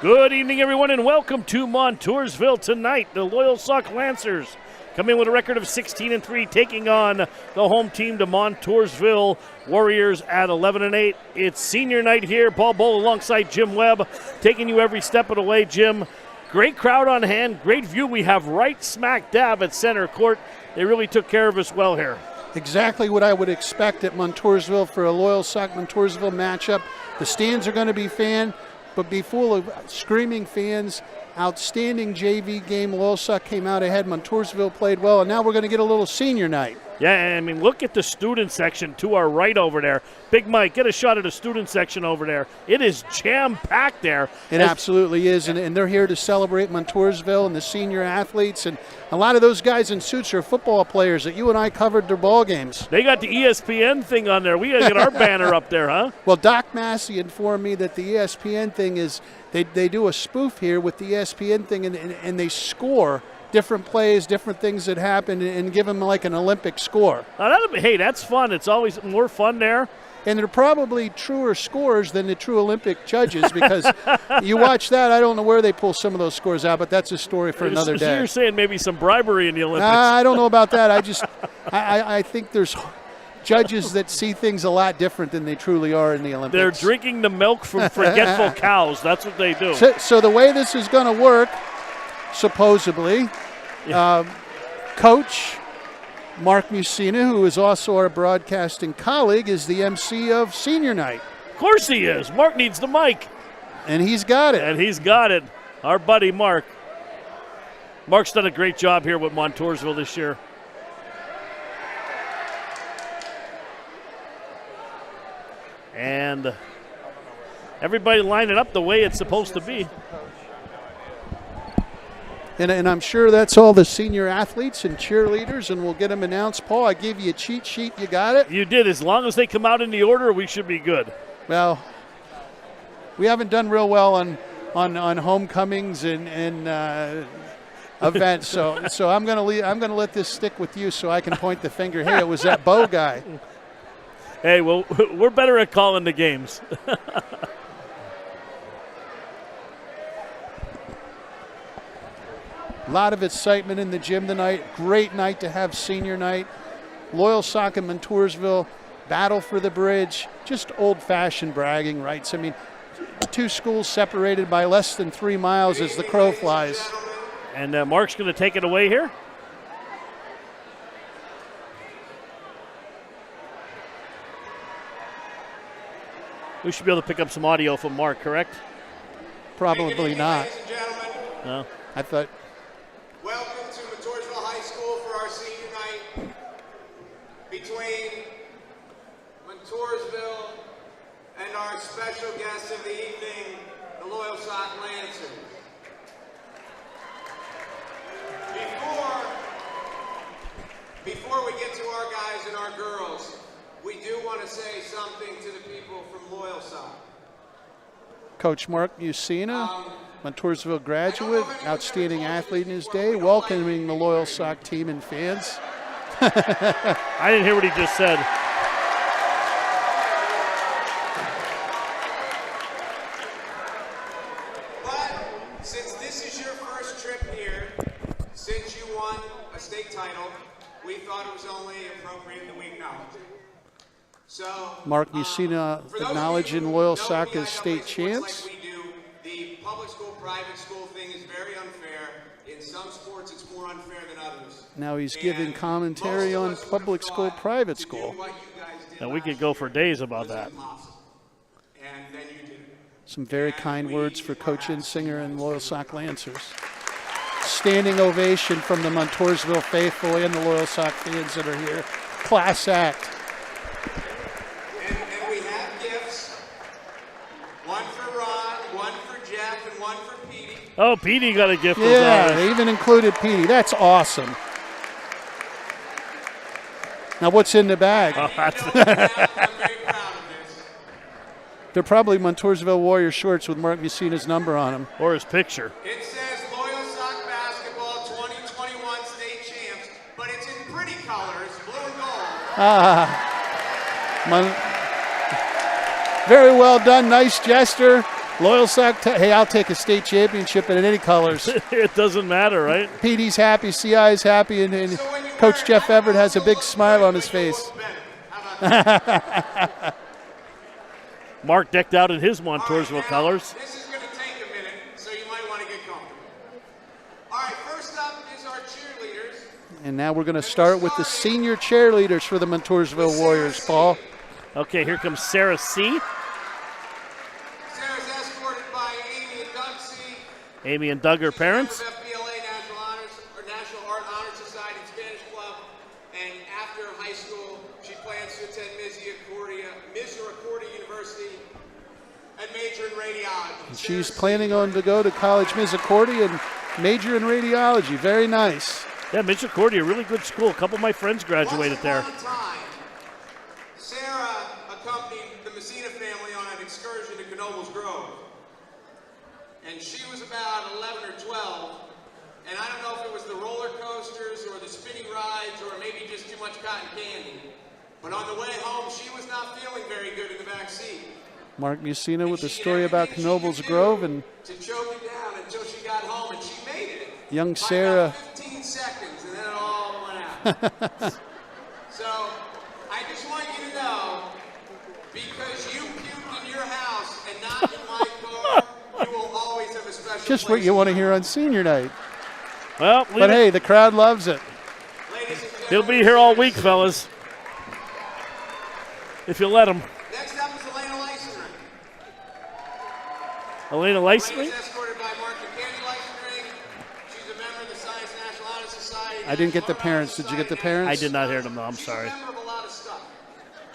Good evening, everyone, and welcome to Montoursville tonight. The Loyalsock Lancers come in with a record of 16-3, taking on the home team, the Montoursville Warriors, at 11-8. It's senior night here. Paul Bowl alongside Jim Webb, taking you every step of the way. Jim, great crowd on hand, great view. We have right smack dab at center court. They really took care of us well here. Exactly what I would expect at Montoursville for a Loyalsock-Montoursville matchup. The stands are going to be full of screaming fans. Outstanding JV game. Loyalsock came out ahead. Montoursville played well, and now we're going to get a little senior night. Yeah, I mean, look at the student section to our right over there. Big Mike, get a shot at the student section over there. It is jam-packed there. It absolutely is, and they're here to celebrate Montoursville and the senior athletes. And a lot of those guys in suits are football players that you and I covered their ball games. They got the ESPN thing on there. We got to get our banner up there, huh? Well, Doc Massey informed me that the ESPN thing is they do a spoof here with the ESPN thing, and they score different plays, different things that happen, and give them like an Olympic score. Hey, that's fun. It's always more fun there. And they're probably truer scores than the true Olympic judges, because you watch that, I don't know where they pull some of those scores out, but that's a story for another day. So you're saying maybe some bribery in the Olympics? I don't know about that. I think there's judges that see things a lot different than they truly are in the Olympics. They're drinking the milk from forgetful cows. That's what they do. So the way this is going to work, supposedly, Coach Mark Mussina, who is also our broadcasting colleague, is the MC of senior night. Of course he is. Mark needs the mic. And he's got it. And he's got it. Our buddy Mark. Mark's done a great job here with Montoursville this year. And everybody lining up the way it's supposed to be. And I'm sure that's all the senior athletes and cheerleaders, and we'll get them announced. Paul, I gave you a cheat sheet. You got it? You did. As long as they come out in the order, we should be good. Well, we haven't done real well on homecomings and events, so I'm gonna let this stick with you so I can point the finger. Hey, it was that Bo guy. Hey, well, we're better at calling the games. A lot of excitement in the gym tonight. Great night to have senior night. Loyalsock and Montoursville battle for the bridge. Just old-fashioned bragging rights. I mean, two schools separated by less than 3 miles as the crow flies. And Mark's going to take it away here. We should be able to pick up some audio from Mark, correct? Probably not. No. I thought. Welcome to Montoursville High School for our senior night between Montoursville and our special guest of the evening, the Loyalsock Lancers. Before we get to our guys and our girls, we do want to say something to the people from Loyalsock. Coach Mark Mussina, Montoursville graduate, outstanding athlete in his day, welcoming the Loyalsock team and fans. I didn't hear what he just said. But since this is your first trip here, since you won a state title, we thought it was only appropriate that we acknowledge it. So, Mark Mussina acknowledging Loyalsock as state champs. Like we do, the public school, private school thing is very unfair. In some sports, it's more unfair than others. Now he's giving commentary on public school, private school. And we could go for days about that. And then you did it. Some very kind words for Coach Insinger and Loyalsock Lancers. Standing ovation from the Montoursville faithful and the Loyalsock fans that are here. Class act. And we have gifts. One for Ron, one for Jeff, and one for Petey. Oh, Petey got a gift. Yeah, they even included Petey. That's awesome. Now what's in the bag? I'm very proud of this. They're probably Montoursville Warrior shorts with Mark Mussina's number on them. Or his picture. It says Loyalsock Basketball 2021 State Champs, but it's in pretty colors, blue and gold. Very well done. Nice gesture. Loyalsock, hey, I'll take a state championship in any colors. It doesn't matter, right? PD's happy, CI's happy, and Coach Jeff Everett has a big smile on his face. Mark decked out in his Montoursville colors. This is going to take a minute, so you might want to get comfortable. All right, first up is our cheerleaders. And now we're going to start with the senior cheerleaders for the Montoursville Warriors, Paul. Okay, here comes Sarah C. Sarah's escorted by Amy and Doug C. Amy and Doug, her parents. She's a member of FBLA National Art Honor Society Spanish Club. And after high school, she plans to attend Misericordia University and major in radiology. She's planning on to go to College Misericordia and major in radiology. Very nice. Yeah, Misericordia, a really good school. A couple of my friends graduated there. Once upon a time, Sarah accompanied the Mussina family on an excursion to Knoebels Grove. And she was about 11 or 12. And I don't know if it was the roller coasters or the spinning rides or maybe just too much cotton candy. But on the way home, she was not feeling very good in the back seat. Mark Mussina with a story about Knoebels Grove and to choke it down until she got home, and she made it. young By Sarah. about 15 seconds, and then it all went out. So I just want you to know, because you puked in your house and not in my car, you will always have a special Just place what you in want to my hear heart. on senior night. Well, But hey, the crowd loves it. Ladies and he'll gentlemen, be here all week, fellas. If you let him. next up is Elena Leisner. Elena Lacey. Elena's escorted by Mark and Candy Leisner. She's a member of the Science National Honor Society. I didn't get the National parents. Honor Did you get the Society, parents? I did not hear them, though. I'm She's sorry. a member of a lot of stuff.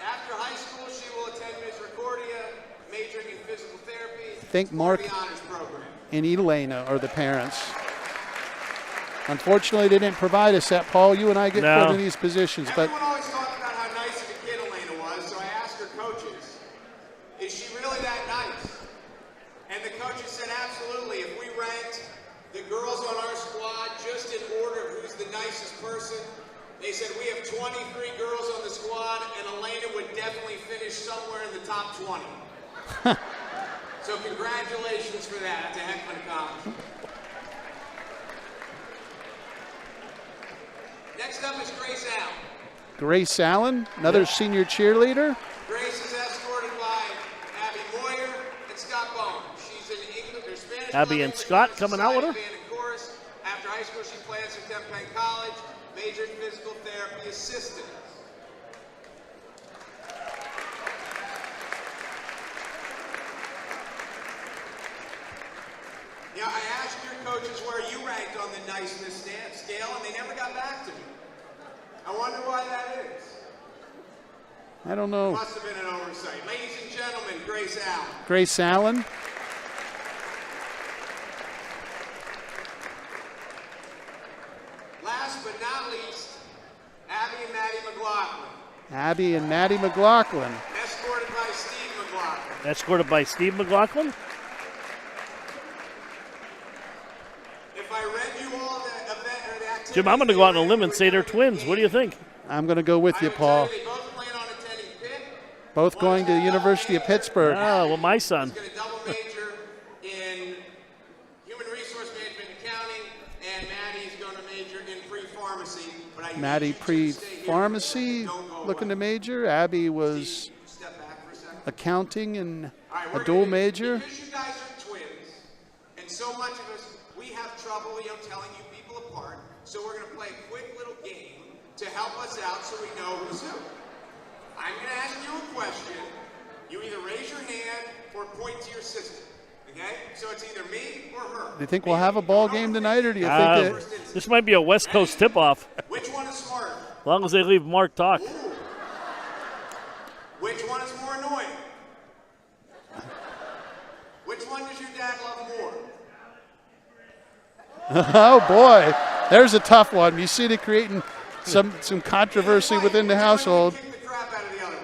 After high school, she will attend Misericordia, majoring in physical therapy. Think Mark for the honors program. and Elena are the parents. Unfortunately, they didn't provide us that, Paul. You and I get No. put in these positions, but Everyone always talked about how nice of a kid Elena was, so I asked her coaches, is she really that nice? And the coaches said, absolutely. If we ranked the girls on our squad just in order of who's the nicest person, they said we have 23 girls on the squad, and Elena would definitely finish somewhere in the top 20. So congratulations for that. That's a heck of an accomplishment. Next up is Grace Allen. Grace Allen, another senior cheerleader. Grace is escorted by Abby Moyer and Scott Bone. She's an English or Spanish. Abby club and English Scott Honor coming out with her? Society band and chorus. After high school, she plans to attend Penn College, major in physical therapy assistant. Yeah, I asked your coaches where you ranked on the niceness scale, and they never got back to me. I wonder why that is. I don't know. Must have been an oversight. Ladies and gentlemen, Grace Allen. Grace Allen. Last but not least, Abby and Maddie McLaughlin, Abby and Maddie McLaughlin. escorted by Steve McLaughlin. Escorted by Steve McLaughlin. If I read you all the event or the activity, Jim, I'm going to go out on a limb and say they're twins. What do you think? I'm going to go with you, Paul. They both plan on attending Pitt. Both going to the University of Pittsburgh. Oh, well, my son. He's going to double major in human resource management and accounting, and Maddie's going to major in pre-pharmacy. But I need Maddie you to stay here. pre-pharmacy, Don't go looking away. to major. Abby was Step back for a second. accounting and All right, a we're dual gonna- major. Because you guys are twins, and so much of us, we have trouble, telling you people apart. So we're going to play a quick little game to help us out so we know who's who. I'm going to ask you a question. You either raise your hand or point to your sister. Okay? So it's either me or her. Do you think we'll have a ball game tonight, or do you think that This might be a West Coast tip-off, Which one is smarter? as long as they leave Mark talk. Which one is more annoying? Which one does your dad love more? oh boy, there's a tough one. You see it creating some controversy within the household. Kick the crap out of the other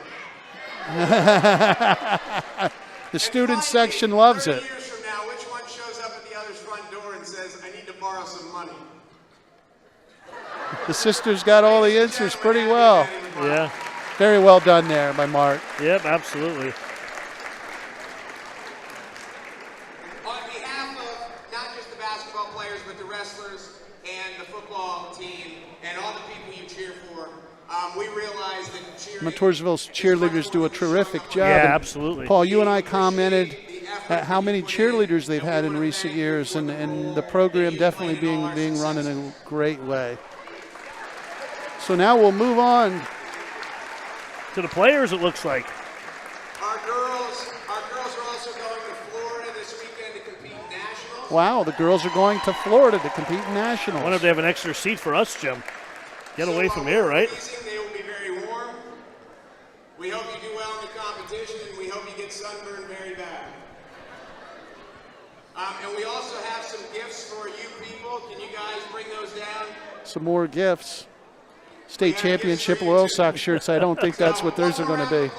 one. The student section loves 30 it. years from now, which one shows up at the other's front door and says, I need to borrow some money? The sisters got all the answers pretty well. Yeah. Very well done there by Mark. Yep, absolutely. basketball players, but the wrestlers and the football team and all the people you cheer for. We realize that cheering. Montoursville's cheerleaders do a terrific job. Yeah, And absolutely. Paul, you and I commented at how many cheerleaders they've had in recent years, and the program definitely being run in a great way. So now we'll move on To the players, it looks like. Our girls are also going to Florida this weekend to compete in nationals. Wow, the girls are going to Florida to compete in nationals. I wonder if they have an extra seat for us, Jim. Get away from here, right? They will be very warm. We hope you do well in the competition, and we hope you get sunburned very bad. And we also have some gifts for you people. Can you guys bring those down? Some more gifts. State championship Loyalsock shirts. I don't think that's what theirs are going to be.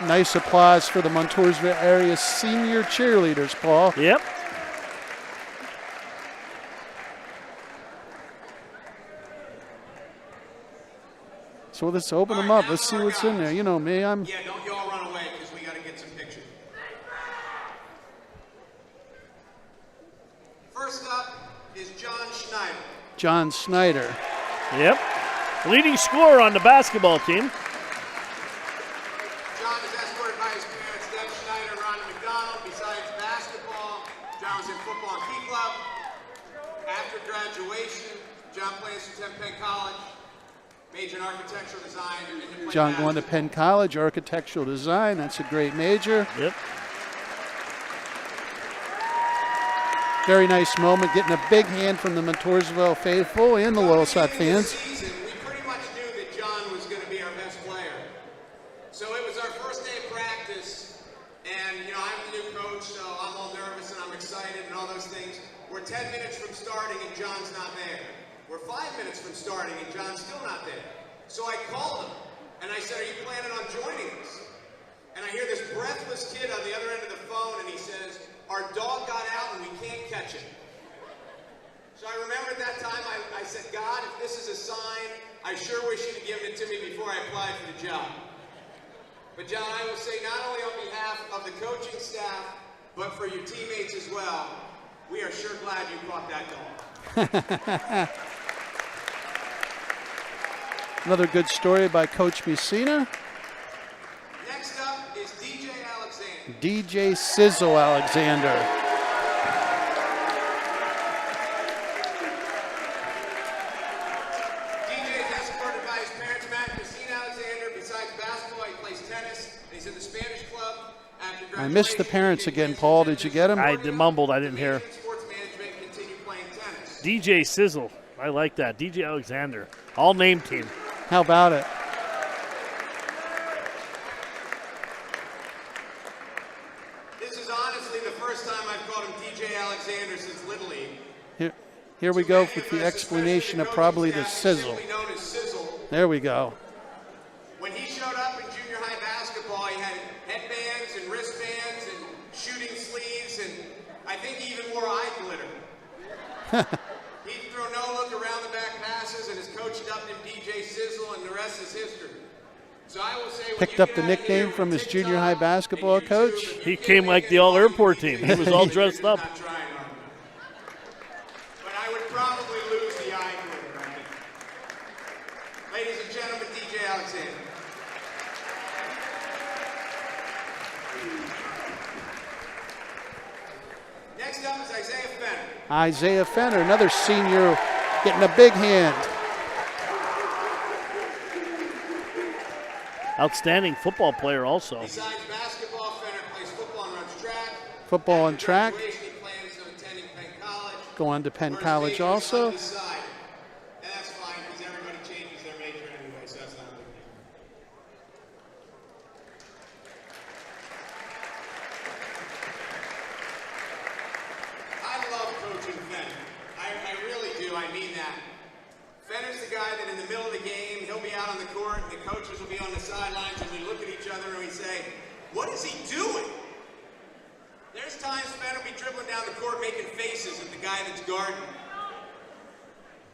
Nice applause for the Montoursville area senior cheerleaders, Paul. Yep. So let's open them up. Let's see what's in there. You know me, Yeah, don't you all run away because we got to get some pictures. First up is John Schneider. John Snyder. Yep. Leading scorer on the basketball team. John is escorted by his parents, Deb Schneider and Ronnie McDonald. Besides basketball, John was in football and key club. After graduation, John plays for Penn College. Major in architectural design. John going to Penn College, architectural design. That's a great major. Yep. Very nice moment, getting a big hand from the Montoursville faithful and the Loyalsock fans. We pretty much knew that John was going to be our best player. So it was our first day of practice, and I'm the new coach, so I'm all nervous and I'm excited and all those things. We're 10 minutes from starting and John's not there. We're 5 minutes from starting and John's still not there. So I called him and I said, "Are you planning on joining us?" And I hear this breathless kid on the other end of the phone and he says, "Our dog got out and we can't catch it." So I remember at that time I said, "God, if this is a sign, I sure wish you'd have given it to me before I applied for the job." But John, I will say not only on behalf of the coaching staff, but for your teammates as well, we are sure glad you caught that dog. Another good story by Coach Mussina. Next up is DJ Alexander. DJ Sizzle Alexander. DJ is escorted by his parents, Matt and Christine Alexander. Besides basketball, he plays tennis. He's in the Spanish club. After I missed the parents again, Paul. Did you get them? I mumbled. I didn't hear. Sports management, continue playing tennis. DJ Sizzle. I like that. DJ Alexander. All name team. How about it? This is honestly the first time I've called him DJ Alexander since Little League. Here we go with the explanation of probably the sizzle. Known as Sizzle. There we go. When he showed up in junior high basketball, he had headbands and wristbands and shooting sleeves, and I think he even wore eye glitter. He'd throw no look around the back passes, and his coach dubbed him DJ Sizzle, and the rest is history. So I will say, Picked up the nickname from his junior high basketball coach. He came like the all-airport team. He was all dressed up. Not trying on him. But I would probably lose the eye glitter, I think. Ladies and gentlemen, DJ Alexander. Next up is Isaiah Fenner. Isaiah Fenner, another senior, getting a big hand. Outstanding football player also. Besides basketball, Fenner plays football and runs track. Football and track. After graduation, he plans on attending Penn College. Go on to Penn For his College major, also. he's undecided. And that's fine because everybody changes their major anyway, so that's not a big deal. I love coaching Fenner. I really do. I mean that. Fenner's the guy that in the middle of the game, he'll be out on the court, and the coaches will be on the sidelines, and we look at each other and we say, "What is he doing?" There's times Fenner will be dribbling down the court making faces at the guy that's guarding.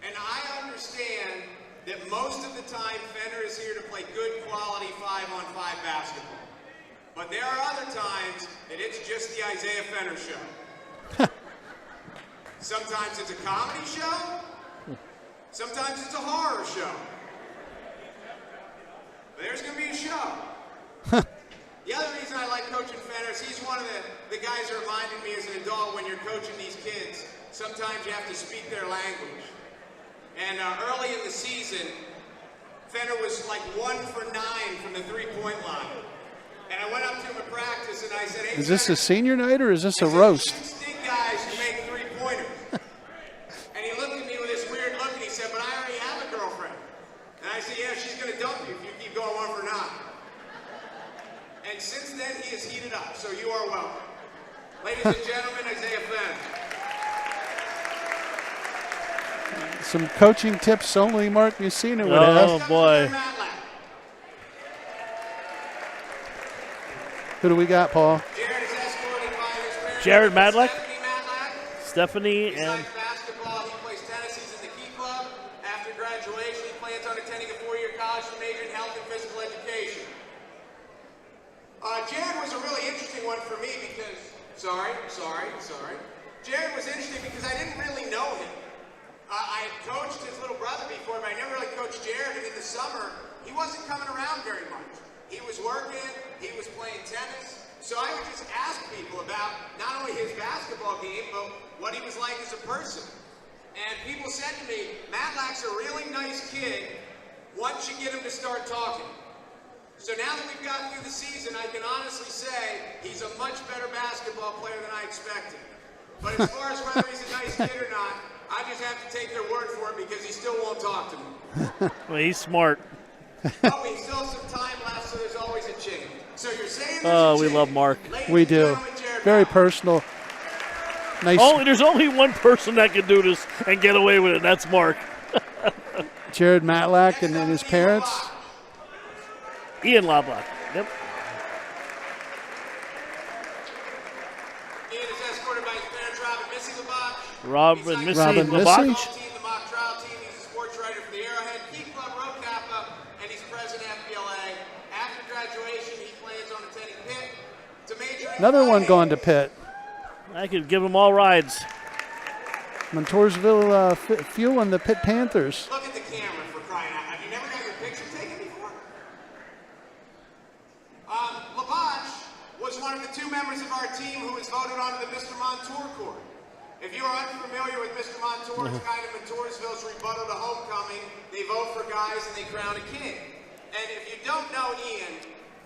And I understand that most of the time Fenner is here to play good quality 5-on-5 basketball. But there are other times that it's just the Isaiah Fenner show. Sometimes it's a comedy show. Sometimes it's a horror show. But there's going to be a show. The other reason I like coaching Fenner is he's one of the guys that reminded me as an adult when you're coaching these kids, sometimes you have to speak their language. And early in the season, Fenner was like 1 for 9 from the three-point line. And I went up to him at practice and I said, hey, Is this a Fenner, senior night or is this a I said, roast? "You stink guys who make three-pointers." And he looked at me with this weird look and he said, "But I already have a girlfriend." And I said, "Yeah, she's going to dump you if you keep going 1 for 9. And since then, he has heated up, so you are welcome. Ladies and gentlemen, Isaiah Fenn. Some coaching tips only Mark Mussina would have. Oh, boy. Who do we got, Paul? Jared is escorted by his parents. Jared Madlack. Stephanie Stephanie He and likes basketball. He plays tennis. He's in the Key Club. After graduation, he plans on attending a 4-year college to major in health and physical education. Jared was a really interesting one for me because, sorry. Jared was interesting because I didn't really know him. I had coached his little brother before, but I never really coached Jared, and in the summer, he wasn't coming around very much. He was working, he was playing tennis, so I would just ask people about not only his basketball game, but what he was like as a person. And people said to me, Matlack's a really nice kid once you get him to start talking. So now that we've gotten through the season, I can honestly say he's a much better basketball player than I expected. But as far as whether he's a nice kid or not, I just have to take their word for it because he still won't talk to me. well, he's smart. Oh, we still have some time left, so there's always a chance. So you're saying there's Oh, a we chance. love Mark. Ladies We and do. gentlemen, Jared Very Madlack. personal. Nice. There's only one person that can do this and get away with it. That's Mark. Jared Matlack and his parents. Ian Loblock. Yep. Ian is escorted by his parents, Robin Missy Labach. Robin Missy Robin Labach. Missy. Team, the mock trial team. He's a sports writer for the Arrowhead Key Club Row Kappa, and he's president of FBLA. After graduation, he plans on attending Pitt to major in Another one finance. going to Pitt. I could give them all rides. Montoursville fueling the Pitt Panthers. Look at the camera for crying out. Have you never got your picture taken before? Labach was one of the 2 members of our team who was voted onto the Mr. Montour court. If you are unfamiliar with Mr. Montour, it's kind of Montoursville's rebuttal to homecoming. They vote for guys and they crown a king. And if you don't know Ian,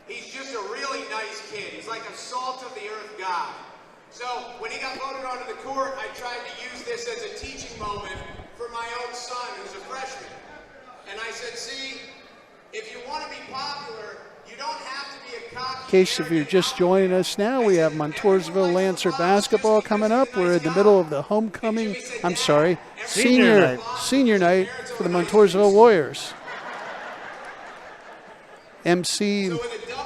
he's just a really nice kid. He's like a salt of the earth guy. So when he got voted onto the court, I tried to use this as a teaching moment for my own son, who's a freshman. And I said, see, if you want to be popular, you don't have to be a cocky. In case if you're just joining us now, we have Montoursville Lancer basketball coming up. We're in the middle of the senior night for the Montoursville Warriors. MC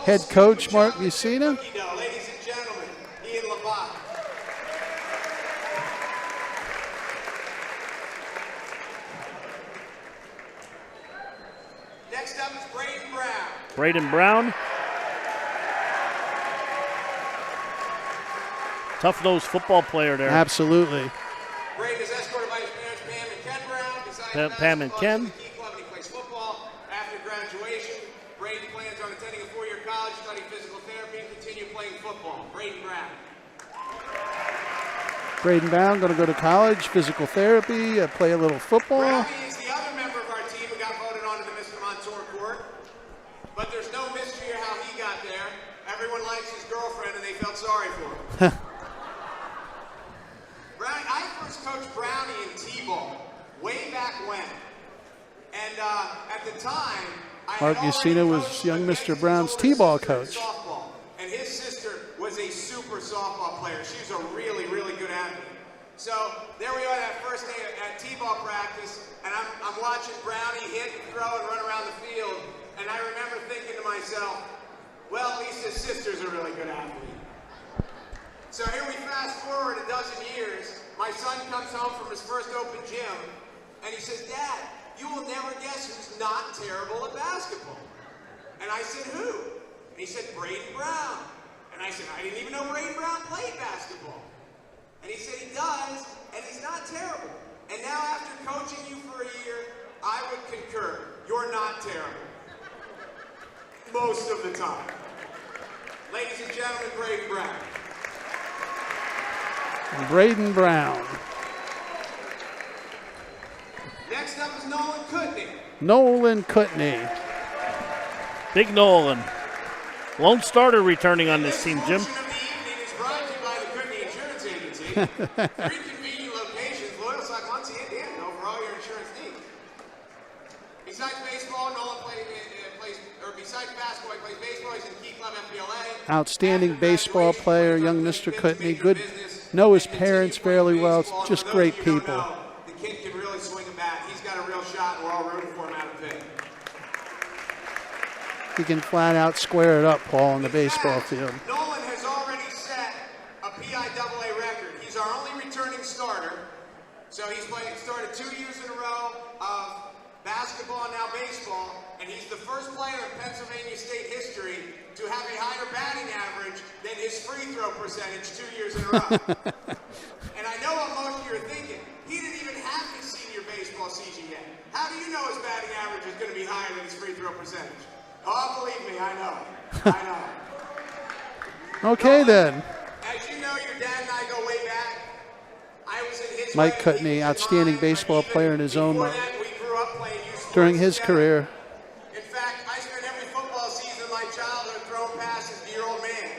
head coach Mark Mussina. Ladies and gentlemen, Ian Labach. Next up is Braden Brown. Braden Brown. Tough-nosed football player there. Absolutely. Braden is escorted by his parents, Pam and Ken Brown. Besides Pam and basketball, Ken. he's in the Key Club and he plays football. After graduation, Braden plans on attending a 4-year college, studying physical therapy, and continue playing football. Braden Brown. Braden Brown going to go to college, physical therapy, play a little football. Brownie is the other member of our team who got voted onto the Mr. Montour court. But there's no mystery of how he got there. Everyone likes his girlfriend and they felt sorry for him. Brownie, I first coached Brownie in T-ball way back when. And at the time, I Mark had Mussina already was coached young against Mr. his Brown's older T-ball sister in coach. softball. And his sister was a super softball player. She was a really, really good athlete. So there we are that first day at T-ball practice, and I'm watching Brownie hit and throw and run around the field, and I remember thinking to myself, well, at least his sister's a really good athlete. So here we fast forward a dozen years. My son comes home from his first open gym, and he says, Dad, you will never guess who's not terrible at basketball. And I said, who? And he said, Braden Brown. And I said, I didn't even know Braden Brown played basketball. And he said he does, and he's not not terrible. And now after coaching you for a year, I would concur. You're not terrible. Most of the time. Ladies and gentlemen, Braden Brown. Braden Brown. Next up is Nolan Kutney. Nolan Kutney. Big Nolan. Lone starter returning on this team, Jim. This portion of the evening is brought to you by the Kutney Insurance Agency. 3 convenient locations, Loyalsock, Mussina, and Danville for all your insurance needs. Besides baseball, Nolan besides basketball, he plays baseball. He's in the Key Club FBLA. Outstanding baseball player, young Mr. Kutney. Good. Know his parents fairly well. Just great people. The kid can really swing a bat. He's got a real shot, and we're all rooting for him out of pit. He can flat out square it up, Paul, on the baseball field. Nolan has already set a PIAA record. He's our only returning starter. So he's started 2 years in a row of basketball and now baseball, and he's the first player in Pennsylvania State history to have a higher batting average than his free throw percentage 2 years in a row. And I know what most of you are thinking. He didn't even have his senior baseball season yet. How do you know his batting average is going to be higher than his free throw percentage? Oh, believe me, I know. I know. Okay, then. As you know, your dad and I go way back. I was in his Mike Kutney, outstanding baseball player in his own right. We grew up playing youth sports During his together. career. In fact, I spent every football season of my childhood throwing passes to your old man.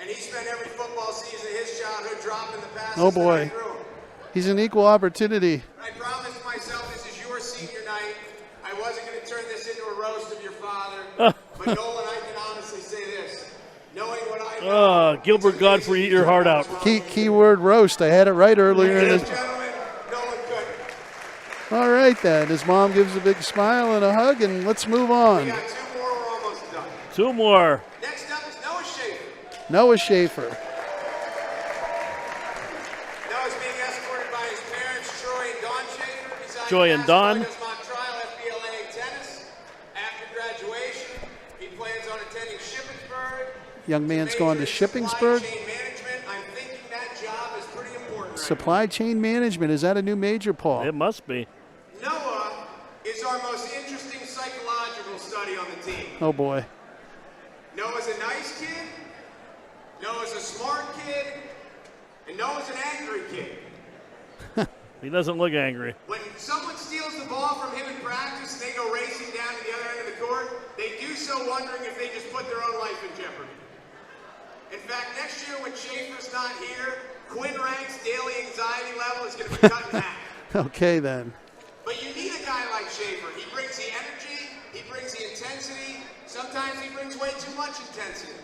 And he spent every football season of his childhood dropping the passes Oh, that I boy. threw him. He's an equal opportunity. I promised myself this is your senior night. I wasn't going to turn this into a roast of your father. But Nolan, I can honestly say this. Knowing what I know. Gilbert Godfrey, eat your heart out. Keyword roast. I had it right earlier. Ladies and gentlemen, Nolan Kutney. All right, then. His mom gives a big smile and a hug, and let's move on. We got 2 more, we're almost done. 2 more. Next up is Noah Schaefer. Noah Schaefer. Noah's being escorted by his parents, Troy and Dawn Schaefer. Besides Troy and basketball, Dawn. he does mock trial, FBLA tennis. After graduation, he plans on attending Shippensburg. Young man's going to Supply Shippensburg. chain management. I'm thinking that job is pretty important. Supply chain management. Is that a new major, Paul? It must be. Noah is our most interesting psychological study on the team. Oh, boy. Noah's a nice kid. Noah's a smart kid. And Noah's an angry kid. He doesn't look angry. When someone steals the ball from him in practice and they go racing down to the other end of the court, they do so wondering if they just put their own life in jeopardy. In fact, next year when Schaefer's not here, Quinn Rank's daily anxiety level is going to be cut in half. Okay, then. But you need a guy like Schaefer. He brings the energy, he brings the intensity. Sometimes he brings way too much intensity.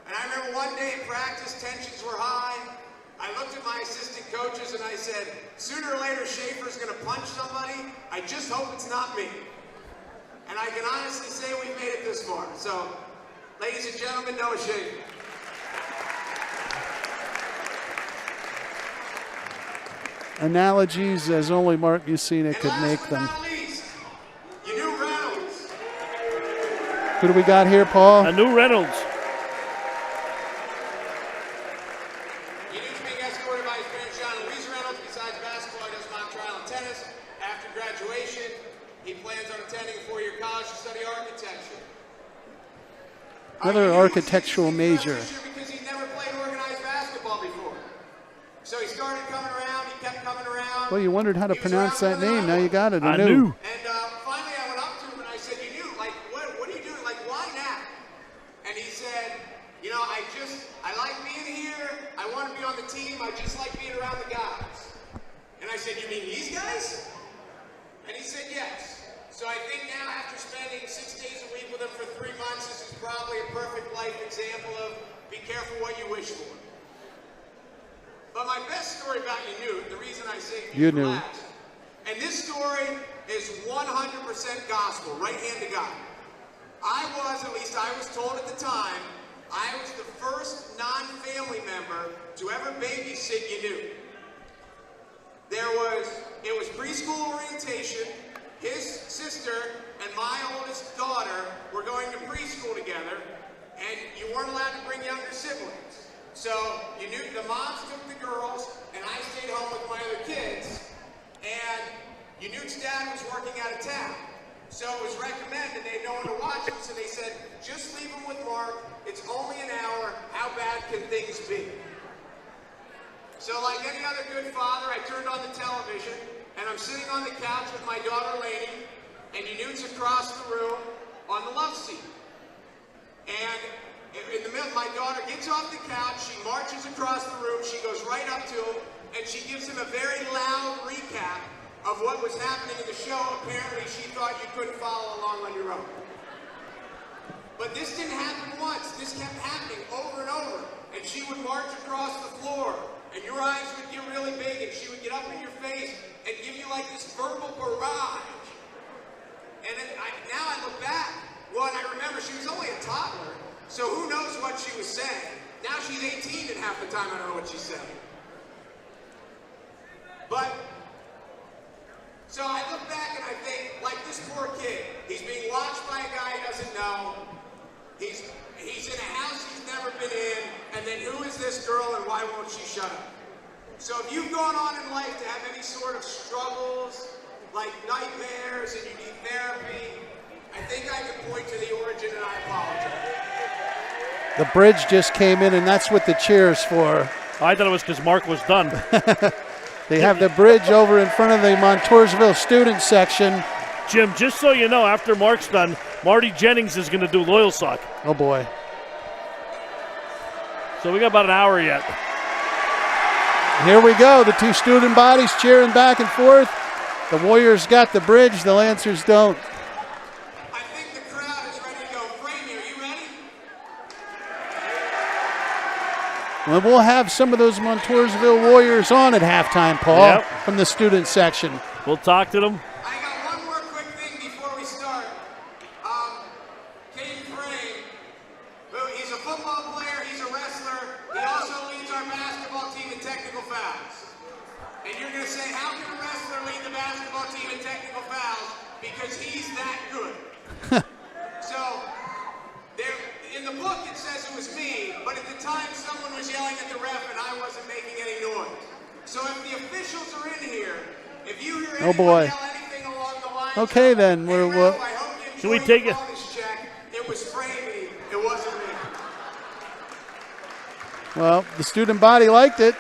And I remember one day in practice, tensions were high. I looked at my assistant coaches and I said, sooner or later Schaefer's going to punch somebody. I just hope it's not me. And I can honestly say we've made it this far. So, ladies and gentlemen, Noah Schaefer. Analogies as only Mark Mussina could make them. Not least, you knew Reynolds. Who do we got here, Paul? A new Reynolds. He's being escorted by his parents, John and Louise Reynolds. Besides basketball, he does mock trial and tennis. After graduation, he plans on attending a 4-year college to study architecture. Another architectural major. Because he's never played organized basketball before. So he started coming around, he kept coming around. Well, you wondered how to pronounce that name. Now you got it. I knew. And finally I went up to him and I said, you knew, like, what are you doing? Like, why now? And he said, you know, I like being here. I want to be on the team. I just like being around the guys. And I said, you mean these guys? And he said, yes. So I think now after spending 6 days a week with him for 3 months, this is probably a perfect life example of be careful what you wish for. But my best story about you, the reason I say you knew. And this story is 100% gospel, right hand to God. At least I was told at the time, I was the first non-family member to ever babysit you knew. It was preschool orientation. His sister and my oldest daughter were going to preschool together, and you weren't allowed to bring younger siblings. So you knew the moms took the girls, and I stayed home with my other kids. good father, I turned on the television, and I'm sitting on the couch with my daughter Lainey, and Yanute's across the room on the love seat. And in the middle, my daughter gets off the couch, she marches across the room, she goes right up to him, and she gives him a very loud recap of what was happening in the show. Apparently, she thought you couldn't follow along on your own. But this didn't happen once. This kept happening over and over. And she would march across the floor, and your eyes would get really big, and she would get up in your face and give you like this verbal barrage. And now I look back, well, and I remember she was only a toddler, so who knows what she was saying. Now she's 18, and half the time I don't know what she's saying. But, so I look back and I think, like this poor kid, he's being watched by a guy he doesn't know. He's in a house he's never been in, and then who is this girl and why won't she shut up? So if you've gone on in life to have any sort of struggles, like nightmares, and you need therapy, I think I can point to the origin, and I apologize. The bridge just came in, and that's what the cheer's for. I thought it was because Mark was done. They have the bridge over in front of the Montoursville student section. Jim, just so you know, after Mark's done, Marty Jennings is going to do Loyalsock. Oh, boy. So we got about an hour yet. Here we go. The two student bodies cheering back and forth. The Warriors got the bridge. The Lancers don't. I think the crowd is ready to go. Framey, are you ready? Well, we'll have some of those Montoursville Warriors on at halftime, Paul, Yep. from the student section. We'll talk to them. I got one more quick thing before we start. Pregame, he's a football player, he's a wrestler, he also leads our basketball team in technical fouls. And you're going to say, how can a wrestler lead the basketball team in technical fouls? Because he's that good. So, in the book it says it was me, but at the time someone was yelling at the ref and I wasn't making any noise. So if the officials are in here, if you hear anyone yell anything along the lines Okay, of, then. hey, We're, ref, I hope you Should we enjoy take your it? bonus check. It was Framey, it wasn't me. well, the student body liked it.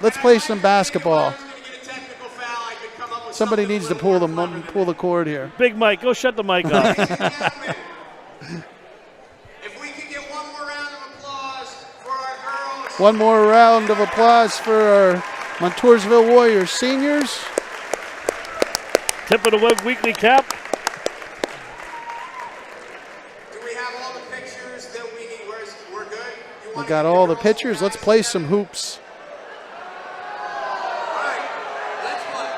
Let's play some basketball. Somebody needs to pull the cord here. Big Mike, go shut the mic off. If we could get one more round of applause for our girls. One more round of applause for our Montoursville Warriors seniors. Tip of the Webb Weekly cap. Do we have all the pictures that we need? We're good? We got all the pictures. Let's play some hoops. All right, let's play.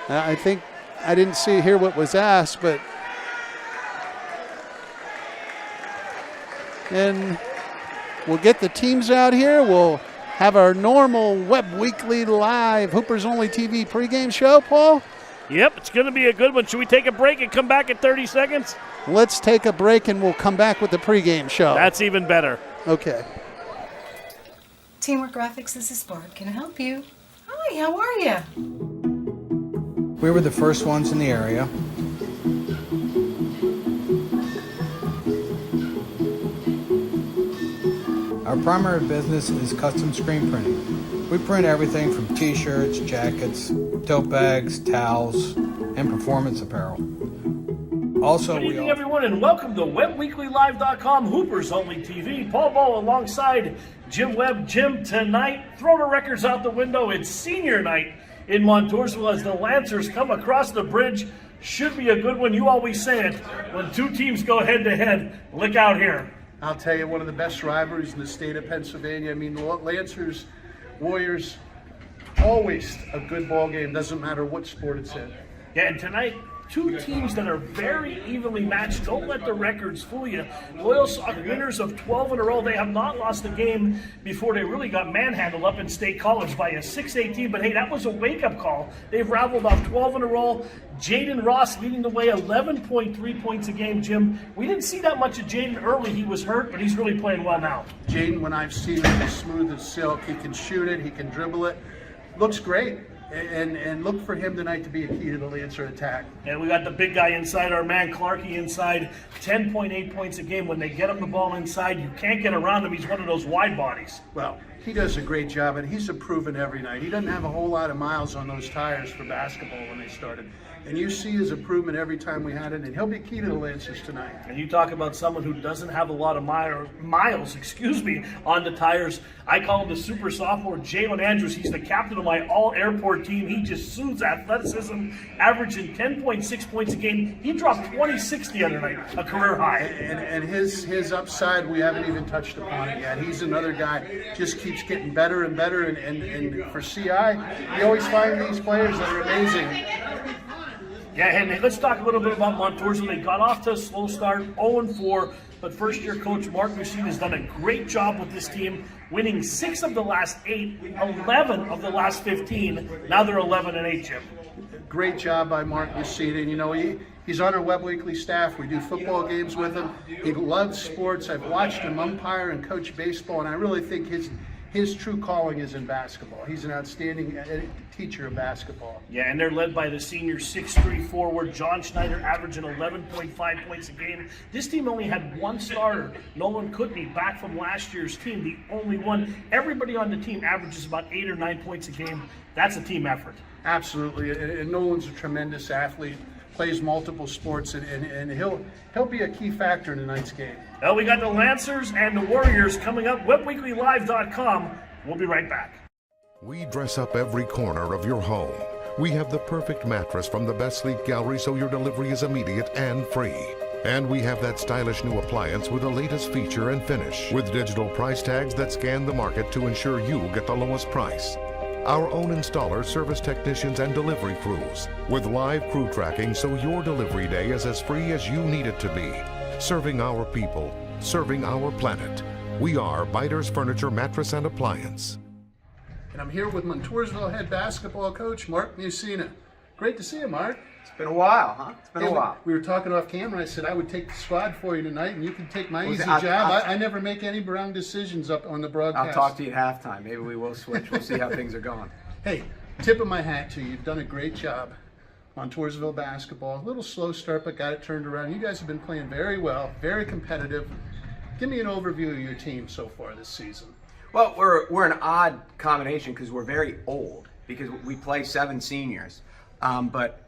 I think I didn't hear what was asked, but and we'll get the teams out here. We'll have our normal Webb Weekly Live Hoopers Only TV pregame show, Paul. Yep, it's going to be a good one. Should we take a break and come back in 30 seconds? Let's take a break and we'll come back with the pregame show. That's even better. Okay. Teamwork Graphics, this is Barb. Can I help you? Hi, how are you? We were the first ones in the area. Our primary business is custom screen printing. We print everything from t-shirts, jackets, tote bags, towels, and performance apparel. Also, Good evening, everyone, and welcome to WebWeeklyLive.com Hoopers Only TV. Paul Ball alongside Jim Webb. Jim, tonight, throw the records out the window. It's senior night in Montoursville as the Lancers come across the bridge. Should be a good one. You always say it. When two teams go head-to-head, look out here. I'll tell you, one of the best rivalries in the state of Pennsylvania. I mean, the Lancers, Warriors, always a good ball game. Doesn't matter what sport it's in. Yeah, and tonight, two teams that are very evenly matched. Don't let the records fool you. Loyalsock winners of 12 in a row. They have not lost a game before they really got manhandled up in State College by a 6-8 team. But hey, that was a wake-up call. They've raveled off 12 in a row. Jaden Ross leading the way, 11.3 points a game, Jim. We didn't see that much of Jaden early. He was hurt, but he's really playing well now. Jaden, when I've seen him, he's smooth as silk. He can shoot it. He can dribble it. Looks great. and look for him tonight to be a key to the Lancer attack. And we got the big guy inside, our man Clarkey inside, 10.8 points a game. When they get him the ball inside, you can't get around him. He's one of those wide bodies. Well, he does a great job, and he's improving every night. He doesn't have a whole lot of miles on those tires for basketball when they started. And you see his improvement every time we had it, and he'll be key to the Lancers tonight. And you talk about someone who doesn't have a lot of miles, on the tires. I call him the super sophomore, Jalen Andrews. He's the captain of my all-airport team. He just suits athleticism, averaging 10.6 points a game. He dropped 26 the other night, a career high. And his upside, we haven't even touched upon it yet. He's another guy, just keeps getting better and better. And for CI, you always find these players that are amazing. Yeah, and let's talk a little bit about Montoursville. They got off to a slow start, 0-4, but first-year coach Mark Mussina has done a great job with this team, winning 6 of the last 8, 11 of the last 15. Now they're 11-8, Jim. Great job by Mark Mussina. And, you know, he's on our Webb Weekly staff. We do football games with him. He loves sports. I've watched him umpire and coach baseball, and I really think his true calling is in basketball. He's an outstanding teacher of basketball. Yeah, and they're led by the senior 6'3" forward, John Schneider, averaging 11.5 points a game. This team only had one starter, Nolan Kutney, back from last year's team, the only one. Everybody on the team averages about 8 or 9 points a game. That's a team effort. Absolutely, and Nolan's a tremendous athlete, plays multiple sports, and he'll be a key factor in tonight's game. Well, we got the Lancers and the Warriors coming up. WebWeeklyLive.com. We'll be right back. We dress up every corner of your home. We have the perfect mattress from the best sleep gallery so your delivery is immediate and free. And we have that stylish new appliance with the latest feature and finish, with digital price tags that scan the market to ensure you get the lowest price. Our own installers, service technicians, and delivery crews, with live crew tracking so your delivery day is as free as you need it to be. Serving our people, serving our planet. We are Biters Furniture, Mattress, and Appliance. And I'm here with Montoursville head basketball coach Mark Mussina. Great to see you, Mark. It's been a while, huh? It's been a while. We were talking off camera. I said I would take the squad for you tonight, and you can take my easy job. I never make any wrong decisions up on the broadcast. I'll talk to you at halftime. Maybe we will switch. We'll see how things are going. Hey, tip of my hat to you. You've done a great job. Montoursville basketball. A little slow start, but got it turned around. You guys have been playing very well, very competitive. Give me an overview of your team so far this season. Well, we're an odd combination because we're very old, because we play 7 seniors. But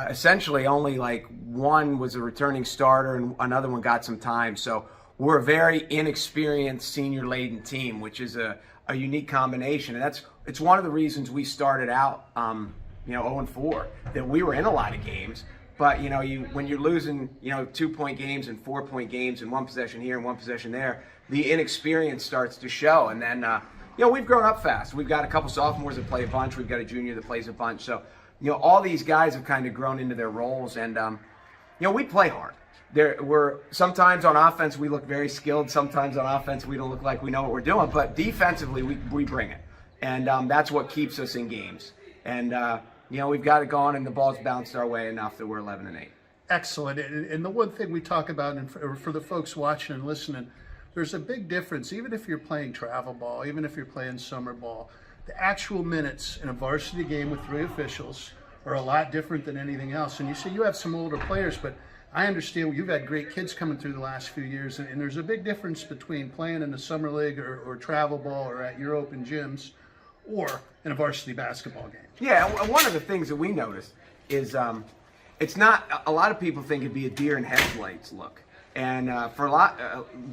essentially only like one was a returning starter and another one got some time. So we're a very inexperienced senior-laden team, which is a unique combination. And it's one of the reasons we started out 0-4, that we were in a lot of games. But, when you're losing, 2-point games and 4-point games and one possession here and one possession there, the inexperience starts to show. And then, we've grown up fast. We've got a couple sophomores that play a bunch. We've got a junior that plays a bunch. So, all these guys have kind of grown into their roles. And, we play hard. We're sometimes on offense we look very skilled. Sometimes on offense we don't look like we know what we're doing. But defensively we bring it. And that's what keeps us in games. And, we've got it going, and the ball's bounced our way enough that we're 11-8. Excellent. And the one thing we talk about, and for the folks watching and listening, there's a big difference, even if you're playing travel ball, even if you're playing summer ball. The actual minutes in a varsity game with 3 officials are a lot different than anything else. And you say you have some older players, but I understand you've had great kids coming through the last few years, and there's a big difference between playing in the summer league or travel ball or at your open gyms or in a varsity basketball game. Yeah, one of the things that we noticed is it's not, a lot of people think it'd be a deer in headlights look. And for a lot,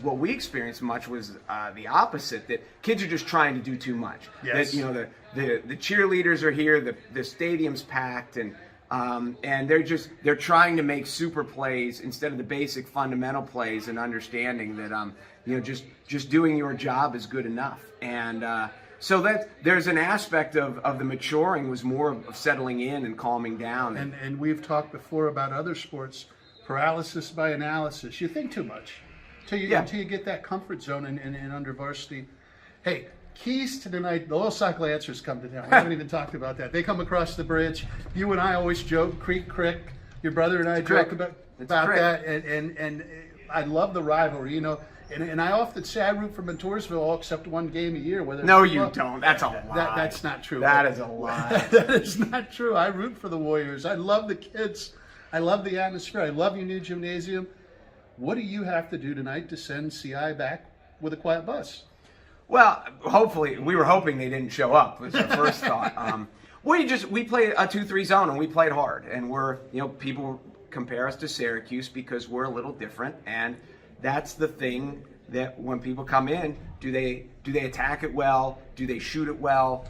what we experienced much was the opposite, that kids are just trying to do too much. Yes. That, the cheerleaders are here, the stadium's packed, and they're trying to make super plays instead of the basic fundamental plays, and understanding that just doing your job is good enough. And so that there's an aspect of the maturing was more of settling in and calming down. And we've talked before about other sports, paralysis by analysis. You think too much until you get that comfort zone in under varsity. Hey, keys to tonight, the Loyalsock Lancers come to town. We haven't even talked about that. They come across the bridge. You and I always joke, Creek Crick. Your brother and I joke about that. And I love the rivalry. And I often say I root for Montoursville all except one game a year. No, you don't. That's a lie. That's not true. That is a lie. That is not true. I root for the Warriors. I love the kids. I love the atmosphere. I love your new gymnasium. What do you have to do tonight to send CI back with a quiet bus? Well, hopefully, we were hoping they didn't show up, was our first thought. We played a 2-3 zone, and we played hard. And people compare us to Syracuse because we're a little different, and that's the thing that when people come in, do they attack it well? Do they shoot it well?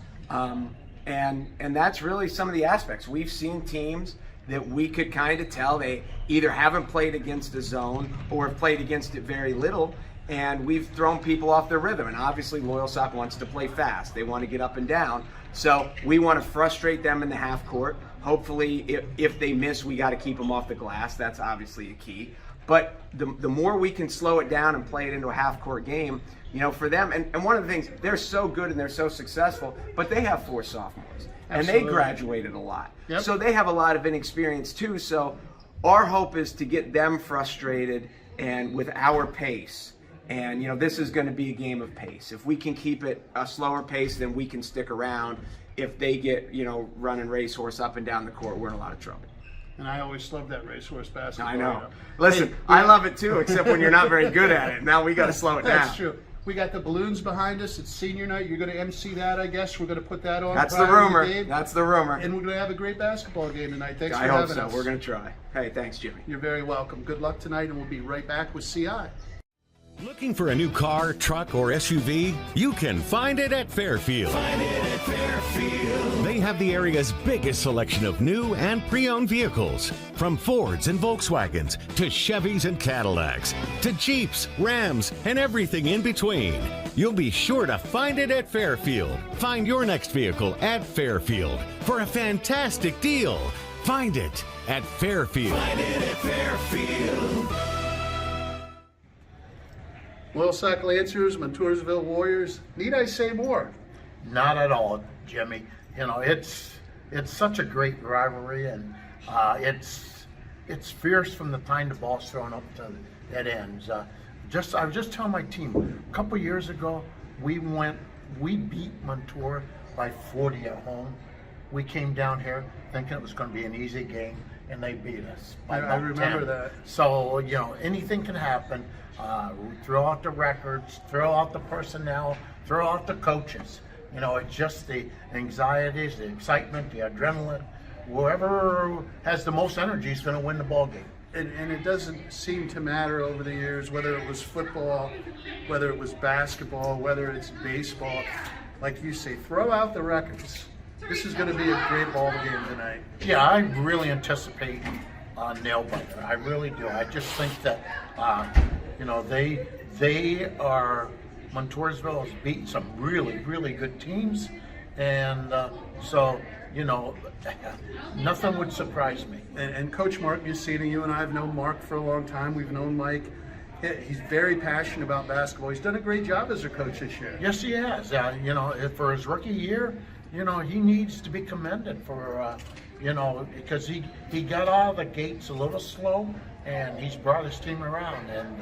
And that's really some of the aspects. We've seen teams that we could kind of tell they either haven't played against a zone or have played against it very little, and we've thrown people off their rhythm. And obviously Loyalsock wants to play fast. They want to get up and down. So we want to frustrate them in the half court. Hopefully if they miss, we got to keep them off the glass. That's obviously a key. But the more we can slow it down and play it into a half-court game, for them, and one of the things, they're so good and they're so successful, but they have 4 sophomores. And they graduated a lot. Yep. So they have a lot of inexperience too. So our hope is to get them frustrated and with our pace. And, this is going to be a game of pace. If we can keep it a slower pace, then we can stick around. If they get, running racehorse up and down the court, we're in a lot of trouble. And I always love that racehorse basketball. I know. Listen, I love it too, except when you're not very good at it. Now we got to slow it down. That's true. We got the balloons behind us. It's senior night. You're going to MC that, I guess. We're going to put that on. That's the rumor. That's the rumor. And we're going to have a great basketball game tonight. Thanks for having us. I hope so. We're going to try. Hey, thanks, Jimmy. You're very welcome. Good luck tonight, and we'll be right back with CI. Looking for a new car, truck, or SUV? You can find it at Fairfield. Find it at Fairfield. They have the area's biggest selection of new and pre-owned vehicles. From Fords and Volkswagens to Chevys and Cadillacs to Jeeps, Rams, and everything in between. You'll be sure to find it at Fairfield. Find your next vehicle at Fairfield for a fantastic deal. Find it at Fairfield. Find it at Fairfield. Loyalsock Lancers, Montoursville Warriors. Need I say more? Not at all, Jimmy. It's such a great rivalry, and it's fierce from the time the ball's thrown up to it ends. I was just telling my team a couple years ago we beat Montour by 40 at home. We came down here thinking it was going to be an easy game, and they beat us by about I remember 10. that. So anything can happen. We throw out the records, throw out the personnel, throw out the coaches. It's just the anxieties, the excitement, the adrenaline. Whoever has the most energy is going to win the ball game. And it doesn't seem to matter over the years whether it was football, whether it was basketball, whether it's baseball. Like you say, throw out the records. This is going to be a great ball game tonight. Yeah, I really anticipate nail biter. I really do. I just think that they are. Montoursville has beaten some really, really good teams, and so nothing would surprise me. And Coach Mark Mussina, you and I have known Mark for a long time. We've known Mike. He's very passionate about basketball. He's done a great job as a coach this year. Yes, he has. For his rookie year, he needs to be commended for, because he got out of the gates a little slow, and he's brought his team around, and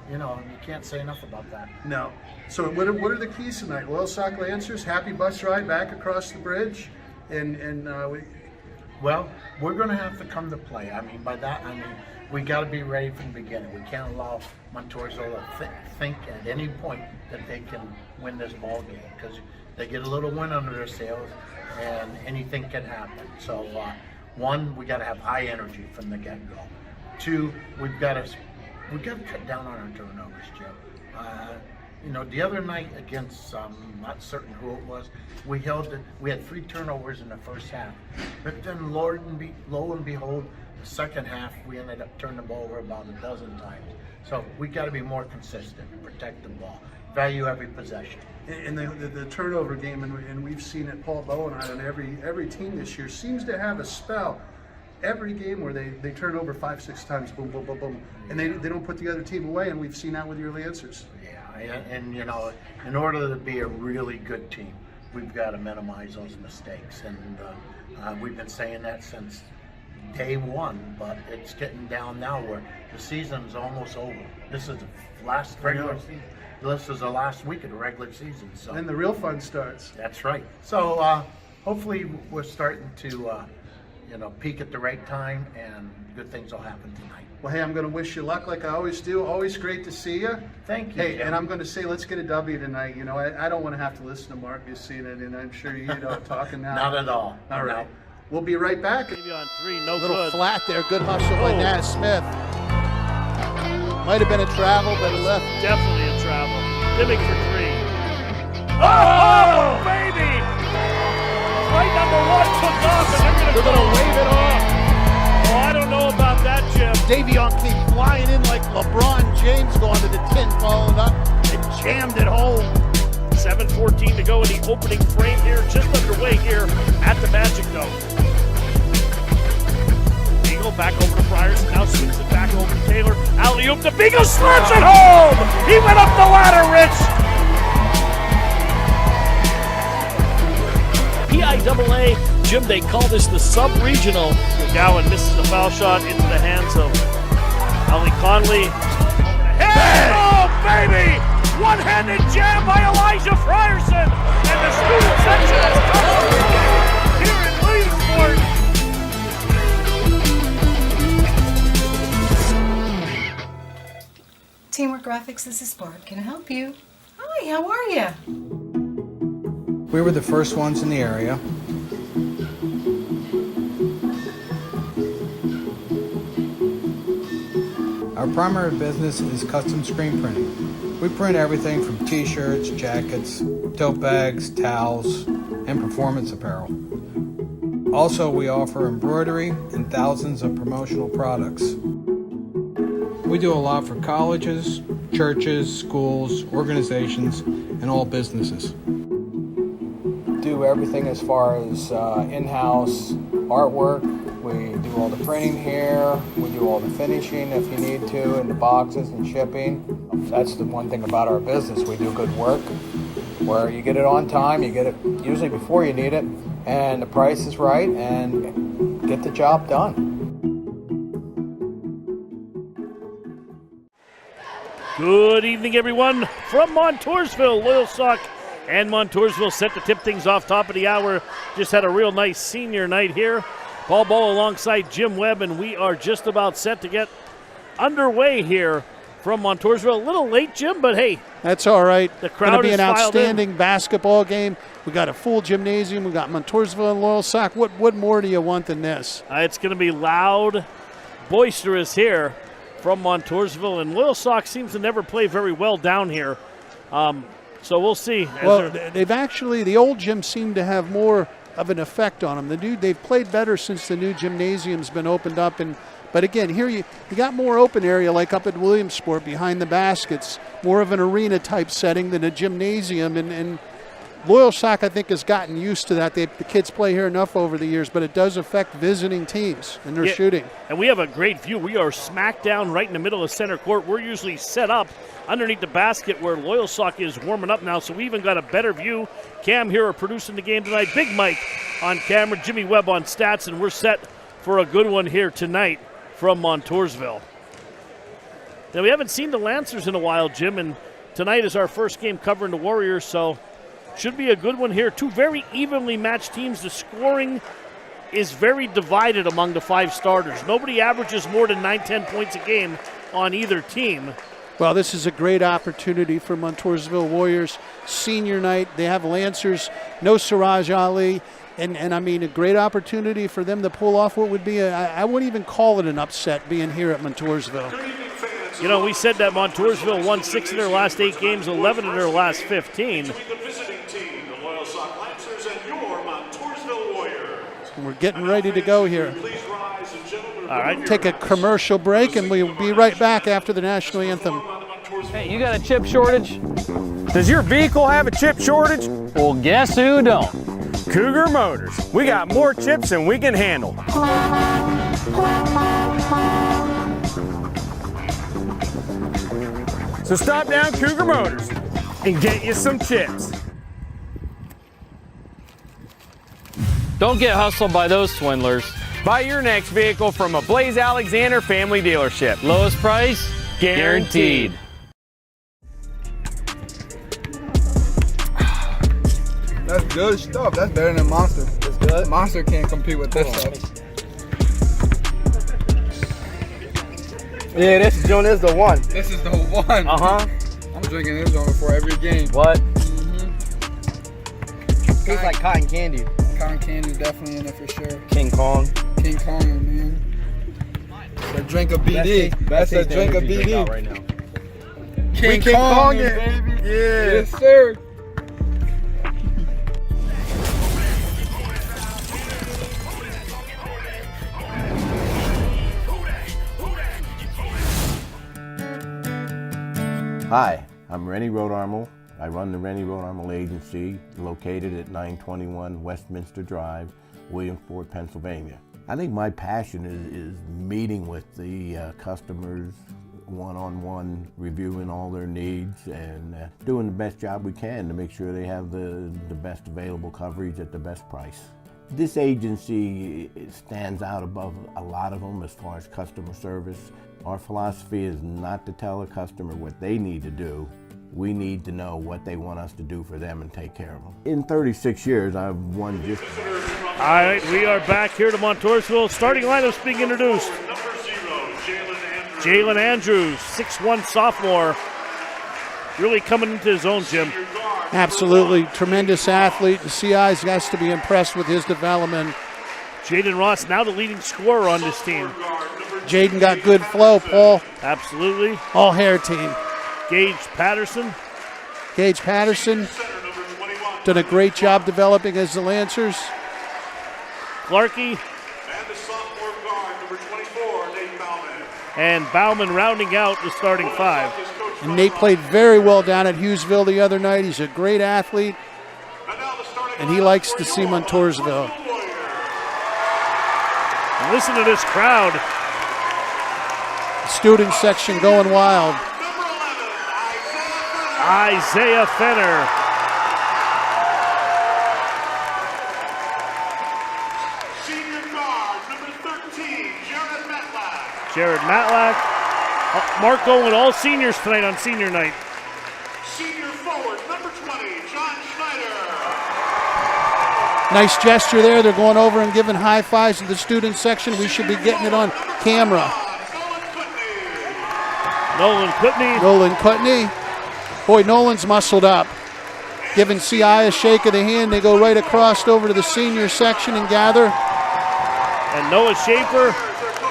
you can't say enough about that. No. So what are the keys tonight? Loyalsock Lancers, happy bus ride back across the bridge, Well, we're going to have to come to play. By that, we got to be ready from the beginning. We can't allow Montoursville to think at any point that they can win this ball game, because they get a little wind under their sails, and anything can happen. So, one, we got to have high energy from the get-go. Two, we've got to cut down on our turnovers, Joe. The other night against not certain who it was, we had 3 turnovers in the first half. But then lo and behold, the second half we ended up turning the ball over about a dozen times. So we got to be more consistent and protect the ball, value every possession. And the turnover game, and we've seen it. Paul Bowen on every team this year seems to have a spell. Every game where they turn over 5-6 times, boom, boom, boom, boom, and they don't put the other team away, and we've seen that with your Lancers. Yeah, and in order to be a really good team, we've got to minimize those mistakes, and we've been saying that since day one, but it's getting down now where the season's almost over. This is the last regular season. This is the last week of the regular season. So Then the real fun starts. that's right. So hopefully we're starting to, peak at the right time, and good things will happen tonight. Well, hey, I'm going to wish you luck like I always do. Always great to see you. Thank you. Hey, Jim. and I'm going to say let's get a W tonight. I don't want to have to listen to Mark Mussina, and I'm sure you know what I'm talking now. Not at all. All right. We'll be right back. Maybe on three, no A little good. flat there. Good hustle by Naz Smith. Might have been a travel, but it left. Definitely a travel. Dimming for three. Oh, baby! Flight number one took off, and they're going to wave it off. Oh, I don't know about that, Jim. Davion came flying in like LeBron James going to the tin, followed up and jammed it home. 7:14 to go in the opening frame here, just underway here at the Magic Dome. Beagle back over to Friars, now swings it back over to Taylor. Alley-oop to Beagle, slams it home! He went up the ladder, Rich! PIAA, Jim, they call this the sub-regional. McGowan misses the foul shot into the hands of Ali Conley. Hey! Oh, baby! One-handed jam by Elijah Frierson, and the student section has come here in Williamsport. Teamwork Graphics, this is Bart. Can I help you? Hi, how are you? We were the first ones in the area. Our primary business is custom screen printing. We print everything from t-shirts, jackets, tote bags, towels, and performance apparel. Also, we offer embroidery and thousands of promotional products. We do a lot for colleges, churches, schools, organizations, and all businesses. Do everything as far as in-house artwork. We do all the printing here. We do all the finishing if you need to, and the boxes and shipping. That's the one thing about our business. We do good work where you get it on time, you get it usually before you need it, and the price is right, and get the job done. Good evening, everyone, from Montoursville. Loyalsock and Montoursville set to tip things off top of the hour. Just had a real nice senior night here. Paul Ball alongside Jim Webb, and we are just about set to get underway here from Montoursville. A little late, Jim, but hey. That's all right. The crowd Going to be is an filed outstanding in. basketball game. We got a full gymnasium. We got Montoursville and Loyalsock. What more do you want than this? It's going to be loud, boisterous here from Montoursville, and Loyalsock seems to never play very well down here. So we'll see. Well, they've actually, the old gym seemed to have more of an effect on them. They've played better since the new gymnasium's been opened up. But again, here you got more open area like up at Williamsport behind the baskets, more of an arena type setting than a gymnasium. And Loyalsock, I think, has gotten used to that. The kids play here enough over the years, but it does affect visiting teams and their shooting. And we have a great view. We are smack down right in the middle of center court. We're usually set up underneath the basket where Loyalsock is warming up now, so we even got a better view. Cam here are producing the game tonight. Big Mike on camera, Jimmy Webb on stats, and we're set for a good one here tonight from Montoursville. Now, we haven't seen the Lancers in a while, Jim, and tonight is our first game covering the Warriors, so should be a good one here. Two very evenly matched teams. The scoring is very divided among the five starters. Nobody averages more than 9-10 points a game on either team. Well, this is a great opportunity for Montoursville Warriors. Senior night, they have Lancers, no Siraj Ali, and I mean a great opportunity for them to pull off what would be, I wouldn't even call it an upset being here at Montoursville. You know, we said that Montoursville won 6 of their last 8 games, 11 of their last 15. We're getting ready to go here. All right. Take a commercial break, and we'll be right back after the national anthem. Hey, you got a chip shortage? Does your vehicle have a chip shortage? Well, guess who don't? Cougar Motors. We got more chips than we can handle. So stop down Cougar Motors and get you some chips. Don't get hustled by those swindlers. Buy your next vehicle from a Blaze Alexander family dealership. Lowest price, guaranteed. That's good stuff. That's better than Monster. That's good. Monster can't compete with this stuff. Yeah, this joint is the one. This is the one. Uh-huh. I'm drinking this one before every game. What? Mm-hmm. Tastes like cotton candy. Cotton candy is definitely in it for sure. King Kong. King Kong, man. It's a drink of BD. That's a drink of BD. Right now. King Kong, baby. Yeah. Yes, sir. Hi, I'm Rennie Rodarmel. I run the Rennie Rodarmel Agency, located at 921 Westminster Drive, Williamsport, Pennsylvania. I think my passion is meeting with the customers one-on-one, reviewing all their needs and doing the best job we can to make sure they have the best available coverage at the best price. This agency stands out above a lot of them as far as customer service. Our philosophy is not to tell a customer what they need to do. We need to know what they want us to do for them and take care of them. In 36 years, I've won just... All right, we are back here to Montoursville. Starting lineups being introduced. Jalen Andrews, 6'1" sophomore. Really coming into his own, Jim. Absolutely. Tremendous athlete. The CI's has to be impressed with his development. Jaden Ross, now the leading scorer on this team. Jaden got good flow, Paul. Absolutely. All hair team. Gage Patterson. Gage Patterson done a great job developing as the Lancers. Clarkey. And the sophomore guard, number 24, Nate Bauman. And Bauman rounding out the starting five. And Nate played very well down at Hughesville the other night. He's a great athlete, and he likes to see Montoursville. And listen to this crowd. The student section going wild. Isaiah Fenner. Senior guard, number 13, Jared Matlack. Jared Matlack. Mark going with all seniors tonight on senior night. Senior forward, number 20, John Schneider. Nice gesture there. They're going over and giving high fives to the student section. We should be getting it on camera. Nolan Putney. Nolan Putney. Boy, Nolan's muscled up. Giving CI a shake of the hand. They go right across over to the senior section and gather. And Noah Schaefer.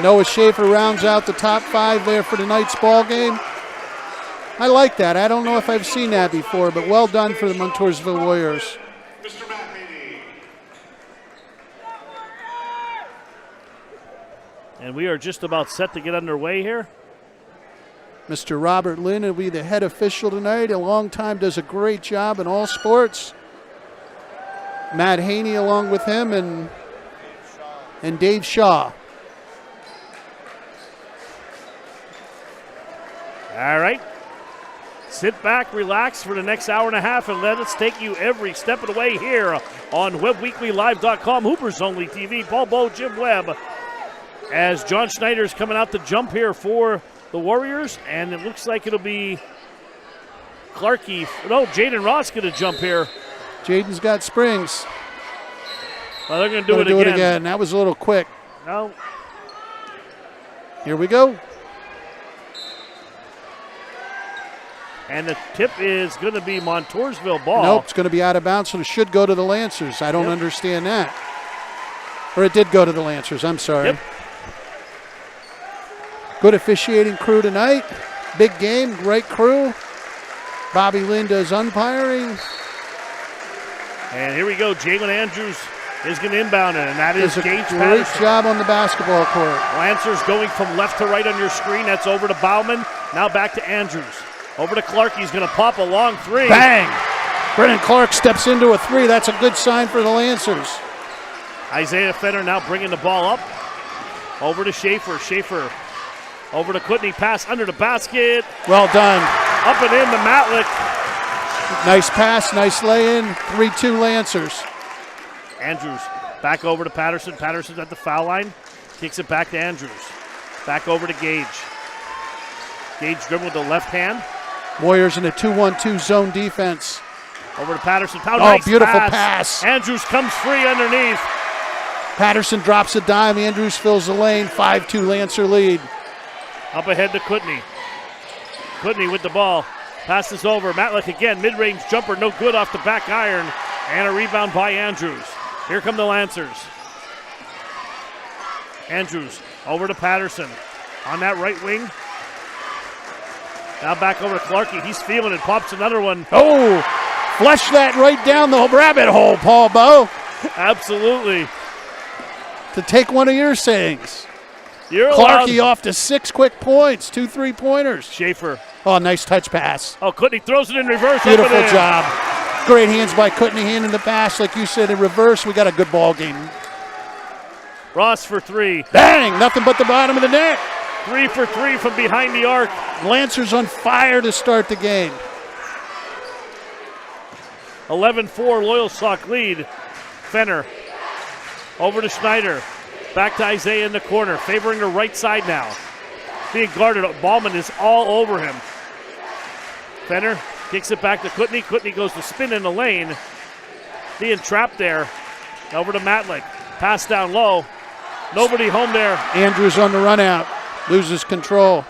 Noah Schaefer rounds out the top five there for tonight's ball game. I like that. I don't know if I've seen that before, but well done for the Montoursville Warriors. And we are just about set to get underway here. Mr. Robert Lynn will be the head official tonight. A long time, does a great job in all sports. Matt Haney along with him and Dave Shaw. All right. Sit back, relax for the next hour and a half, and let us take you every step of the way here on WebWeeklyLive.com, Hoopers Only TV. Paul Bowe, Jim Webb, as John Schneider's coming out to jump here for the Warriors, and it looks like it'll be Clarkey. No, Jaden Ross going to jump here. Jaden's got springs. Well, they're going to do it again. That was a little quick. No. Here we go. And the tip is going to be Montoursville ball. Nope, it's going to be out of bounds, so it should go to the Lancers. I don't understand that. Or it did go to the Lancers, I'm sorry. Yep. Good officiating crew tonight. Big game, great crew. Bobby Lynn does umpiring. And here we go. Jalen Andrews is going to inbound it, and that is Gage Patterson. Great job on the basketball court. Lancers going from left to right on your screen. That's over to Bauman. Now back to Andrews. Over to Clark. He's going to pop a long three. Bang! Brennan Clark steps into a three. That's a good sign for the Lancers. Isaiah Fenner now bringing the ball up. Over to Schaefer. Schaefer over to Kutney. Pass under the basket. Well done. Up and in to Matlick. Nice pass, nice lay-in. 3-2 Lancers. Andrews back over to Patterson. Patterson's at the foul line. Kicks it back to Andrews. Back over to Gage. Gage dribbling with the left hand. Warriors in a 2-1-2 zone defense. Over to Patterson. Nice beautiful pass. Andrews comes free underneath. Patterson drops a dime. Andrews fills the lane. 5-2 Lancer lead. Up ahead to Kutney. Kutney with the ball. Passes over. Matlick again. Mid-range jumper. No good off the back iron. And a rebound by Andrews. Here come the Lancers. Andrews over to Patterson. On that right wing. Now back over to Clarkey. He's feeling it. Pops another one. Oh, flush that right down the rabbit hole, Paul Bowe. Absolutely. To take one of your sayings. You're Clarkey off to 6 quick points. 2 3-pointers. Schaefer. Oh, nice touch pass. Oh, Kutney throws it in reverse. Beautiful job. Great hands by Kutney, handing the pass. Like you said, in reverse, we got a good ball game. Ross for 3. Bang! Nothing but the bottom of the net. 3 for 3 from behind the arc. Lancers on fire to start the game. 11-4 Loyalsock lead. Fenner over to Schneider. Back to Isaiah in the corner, favoring the right side now. Being guarded, Ballman is all over him. Fenner kicks it back to Kutney. Kutney goes to spin in the lane. Being trapped there. Over to Matlick. Pass down low. Nobody home there. Andrews on the run out. Loses control.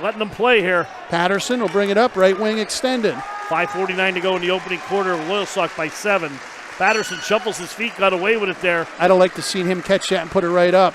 Letting them play here. Patterson will bring it up. Right wing extended. 5:49 to go in the opening quarter. Loyalsock by 7. Patterson shuffles his feet, got away with it there. I'd have liked to see him catch that and put it right up.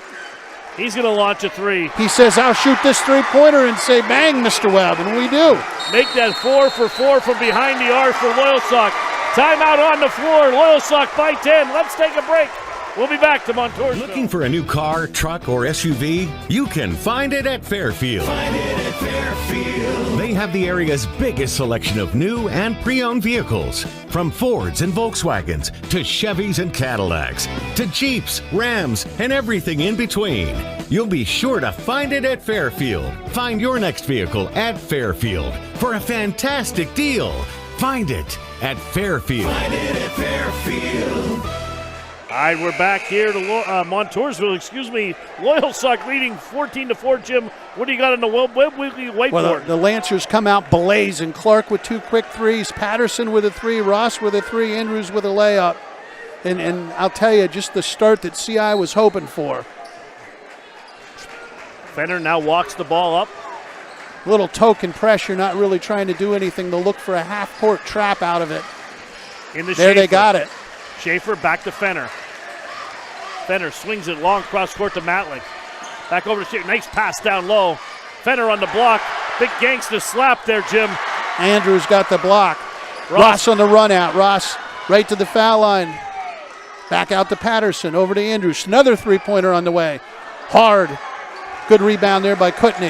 He's going to launch a 3. He says, I'll shoot this 3-pointer and say, bang, Mr. Webb, and we do. Make that 4 for 4 from behind the arc for Loyalsock. Timeout on the floor. Loyalsock by 10. Let's take a break. We'll be back to Montoursville. Looking for a new car, truck, or SUV? You can find it at Fairfield. Find it at Fairfield. They have the area's biggest selection of new and pre-owned vehicles. From Fords and Volkswagens to Chevys and Cadillacs to Jeeps, Rams, and everything in between. You'll be sure to find it at Fairfield. Find your next vehicle at Fairfield for a fantastic deal. Find it at Fairfield. Find it at Fairfield. All right, we're back here to Montoursville, Loyalsock leading 14-4. Jim, what do you got on the Webb Weekly whiteboard? Well, the Lancers come out blazing. Clark with 2 quick threes, Patterson with a 3, Ross with a 3, Andrews with a layup. And I'll tell you, just the start that CI was hoping for. Fenner now walks the ball up. Little token pressure, not really trying to do anything. They'll look for a half-court trap out of it. In the there Schaefer. They got it. Schaefer back to Fenner. Fenner swings it long cross court to Matlick. Back over to Schaefer. Nice pass down low. Fenner on the block. Big gangster slap there, Jim. Andrews got the block. Ross on the run out. Ross right to the foul line. Back out to Patterson. Over to Andrews. Another 3-pointer on the way. Hard. Good rebound there by Kutney.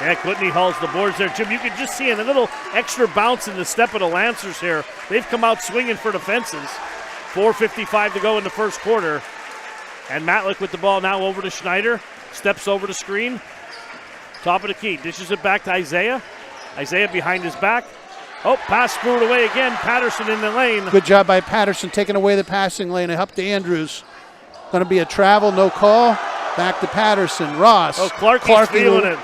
Yeah, Kutney hauls the boards there. Jim, you can just see a little extra bounce in the step of the Lancers here. They've come out swinging for the fences. 4:55 to go in the first quarter. And Matlick with the ball now over to Schneider. Steps over the screen. Top of the key. Dishes it back to Isaiah. Isaiah behind his back. Oh, pass screwed away again. Patterson in the lane. Good job by Patterson taking away the passing lane. Up to Andrews. Going to be a travel, no call. Back to Patterson. Ross. Oh, Clarkey's feeling it.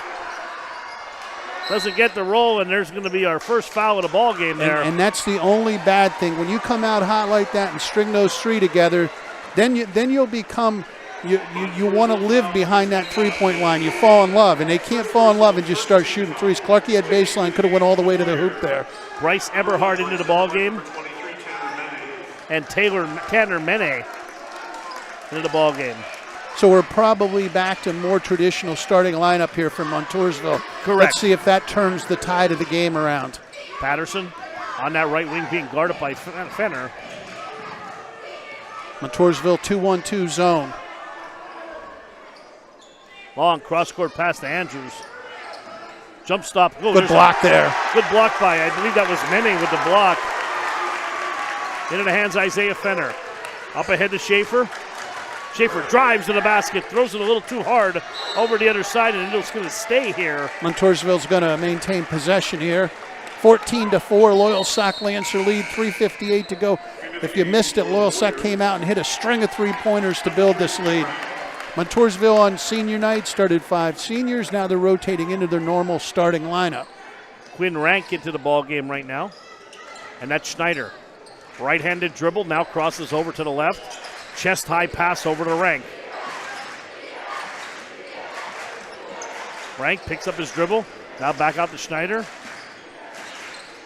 Doesn't get the roll, and there's going to be our first foul of the ball game there. And that's the only bad thing. When you come out hot like that and string those 3 together, then you'll become you want to live behind that 3-point line. You fall in love, and they can't fall in love and just start shooting threes. Clarkey had baseline, could have went all the way to the hoop there. Bryce Eberhard into the ball game, and Tanner Mene into the ball game. So we're probably back to more traditional starting lineup here for Montoursville. Correct. Let's see if that turns the tide of the game around. Patterson on that right wing being guarded by Fenner. Montoursville 2-1-2 zone. Long cross-court pass to Andrews. Jump stop. Oh, good block there. Good block by, I believe that was Mene with the block. Into the hands Isaiah Fenner. Up ahead to Schaefer. Schaefer drives to the basket, throws it a little too hard over the other side, and it's going to stay here. Montoursville's going to maintain possession here. 14-4, Loyalsock Lancer lead, 3:58 to go. If you missed it, Loyalsock came out and hit a string of 3-pointers to build this lead. Montoursville on senior night started 5 seniors. Now they're rotating into their normal starting lineup. Quinn Rank into the ball game right now. And that's Schneider. Right-handed dribble, now crosses over to the left. Chest-high pass over to Rank. Rank picks up his dribble. Now back out to Schneider.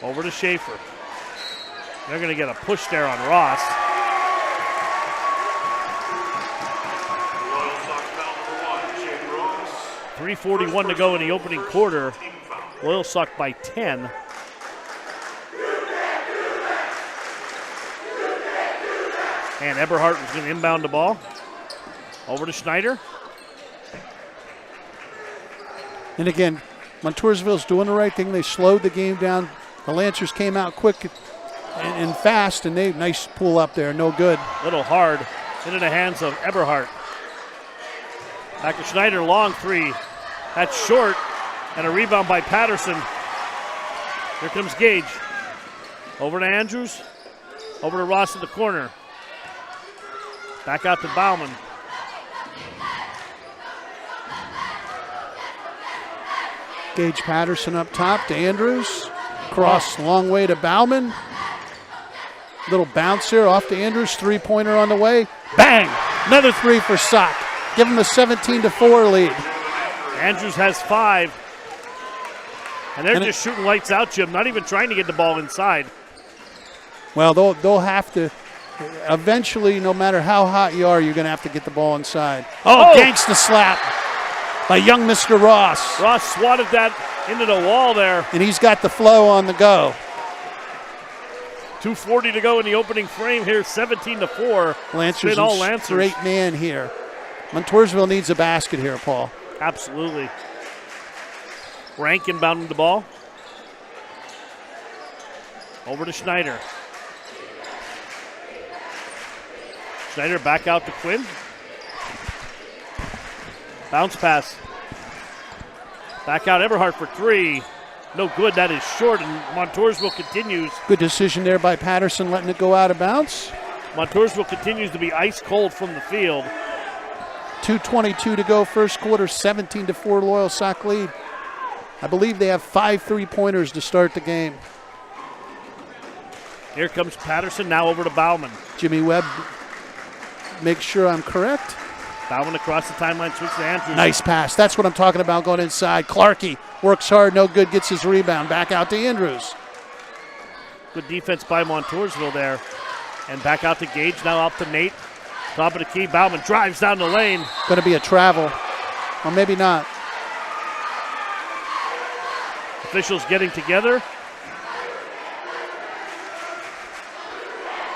Over to Schaefer. They're going to get a push there on Ross. 3:41 to go in the opening quarter. Loyalsock by 10. And Eberhardt is going to inbound the ball. Over to Schneider. And again, Montoursville's doing the right thing. They slowed the game down. The Lancers came out quick and fast, and they nice pull up there. No good. Little hard into the hands of Eberhardt. Back to Schneider, long three. That's short, and a rebound by Patterson. Here comes Gage. Over to Andrews. Over to Ross in the corner. Back out to Bauman. Gage Patterson up top to Andrews. Cross long way to Bauman. Little bounce here off to Andrews. Three-pointer on the way. Bang! Another three for Sock. Give him a 17-4 lead. Andrews has 5. And they're just shooting lights out, Jim. Not even trying to get the ball inside. Well, they'll have to. Eventually, no matter how hot you are, you're going to have to get the ball inside. Oh, gangsta slap by young Mr. Ross. Ross swatted that into the wall there. And he's got the flow on the go. 2:40 to go in the opening frame here, 17-4. Lancers all Lancers. Straight man here. Montoursville needs a basket here, Paul. Absolutely. Rank inbounding the ball. Over to Schneider. Schneider back out to Quinn. Bounce pass. Back out Eberhardt for 3. No good. That is short, and Montoursville continues. Good decision there by Patterson, letting it go out of bounds. Montoursville continues to be ice cold from the field. 2:22 to go, first quarter, 17-4 Loyalsock lead. I believe they have 5 3-pointers to start the game. Here comes Patterson, now over to Bauman. Jimmy Webb, make sure I'm correct. Bauman across the timeline, switch to Andrews. Nice pass. That's what I'm talking about going inside. Clarkey works hard, no good, gets his rebound. Back out to Andrews. Good defense by Montoursville there. And back out to Gage, now out to Nate. Top of the key, Bauman drives down the lane. Going to be a travel, or maybe not. Officials getting together.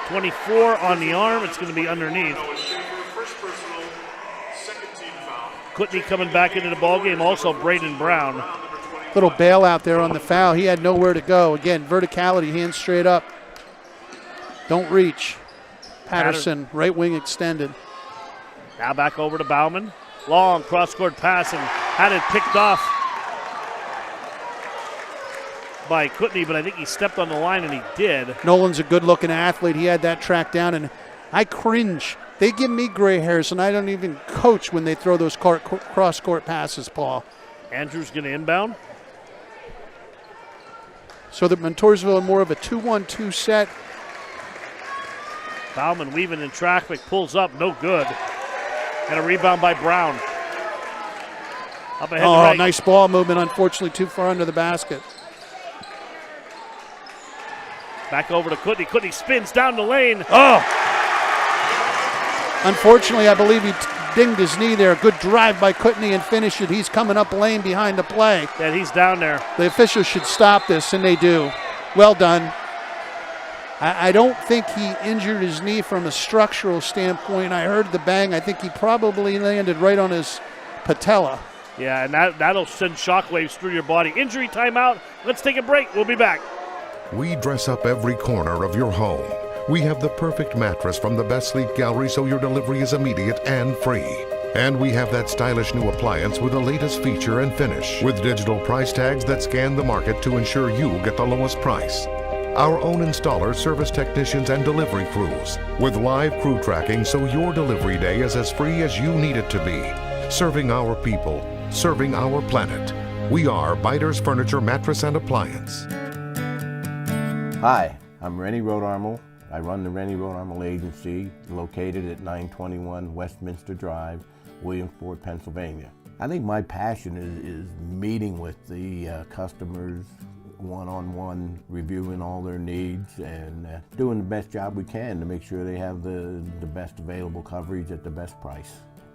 24 on the arm. It's going to be underneath. Kutney coming back into the ballgame. Also Braden Brown. Little bailout there on the foul. He had nowhere to go. Again, verticality, hands straight up. Don't reach. Patterson, right wing extended. Now back over to Bauman. Long cross-court pass and had it picked off by Kutney, but I think he stepped on the line, and he did. Nolan's a good-looking athlete. He had that tracked down, and I cringe. They give me gray hairs, and I don't even coach when they throw those cross-court passes, Paul. Andrews going to inbound. So that Montoursville are more of a 2-1-2 set. Bauman weaving in traffic, pulls up, no good. And a rebound by Brown. Up ahead to right. Nice ball movement, unfortunately too far under the basket. Back over to Kutney. Kutney spins down the lane. Unfortunately, I believe he dinged his knee there. Good drive by Kutney and finish it. He's coming up lane behind the play. Yeah, he's down there. The officials should stop this, and they do. Well done. I don't think he injured his knee from a structural standpoint. I heard the bang. I think he probably landed right on his patella. Yeah, and that'll send shockwaves through your body. Injury timeout. Let's take a break. We'll be back. We dress up every corner of your home. We have the perfect mattress from the best sleep gallery so your delivery is immediate and free. And we have that stylish new appliance with the latest feature and finish with digital price tags that scan the market to ensure you get the lowest price. Our own installers, service technicians, and delivery crews with live crew tracking so your delivery day is as free as you need it to be. Serving our people, serving our planet. We are Biters Furniture, Mattress, and Appliance. Hi, I'm Rennie Rodarmel. I run the Rennie Rodarmel Agency, located at 921 Westminster Drive, Williamsport, Pennsylvania. I think my passion is meeting with the customers one-on-one, reviewing all their needs and doing the best job we can to make sure they have the best available coverage at the best price.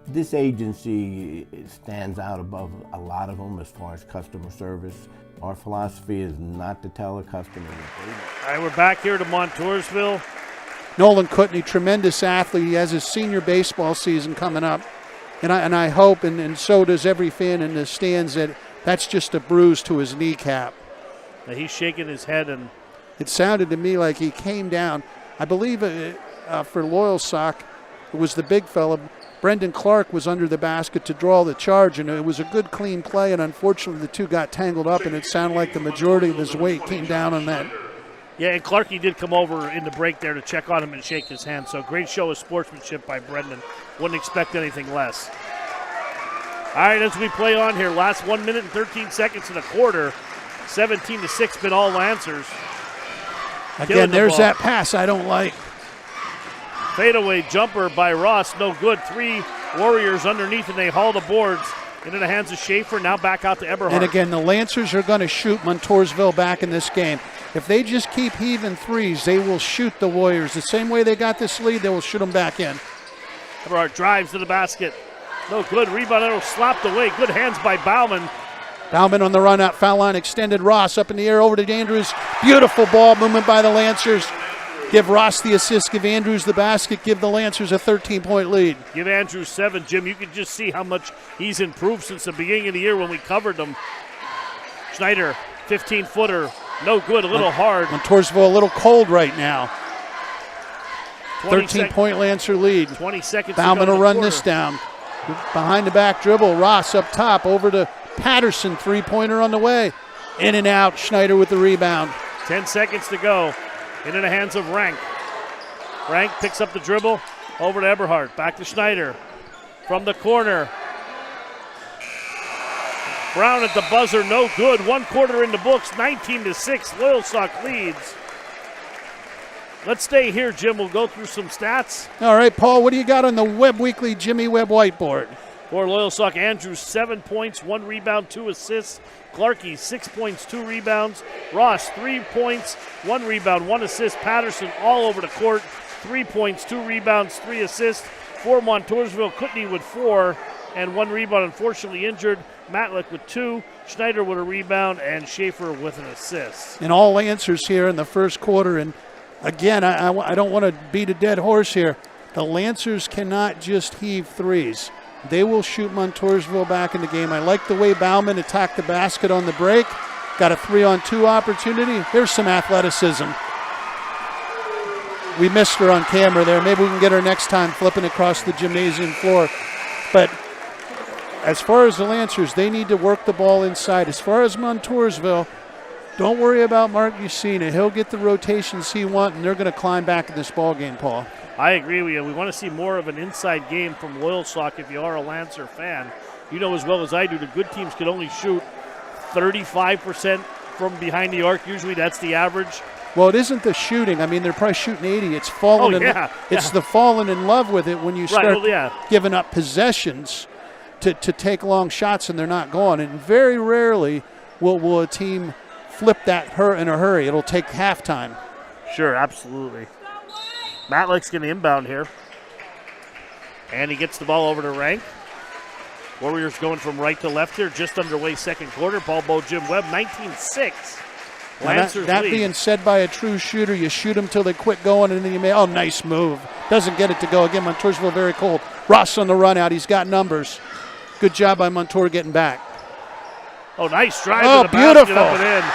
This agency stands out above a lot of them as far as customer service. Our philosophy is not to tell a customer that All right, we're back here to Montoursville. Nolan Kutney, tremendous athlete. He has his senior baseball season coming up. And I hope, and so does every fan in the stands, that that's just a bruise to his kneecap. Now he's shaking his head, and it sounded to me like he came down. I believe for Loyalsock, it was the big fella. Brendan Clark was under the basket to draw the charge, and it was a good, clean play, and unfortunately the two got tangled up, and it sounded like the majority of his weight came down on that. Yeah, and Clarkie did come over in the break there to check on him and shake his hand, so great show of sportsmanship by Brendan. Wouldn't expect anything less. All right, as we play on here, last 1 minute and 13 seconds in the quarter, 17-6 been all Lancers. Again, there's that pass I don't like. Fadeaway jumper by Ross, no good. 3 Warriors underneath, and they haul the boards into the hands of Schaefer. Now back out to Eberhardt. And again, the Lancers are going to shoot Montoursville back in this game. If they just keep heaving threes, they will shoot the Warriors. The same way they got this lead, they will shoot them back in. Eberhardt drives to the basket. No good. Rebound, it'll slapped away. Good hands by Bauman. Bauman on the run out, foul line extended. Ross up in the air over to Andrews. Beautiful ball movement by the Lancers. Give Ross the assist, give Andrews the basket, give the Lancers a 13-point lead. Give Andrews 7, Jim. You can just see how much he's improved since the beginning of the year when we covered him. Schneider, 15-footer, no good, a little hard. Montoursville a little cold right now. 13-point Lancer lead. 20 seconds Bauman will run this down. Behind the back dribble, Ross up top, over to Patterson, three-pointer on the way. In and out, Schneider with the rebound. 10 seconds to go. Into the hands of Rank. Rank picks up the dribble, over to Eberhardt, back to Schneider. From the corner. Brown at the buzzer, no good. 1 quarter in the books, 19-6. Loyalsock leads. Let's stay here, Jim. We'll go through some stats. All right, Paul, what do you got on the Webb Weekly Jimmy Webb whiteboard? For Loyalsock, Andrews, 7 points, 1 rebound, 2 assists. Clarkie, 6 points, 2 rebounds. Ross, 3 points, 1 rebound, 1 assist. Patterson all over the court, 3 points, 2 rebounds, 3 assists. For Montoursville, Kutney with 4 and 1 rebound, unfortunately injured. Matlick with 2, Schneider with a rebound, and Schaefer with an assist. And all Lancers here in the first quarter. And again, I don't want to beat a dead horse here. The Lancers cannot just heave threes. They will shoot Montoursville back in the game. I like the way Bauman attacked the basket on the break. Got a 3-on-2 opportunity. There's some athleticism. We missed her on camera there. Maybe we can get her next time flipping across the gymnasium floor. But as far as the Lancers, they need to work the ball inside. As far as Montoursville, don't worry about Mark Mussina. He'll get the rotations he wants, and they're going to climb back in this ball game, Paul. I agree with you. We want to see more of an inside game from Loyalsock if you are a Lancer fan. You know as well as I do, the good teams can only shoot 35% from behind the arc. Usually that's the average. Well, it isn't the shooting. I mean, they're probably shooting 80. It's falling. It's the falling in love with it when you start giving up possessions to take long shots and they're not going. And very rarely will a team flip that in a hurry. It'll take halftime. Sure, absolutely. Matlick's going to inbound here. And he gets the ball over to Rank. Warriors going from right to left here, just underway second quarter. Ball bow Jim Webb, 19-6. Lancers that lead. Being said by a true shooter, you shoot them till they quit going, and then you may, oh, nice move. Doesn't get it to go. Again, Montoursville very cold. Ross on the run out. He's got numbers. Good job by Montour getting back. Oh, nice drive to the beautiful. basket, up and in.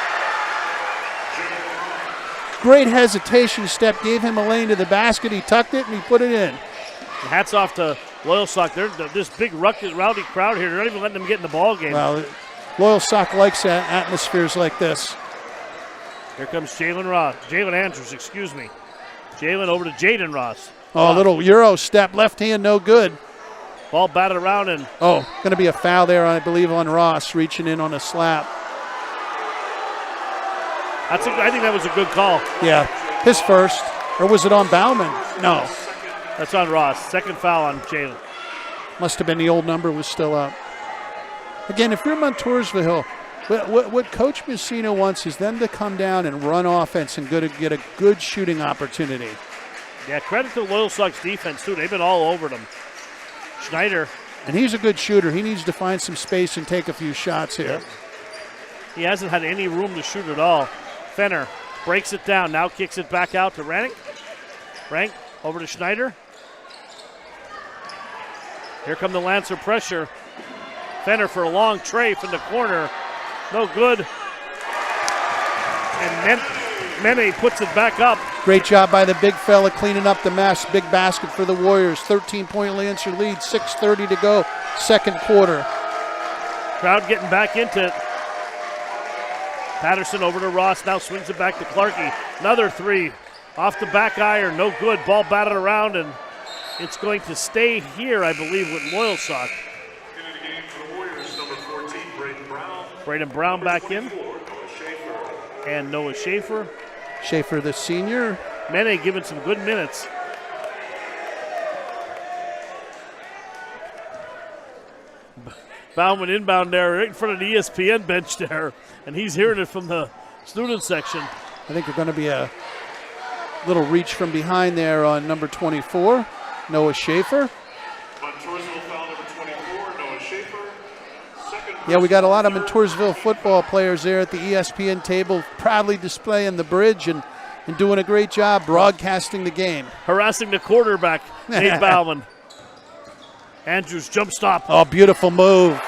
Great hesitation step, gave him a lane to the basket. He tucked it and he put it in. Hats off to Loyalsock. They're this big rowdy crowd here. They're not even letting them get in the ball game. Well, Loyalsock likes atmospheres like this. Here comes Jalen Andrews, excuse me. Jalen over to Jaden Ross. Oh, a little Euro step, left hand, no good. Ball batted around and. Oh, going to be a foul there, I believe, on Ross, reaching in on a slap. I think that was a good call. Yeah, his first. Or was it on Bauman? No. That's on Ross. Second foul on Jalen. Must have been the old number was still up. Again, if you're Montoursville, what Coach Mussina wants is them to come down and run offense and get a good shooting opportunity. Yeah, credit to Loyalsock's defense, too. They've been all over them. Schneider. And he's a good shooter. He needs to find some space and take a few shots here. Yep. He hasn't had any room to shoot at all. Fenner breaks it down, now kicks it back out to Rank. Rank over to Schneider. Here come the Lancer pressure. Fenner for a long tray from the corner. No good. And Mene puts it back up. Great job by the big fella cleaning up the mess. Big basket for the Warriors. 13-point Lancer lead, 6:30 to go, second quarter. Crowd getting back into it. Patterson over to Ross, now swings it back to Clarkey. Another three off the back iron, no good. Ball batted around, and it's going to stay here, I believe, with Loyalsock. Into the game for the Warriors, number 14, Braden Brown. Braden Brown back in. And Noah Schaefer. Schaefer, the senior. Mene giving some good minutes. Bauman inbound there, right in front of the ESPN bench there, and he's hearing it from the student section. I think there's going to be a little reach from behind there on number 24, Noah Schaefer. Montoursville foul number 24, Noah Schaefer. Yeah, we got a lot of Montoursville football players there at the ESPN table, proudly displaying the bridge and doing a great job broadcasting the game. Harassing the quarterback, Nate Bauman. Andrews jump stop. Oh, beautiful move.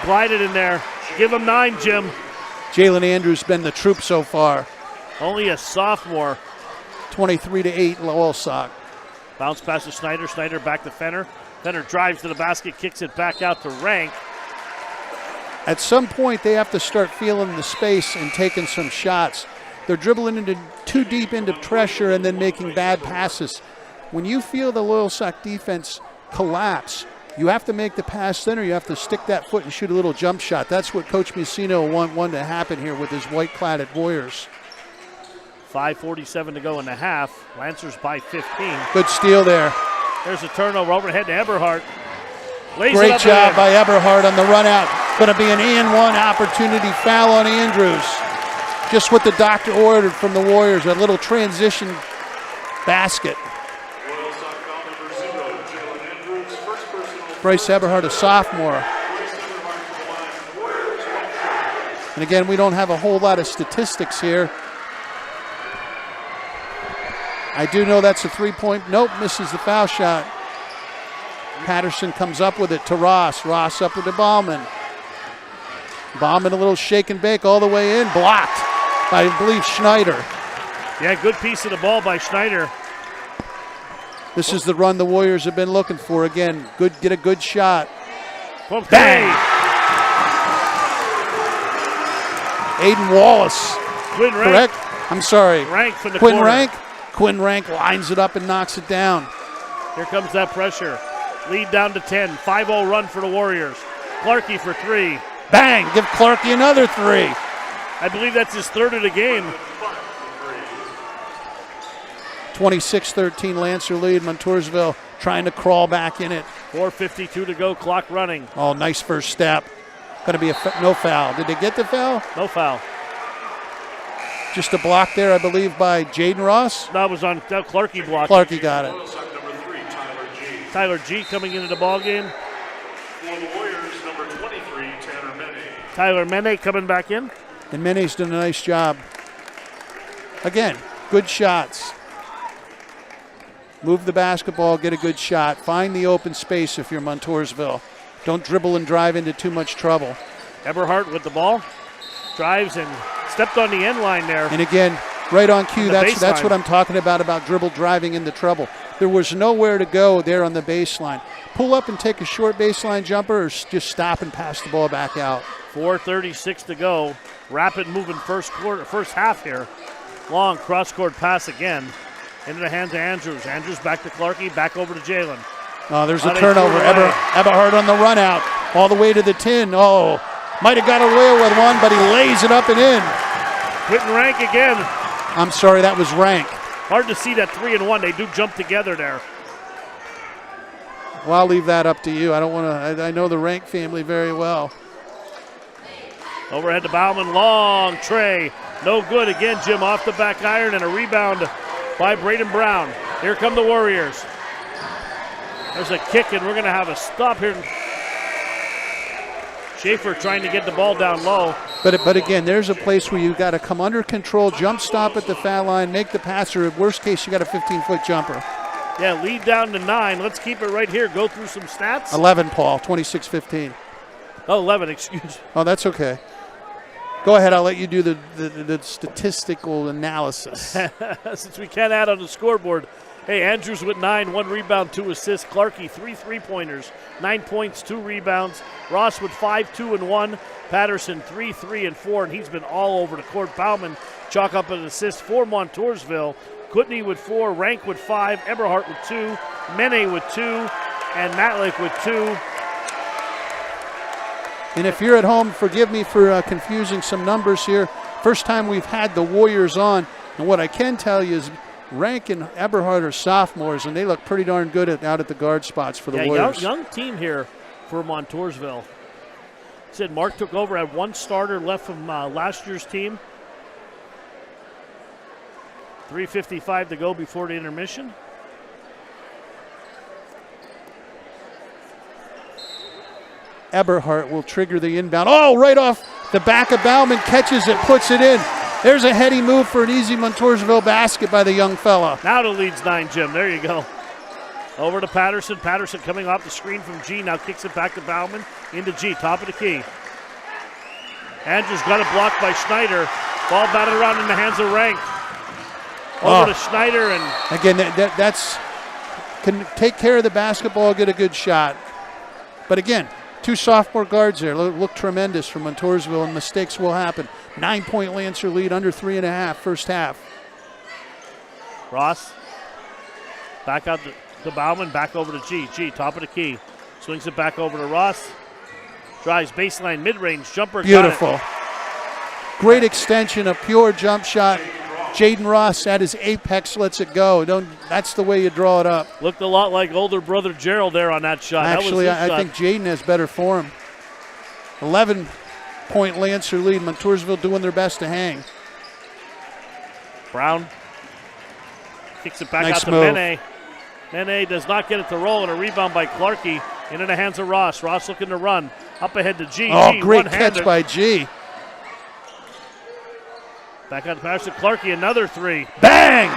Glided in there. Give him 9, Jim. Jalen Andrews been the troop so far. Only a sophomore. 23-8 Loyalsock. Bounce pass to Schneider. Schneider back to Fenner. Fenner drives to the basket, kicks it back out to Rank. At some point, they have to start feeling the space and taking some shots. They're dribbling into too deep into pressure and then making bad passes. When you feel the Loyalsock defense collapse, you have to make the pass then, or you have to stick that foot and shoot a little jump shot. That's what Coach Mussina will want to happen here with his white-cladded Warriors. 5:47 to go in the half. Lancers by 15. Good steal there. There's a turnover overhead to Eberhardt. Great job by Eberhardt on the run out. Going to be an and-one opportunity foul on Andrews. Just what the doctor ordered from the Warriors, a little transition basket. Bryce Eberhardt, a sophomore. And again, we don't have a whole lot of statistics here. I do know that's a three-point. Nope, misses the foul shot. Patterson comes up with it to Ross. Ross up with the Bauman. Bauman a little shake and bake all the way in. Blocked by, I believe, Schneider. Yeah, good piece of the ball by Schneider. This is the run the Warriors have been looking for. Again, get a good shot. Well, bang! Aiden Wallace. Quinn Rank. Correct? I'm sorry. Rank from the Quinn corner. Rank. Quinn Rank lines it up and knocks it down. Here comes that pressure. Lead down to 10. 5-0 run for the Warriors. Clarkey for 3. Bang! Give Clarkey another 3. I believe that's his third of the game. 26-13 Lancer lead. Montoursville trying to crawl back in it. 4:52 to go, clock running. Oh, nice first step. Going to be no foul. Did they get the foul? No foul. Just a block there, I believe, by Jaden Ross. That was on Clarkey block. Clarkey got it. Tyler G coming into the ball game. For the Warriors, number 23, Tanner Mene. Tyler Mene coming back in. And Mene's done a nice job. Again, good shots. Move the basketball, get a good shot. Find the open space if you're Montoursville. Don't dribble and drive into too much trouble. Eberhardt with the ball. Drives and stepped on the end line there. And again, right on cue. That's baseline. what I'm talking about dribble driving into trouble. There was nowhere to go there on the baseline. Pull up and take a short baseline jumper or just stop and pass the ball back out. 4:36 to go. Rapid moving first half here. Long cross-court pass again. Into the hands of Andrews. Andrews back to Clarkey, back over to Jalen. Oh, there's a turnover. Eberhard on the run out, all the way to the 10. Oh, might have got away with one, but he lays it up and in. Quentin Rank again. I'm sorry, that was Rank. Hard to see that 3 and 1. They do jump together there. Well, I'll leave that up to you. I don't want to. I know the Rank family very well. Overhead to Bauman. Long tray. No good again, Jim, off the back iron, and a rebound by Braden Brown. Here come the Warriors. There's a kick, and we're going to have a stop here. Schaefer trying to get the ball down low. But again, there's a place where you got to come under control, jump stop at the foul line, make the pass, or worst case, you got a 15-foot jumper. Yeah, lead down to 9. Let's keep it right here. Go through some stats. 11, Paul, 26-15. Oh, 11, excuse me. Oh, that's okay. Go ahead, I'll let you do the statistical analysis. Since we can't add on the scoreboard. Hey, Andrews with 9, 1 rebound, 2 assists. Clarkey, 3 3-pointers, 9 points, 2 rebounds. Ross with 5, 2, and 1. Patterson, 3, 3, and 4, and he's been all over the court. Bauman chalk up an assist for Montoursville. Kutney with 4, Rank with 5, Eberhardt with 2, Mene with 2, and Matlick with 2. And if you're at home, forgive me for confusing some numbers here. First time we've had the Warriors on, and what I can tell you is Rank and Eberhardt are sophomores, and they look pretty darn good out at the guard spots for the Warriors. Young team here for Montoursville. Said Mark took over, had 1 starter left from last year's team. 3:55 to go before the intermission. Eberhardt will trigger the inbound. Oh, right off the back of Bauman, catches it, puts it in. There's a heady move for an easy Montoursville basket by the young fella. Now the lead's 9, Jim. There you go. Over to Patterson. Patterson coming off the screen from G. Now kicks it back to Bauman. Into G. Top of the key. Andrews got it blocked by Schneider. Ball batted around in the hands of Rank. Over to Schneider. And again, that's can take care of the basketball, get a good shot. But again, 2 sophomore guards there. Look tremendous for Montoursville, and mistakes will happen. 9-point Lancer lead, under 3.5 first half. Ross back out to Bauman, back over to G. G, top of the key. Swings it back over to Ross. Drives baseline, mid-range, jumper. Beautiful. Great extension, a pure jump shot. Jaden Ross at his apex lets it go. That's the way you draw it up. Looked a lot like older brother Gerald there on that shot. Actually, I think Jaden has better form. 11-point Lancer lead. Montoursville doing their best to hang. Brown kicks it back out to Mene. Mene does not get it to roll, and a rebound by Clarkey into the hands of Ross. Ross looking to run. Up ahead to G. Oh, G, great catch by G. Back out to Patterson. Clarkey, another 3. Bang!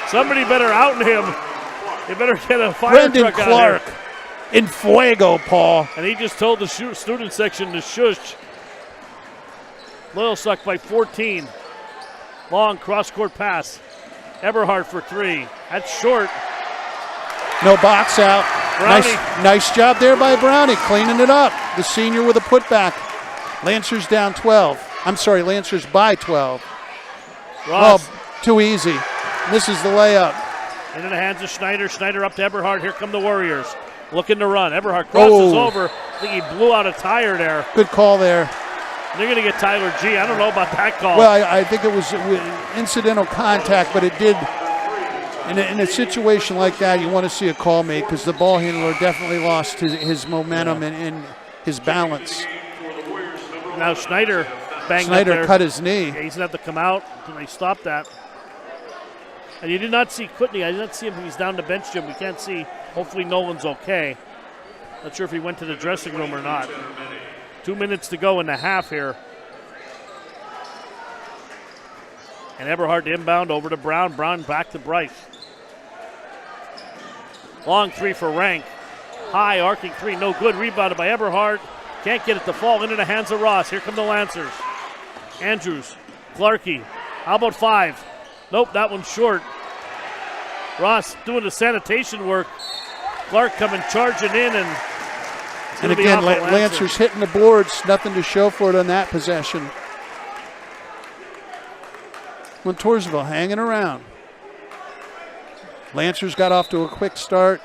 Somebody better out him. They better get a fire Brendan truck Clark out here. In fuego, Paul. And he just told the student section to shush. Loyalsock by 14. Long cross-court pass. Eberhardt for 3. That's short. No box out. Nice job there by Brownie, cleaning it up. The senior with a putback. Lancers down 12. I'm sorry, Lancers by 12. Ross. Oh, too easy. Misses the layup. Into the hands of Schneider. Schneider up to Eberhardt. Here come the Warriors. Looking to run. Eberhardt crosses over. I think he blew out a tire there. Good call there. They're going to get Tyler G. I don't know about that call. Well, I think it was incidental contact, but it did. In a situation like that, you want to see a call made because the ball handler definitely lost his momentum and his balance. Now Schneider banged Schneider up there. cut his knee. Yeah, he's going to have to come out until they stop that. And you did not see Kutney. I did not see him. He's down the bench, Jim. We can't see. Hopefully Nolan's okay. Not sure if he went to the dressing room or not. 2 minutes to go in the half here. And Eberhardt inbound over to Brown. Brown back to Bryce. Long 3 for Rank. High arcing 3, no good. Rebounded by Eberhardt. Can't get it to fall into the hands of Ross. Here come the Lancers. Andrews, Clarkey. How about 5? Nope, that one's short. Ross doing the sanitation work. Clark coming charging in, and again, Lancers hitting the boards. Nothing to show for it on that possession. Montoursville hanging around. Lancers got off to a quick start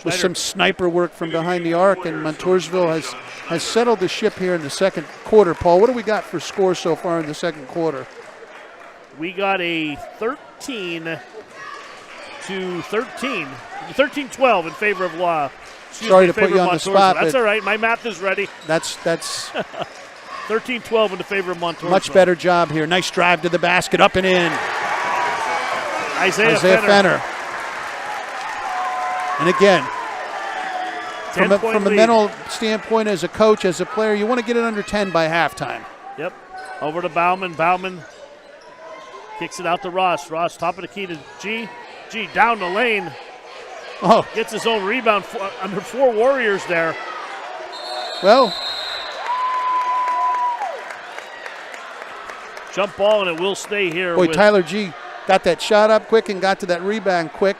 with some sniper work from behind the arc, and Montoursville has settled the ship here in the second quarter. Paul, what do we got for score so far in the second quarter? We got a 13-12 in favor of Law. Sorry to put you on the spot. That's all right. My math is ready. That's 13-12 in the favor of Montoursville. Much better job here. Nice drive to the basket, up and in. Isaiah Fenner. And again, from a mental standpoint, as a coach, as a player, you want to get it under 10 by halftime. Yep. Over to Bauman. Bauman kicks it out to Ross. Ross, top of the key to G. G down the lane. Oh. Gets his own rebound under 4 Warriors there. Well. Jump ball, and it will stay here. Boy, Tyler G got that shot up quick and got to that rebound quick.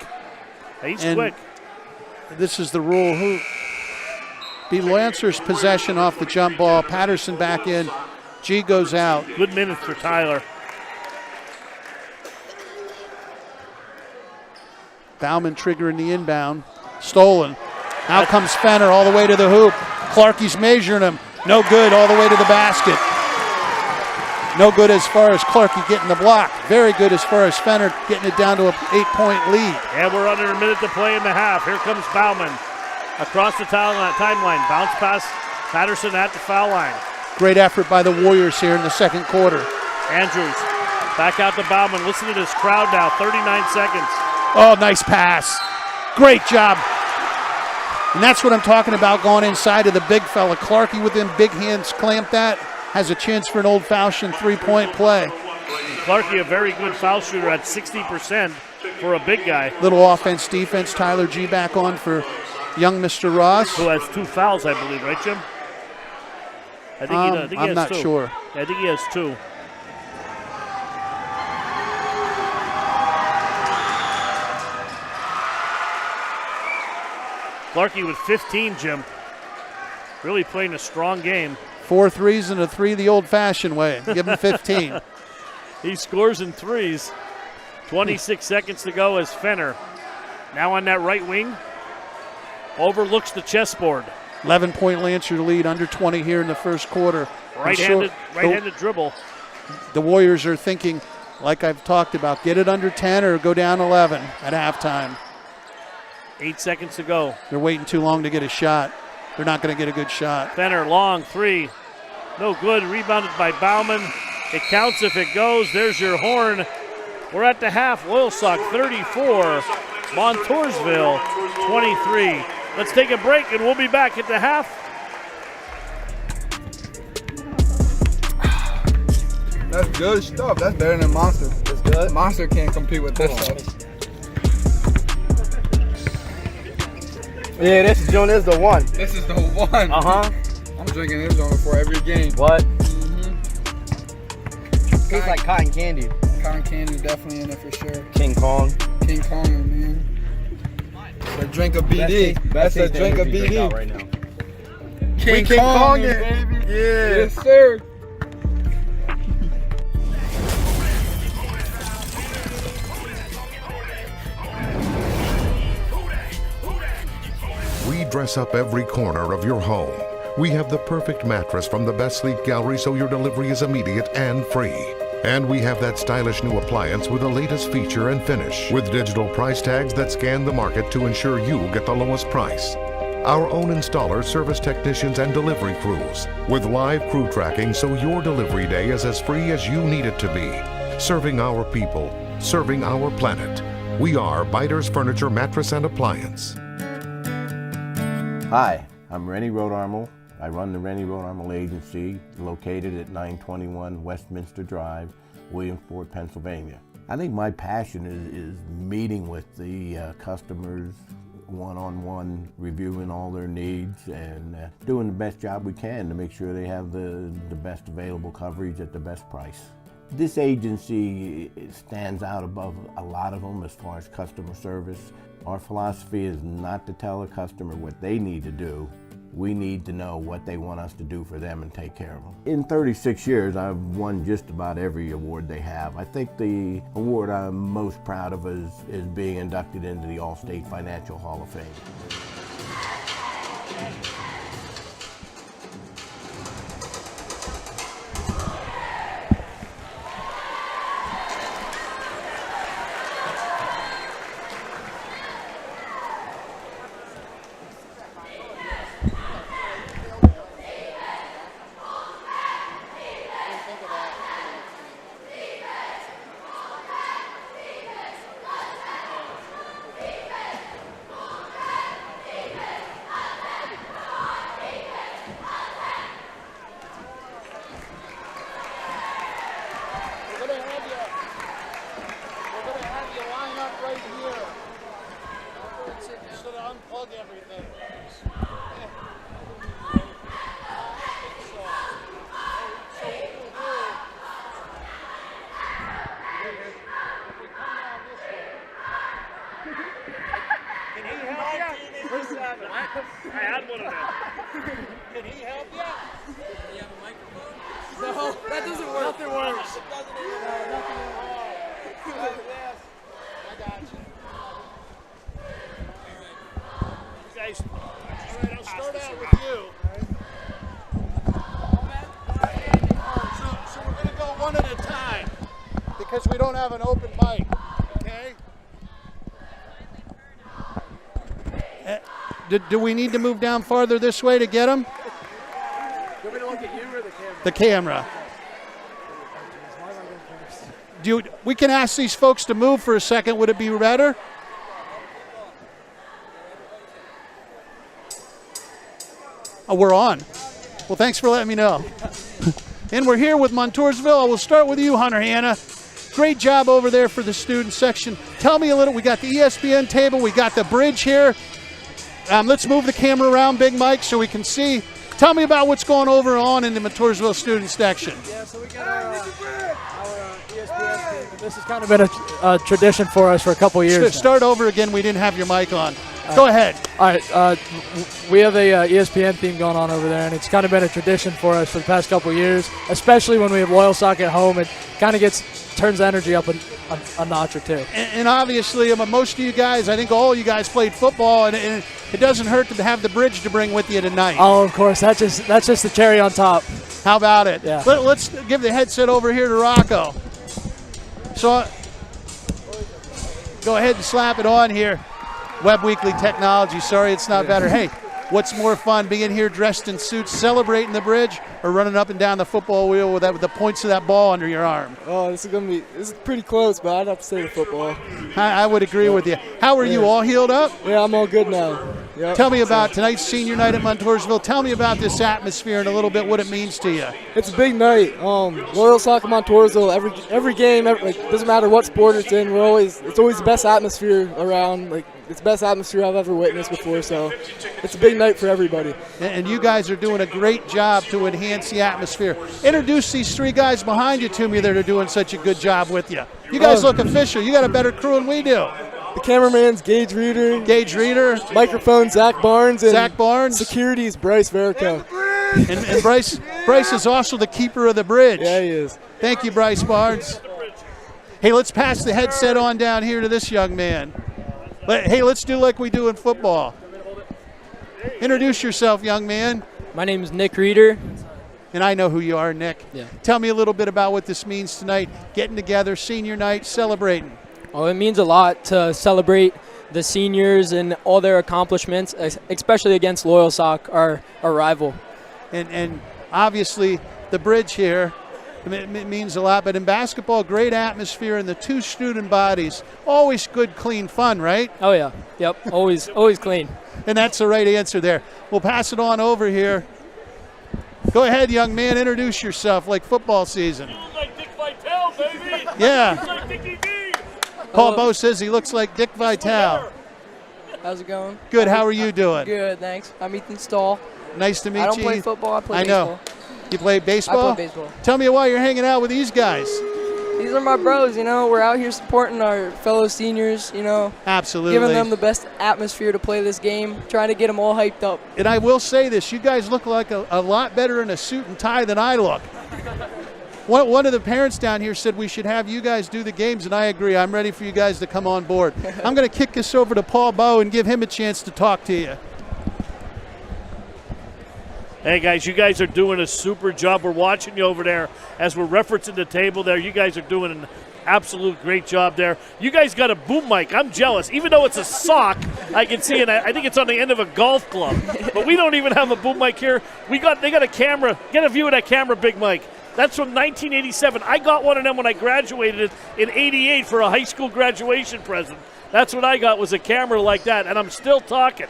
He's quick. This is the rule. Who be Lancers possession off the jump ball. Patterson back in. G goes out. Good minutes for Tyler. Bauman triggering the inbound. Stolen. Now comes Fenner all the way to the hoop. Clarkie's measuring him. No good all the way to the basket. No good as far as Clarkie getting the block. Very good as far as Fenner getting it down to an 8-point lead. And we're under a minute to play in the half. Here comes Bauman across the timeline. Bounce pass, Patterson at the foul line. Great effort by the Warriors here in the second quarter. Andrews back out to Bauman. Listen to this crowd now. 39 seconds. Oh, nice pass. Great job. And that's what I'm talking about, going inside of the big fella. Clarkie with them big hands clamped that. Has a chance for an old-fashioned three-point play. Clarkie, a very good foul shooter at 60% for a big guy. Little offense, defense. Tyler G back on for young Mr. Ross. Who has 2 fouls, I believe, right, Jim? I think he does. I'm not sure. I think he has 2. Clarkie with 15, Jim. Really playing a strong game. 4 threes and a 3 the old-fashioned way. Give him 15. He scores in 3s. 26 seconds to go as Fenner. Now on that right wing. Overlooks the chessboard. 11-point Lancer lead, under 20 here in the first quarter. Right-handed dribble. The Warriors are thinking, like I've talked about, get it under 10 or go down 11 at halftime. 8 seconds to go. They're waiting too long to get a shot. They're not going to get a good shot. Fenner, long 3. No good. Rebounded by Bauman. It counts if it goes. There's your horn. We're at the half. Loyalsock 34. Montoursville 23. Let's take a break, and we'll be back at the half. That's good stuff. That's better than Monster. That's good. Monster can't compete with this stuff. Yeah, this joint is the one. This is the one. Uh-huh. I'm drinking this one before every game. What? Tastes like cotton candy. Cotton candy definitely in it for sure. King Kong. King Kong, man. It's a drink of BD. That's a drink of BD. Right now. King Kong, baby. Yeah. Yes, sir. We dress up every corner of your home. We have the perfect mattress from the best sleep gallery so your delivery is immediate and free. And we have that stylish new appliance with the latest feature and finish, with digital price tags that scan the market to ensure you get the lowest price. Our own installers, service technicians, and delivery crews, with live crew tracking so your delivery day is as free as you need it to be. Serving our people, serving our planet. We are Biters Furniture, Mattress, and Appliance. Hi, I'm Rennie Rodarmel. I run the Rennie Rodarmel Agency, located at 921 Westminster Drive, Williamsport, Pennsylvania. I think my passion is meeting with the customers one-on-one, reviewing all their needs and doing the best job we can to make sure they have the best available coverage at the best price. This agency stands out above a lot of them as far as customer service. Our philosophy is not to tell a customer what they need to do, we need to know what they want us to do for them and take care of them. In 36 years, I've won just about every award they have. I think the award I'm most proud of is being inducted into the All-State Financial Hall of Fame. I had one of them. Can he help you? Do you have a microphone? No, that doesn't work. Nothing works. It doesn't even work. Like this. I got you. You guys, All right, I'll start out with you. So we're going to go one at a time because we don't have an open mic, okay? Do we need to move down farther this way to get them? You want me to look at you or the camera? The camera. We can ask these folks to move for a second. Would it be better? Oh, we're on. Well, thanks for letting me know. And we're here with Montoursville. We'll start with you, Hunter Hanna. Great job over there for the student section. Tell me a little. We got the ESPN table. We got the bridge here. Let's move the camera around, Big Mike, so we can see. Tell me about what's going on in the Montoursville student section. Yeah, so we got our ESPN team. This has kind of been a tradition for us for a couple years. Start over again. We didn't have your mic on. Go ahead. All right. We have a ESPN theme going on over there, and it's kind of been a tradition for us for the past couple years, especially when we have Loyalsock at home. It kind of turns the energy up a notch or two. And obviously, most of you guys, I think all you guys played football, and it doesn't hurt to have the bridge to bring with you tonight. Oh, of course. That's just the cherry on top. How about it? Yeah. Let's give the headset over here to Rocco. So go ahead and slap it on here. Webb Weekly Technology. Sorry it's not better. Hey, what's more fun, being here dressed in suits, celebrating the bridge, or running up and down the football wheel with the points of that ball under your arm? Oh, this is pretty close, but I'd have to say the football. I would agree with you. How are you, all healed up? Yeah, I'm all good now. Yep. Tell me about tonight's senior night at Montoursville. Tell me about this atmosphere and a little bit what it means to you. It's a big night. Loyalsock and Montoursville, every game, doesn't matter what sport it's in, it's always the best atmosphere around. It's the best atmosphere I've ever witnessed before, so it's a big night for everybody. And you guys are doing a great job to enhance the atmosphere. Introduce these three guys behind you to me that are doing such a good job with you. You guys look official. You got a better crew than we do. The cameraman's Gage Reeder. Microphone, Zach Barnes. And Security's Bryce Verico. And Bryce is also the keeper of the bridge. Yeah, he is. Thank you, Bryce Barnes. Hey, let's pass the headset on down here to this young man. Hey, let's do like we do in football. Introduce yourself, young man. My name is Nick Reeder. And I know who you are, Nick. Yeah. Tell me a little bit about what this means tonight, getting together, senior night, celebrating. Oh, it means a lot to celebrate the seniors and all their accomplishments, especially against Loyalsock, our rival. And obviously the bridge here, it means a lot. But in basketball, great atmosphere and the two student bodies, always good, clean fun, right? Oh, yeah. Yep, always clean. And that's the right answer there. We'll pass it on over here. Go ahead, young man, introduce yourself like football season. You look like Dick Vitale, baby. Yeah. You look like Dickie V. Paul Bo says he looks like Dick Vitale. How's it going? Good, how are you doing? Good, thanks. I'm Ethan Stahl. Nice to meet you. I don't play football, I play baseball. I know. You play baseball? I play baseball. Tell me why you're hanging out with these guys. these are my bros, you know. We're out here supporting our fellow seniors, you know. Absolutely. Giving them the best atmosphere to play this game, trying to get them all hyped up. And I will say this, you guys look like a lot better in a suit and tie than I look. One of the parents down here said we should have you guys do the games, and I agree. I'm ready for you guys to come on board. I'm going to kick this over to Paul Bowe and give him a chance to talk to you. Hey, guys, you guys are doing a super job. We're watching you over there as we're referencing the table there. You guys are doing an absolute great job there. You guys got a boom mic. I'm jealous. Even though it's a sock, I can see it. I think it's on the end of a golf club. But we don't even have a boom mic here. They got a camera. Get a view of that camera, Big Mike. That's from 1987. I got one of them when I graduated in 88 for a high school graduation present. That's what I got, was a camera like that, and I'm still talking.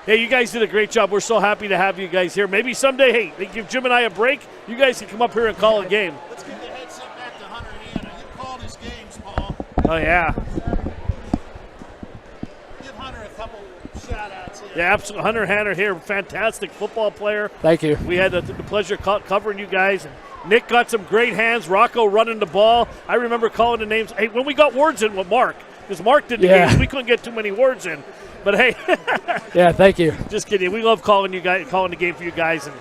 Hey, you guys did a great job. We're so happy to have you guys here. Maybe someday, hey, they give Jim and I a break. You guys can come up here and call a game. Let's give the headset back to Hunter Hanna. You called his games, Paul. Oh, yeah. Give Hunter a couple shout-outs here. Yeah, absolutely. Hunter Hanna here, fantastic football player. Thank you. We had the pleasure covering you guys. Nick got some great hands. Rocco running the ball. I remember calling the names. Hey, when we got words in with Mark, because Mark did the games, we couldn't get too many words in. But hey, yeah, thank you. Just kidding. We love calling the game for you guys, and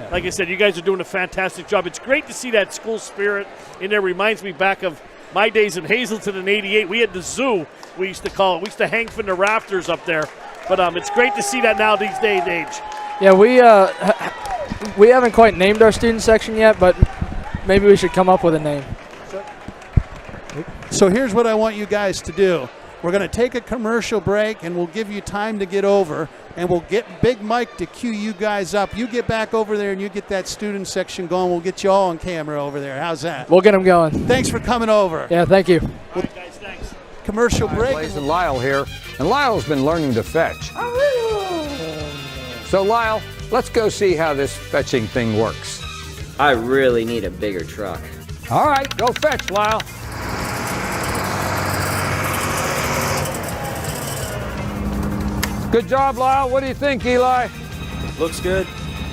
like I said, you guys are doing a fantastic job. It's great to see that school spirit in there. Reminds me back of my days in Hazleton in '88. We had the zoo. We used to call it. We used to hang from the rafters up there. But it's great to see that now these day and age. Yeah, we haven't quite named our student section yet, but maybe we should come up with a name. So here's what I want you guys to do. We're going to take a commercial break, and we'll give you time to get over, and we'll get Big Mike to cue you guys up. You get back over there, and you get that student section going. We'll get you all on camera over there. How's that? We'll get them going. Thanks for coming over. Yeah, thank you. All right, guys, thanks. Commercial break. Blaze and Lyle here, and Lyle's been learning to fetch. So Lyle, let's go see how this fetching thing works. I really need a bigger truck. All right, go fetch, Lyle. Good job, Lyle. What do you think, Eli? Looks good.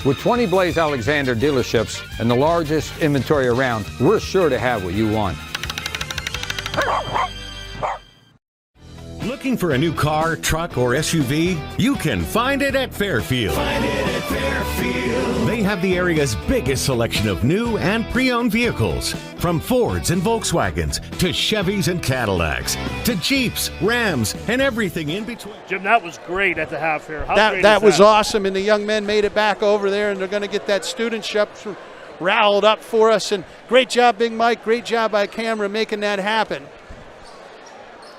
With 20 Blaze Alexander dealerships and the largest inventory around, we're sure to have what you want. Looking for a new car, truck, or SUV? You can find it at Fairfield. Find it at Fairfield. They have the area's biggest selection of new and pre-owned vehicles. From Fords and Volkswagens to Chevys and Cadillacs to Jeeps, Rams, and everything in between. Jim, that was great at the half here. That was awesome, and the young men made it back over there, and they're going to get that studentship riled up for us. And great job, Big Mike. Great job by camera making that happen.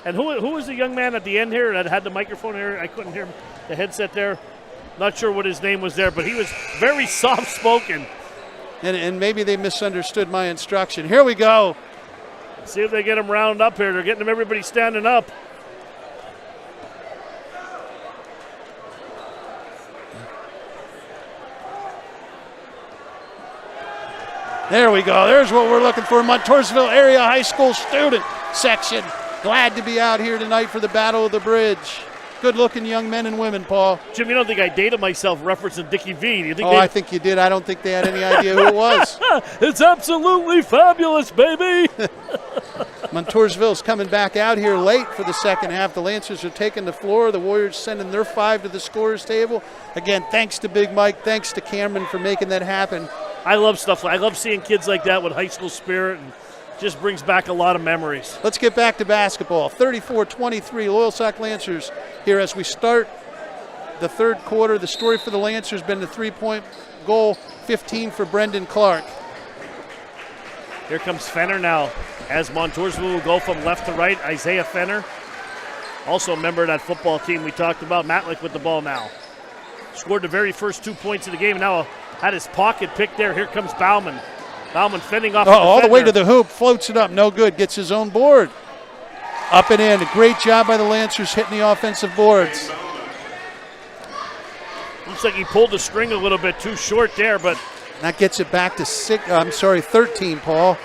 And who was the young man at the end here that had the microphone here? I couldn't hear the headset there. Not sure what his name was there, but he was very soft-spoken. And maybe they misunderstood my instruction. Here we go. See if they get him round up here. They're getting them, everybody standing up. There we go. There's what we're looking for. Montoursville Area High School student section. Glad to be out here tonight for the Battle of the Bridge. Good-looking young men and women, Paul. Jim, you don't think I dated myself referencing Dickie V? Do you think I think you did. I don't think they had any idea who it was. It's absolutely fabulous, baby. Montoursville's coming back out here late for the second half. The Lancers are taking the floor. The Warriors sending their 5 to the scorer's table. Again, thanks to Big Mike. Thanks to Cameron for making that happen. I love stuff. I love seeing kids like that with high school spirit, and just brings back a lot of memories. Let's get back to basketball. 34-23, Loyalsock Lancers here as we start the third quarter. The story for the Lancers has been the three-point goal, 15 for Brendan Clark. Here comes Fenner now as Montoursville will go from left to right. Isaiah Fenner, also a member of that football team we talked about. Matlick with the ball now. Scored the very first 2 points of the game. Now had his pocket picked there. Here comes Bauman. Bauman fending off. All the way to the hoop, floats it up, no good, gets his own board. Up and in, a great job by the Lancers hitting the offensive boards. Looks like he pulled the string a little bit too short there, but that gets it back to 13, Paul.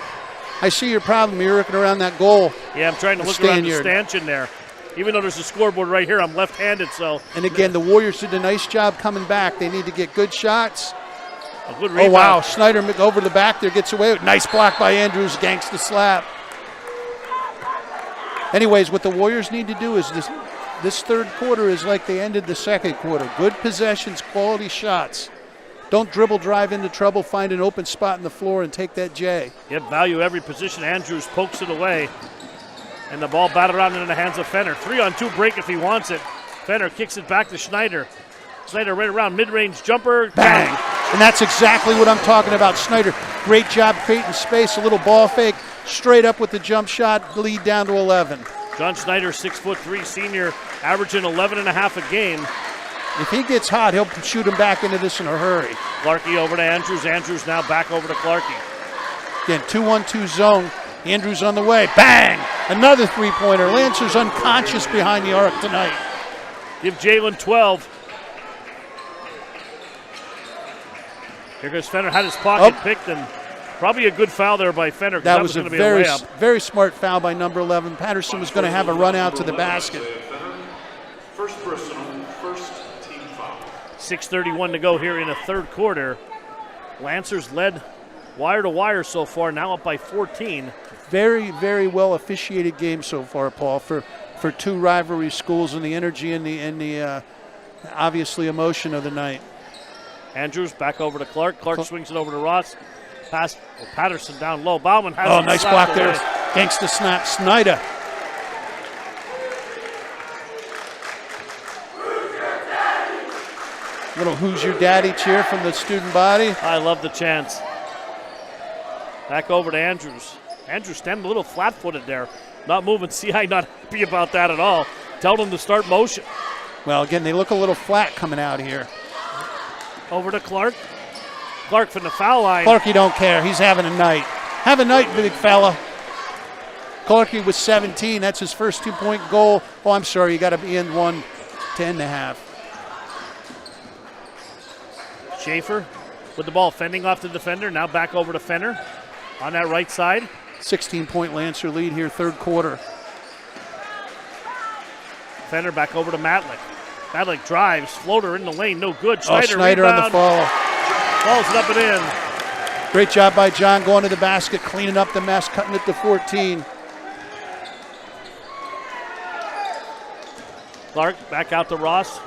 I see your problem. You're looking around that goal. Yeah, I'm trying to look around the stanchion there. Even though there's a scoreboard right here, I'm left-handed, so. And again, the Warriors did a nice job coming back. They need to get good shots. A good rebound. Oh, wow. Snyder over the back there gets away with nice block by Andrews. Ganks the slap. Anyways, what the Warriors need to do is this third quarter is like they ended the second quarter. Good possessions, quality shots. Don't dribble drive into trouble, find an open spot in the floor and take that J. Yep, value every position. Andrews pokes it away. And the ball batted around into the hands of Fenner. 3-on-2 break if he wants it. Fenner kicks it back to Schneider. Schneider right around, mid-range jumper. Bang! And that's exactly what I'm talking about. Schneider, great job creating space, a little ball fake, straight up with the jump shot, lead down to 11. John Schneider, 6'3" senior, averaging 11.5 a game. If he gets hot, he'll shoot him back into this in a hurry. Clarkey over to Andrews. Andrews now back over to Clarkey. Again, 2-1-2 zone. Andrews on the way. Bang! Another three-pointer. Lancers unconscious behind the arc tonight. Give Jalen 12. Here goes Fenner. Had his pocket picked, and probably a good foul there by Fenner. That was going a to be a layup. very smart foul by number 11. Patterson was going to have a run out to the basket. First personal, first team foul. 6:31 to go here in the third quarter. Lancers led wire to wire so far, now up by 14. Very, very well officiated game so far, Paul, for two rivalry schools, and the energy and the obviously emotion of the night. Andrews back over to Clark. Clark swings it over to Ross. Pass Patterson down low. Bauman has it. Nice block there. Gangsta snap. Snyder. Little Who's Your Daddy cheer from the student body. I love the chants. Back over to Andrews. Andrews standing a little flat-footed there. Not moving. CI not happy about that at all. Tell them to start motion. Well, again, they look a little flat coming out here. Over to Clark. Clark from the foul line. Clarkey don't care. He's having a night. Have a night, big fella. Clarkey with 17. That's his first 2-point goal. Oh, I'm sorry. You got to be in 10.5. Schaefer with the ball fending off the defender. Now back over to Fenner on that right side. 16-point Lancer lead here, third quarter. Fenner back over to Matlick. Matlick drives, floater in the lane, no good. Schneider on the follow. Falls it up and in. Great job by John going to the basket, cleaning up the mess, cutting it to 14. Clark back out to Ross.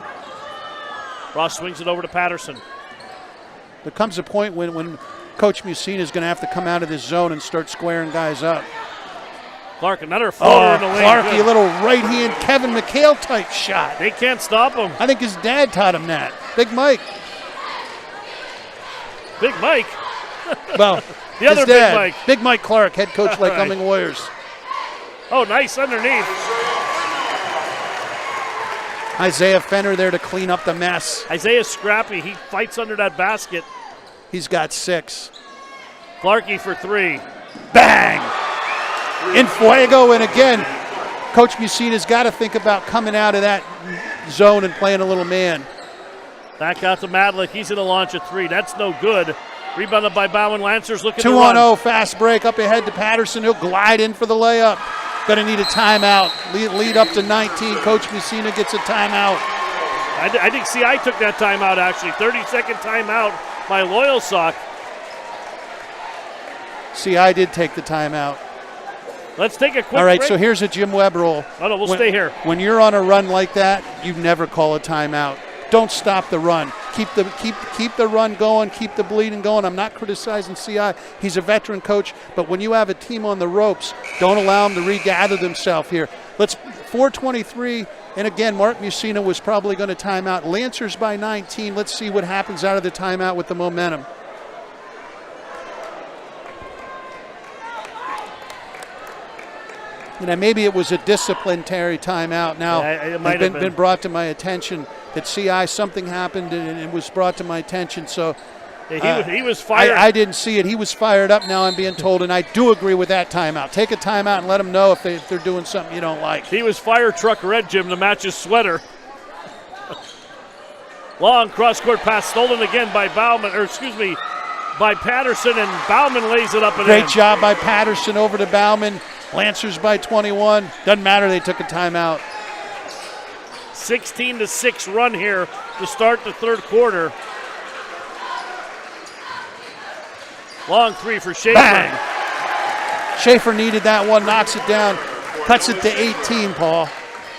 Ross swings it over to Patterson. There comes a point when Coach Mussina is going to have to come out of this zone and start squaring guys up. Clark, another floater in the lane. Clarkey, a little right-hand Kevin McHale type shot. They can't stop him. I think his dad taught him that. Big Mike. Big Mike? Well, the other dad, Big Mike. Big Mike Clark, head coach like Lycoming Warriors. Oh, nice underneath. Isaiah Fenner there to clean up the mess. Isaiah's scrappy. He fights under that basket. He's got 6. Clarkey for 3. Bang! In fuego, and again, Coach Mussina's got to think about coming out of that zone and playing a little man. Back out to Matlick. He's going to launch a 3. That's no good. Rebounded by Bowen. Lancers looking 2-on-0, fast break up ahead to Patterson. He'll glide in for the layup. Going to need a timeout. Lead up to 19. Coach Mussina gets a timeout. I think CI took that timeout, actually. 30-second timeout by Loyalsock. CI did take the timeout. Let's take a quick All right, break. so here's a Jim Webb rule. Oh, no, we'll stay here. When you're on a run like that, you never call a timeout. Don't stop the run. Keep the run going. Keep the bleeding going. I'm not criticizing CI. He's a veteran coach, but when you have a team on the ropes, don't allow them to regather themselves here. Let's 4:23, and again, Mark Mussina was probably going to time out. Lancers by 19. Let's see what happens out of the timeout with the momentum. And maybe it was a disciplinary timeout. Now, it might have been brought to my attention that CI something happened, and it was brought to my attention. So he was fired. I didn't see it. He was fired up. Now I'm being told, and I do agree with that timeout. Take a timeout and let them know if they're doing something you don't like. He was fire truck red, Jim, to match his sweater. Long cross-court pass stolen again by by Patterson, and Bauman lays it up and in. Great job by Patterson over to Bauman. Lancers by 21. Doesn't matter, they took a timeout. 16-6 run here to start the third quarter. Long 3 for Schaefer. Bang! Schaefer needed that one, knocks it down. Cuts it to 18, Paul.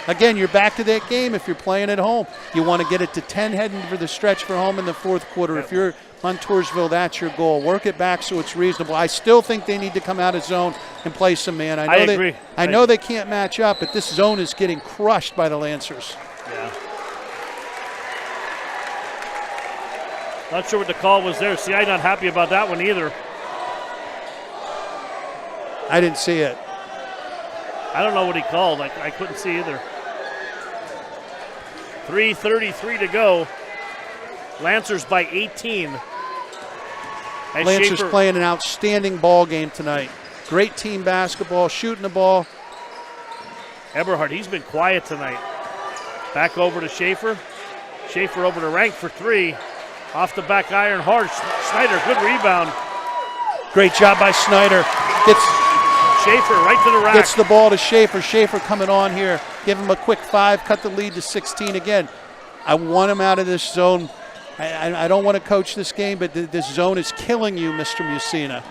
Again, you're back to that game if you're playing at home. You want to get it to 10 heading for the stretch for home in the fourth quarter. If you're Montoursville, that's your goal. Work it back so it's reasonable. I still think they need to come out of zone and play some man. I agree. I know they can't match up, but this zone is getting crushed by the Lancers. Yeah. Not sure what the call was there. See, I'm not happy about that one either. I didn't see it. I don't know what he called. I couldn't see either. 3:33 to go. Lancers by 18. As Lancers Schaefer playing an outstanding ball game tonight. Great team basketball, shooting the ball. Eberhardt, he's been quiet tonight. Back over to Schaefer. Schaefer over to Rank for three. Off the back iron hard. Snyder, good rebound. Great job by Snyder. Gets Schaefer right to the rack. Gets the ball to Schaefer. Schaefer coming on here. Give him a quick 5, cut the lead to 16 again. I want him out of this zone. I don't want to coach this game, but this zone is killing you, Mr. Mussina.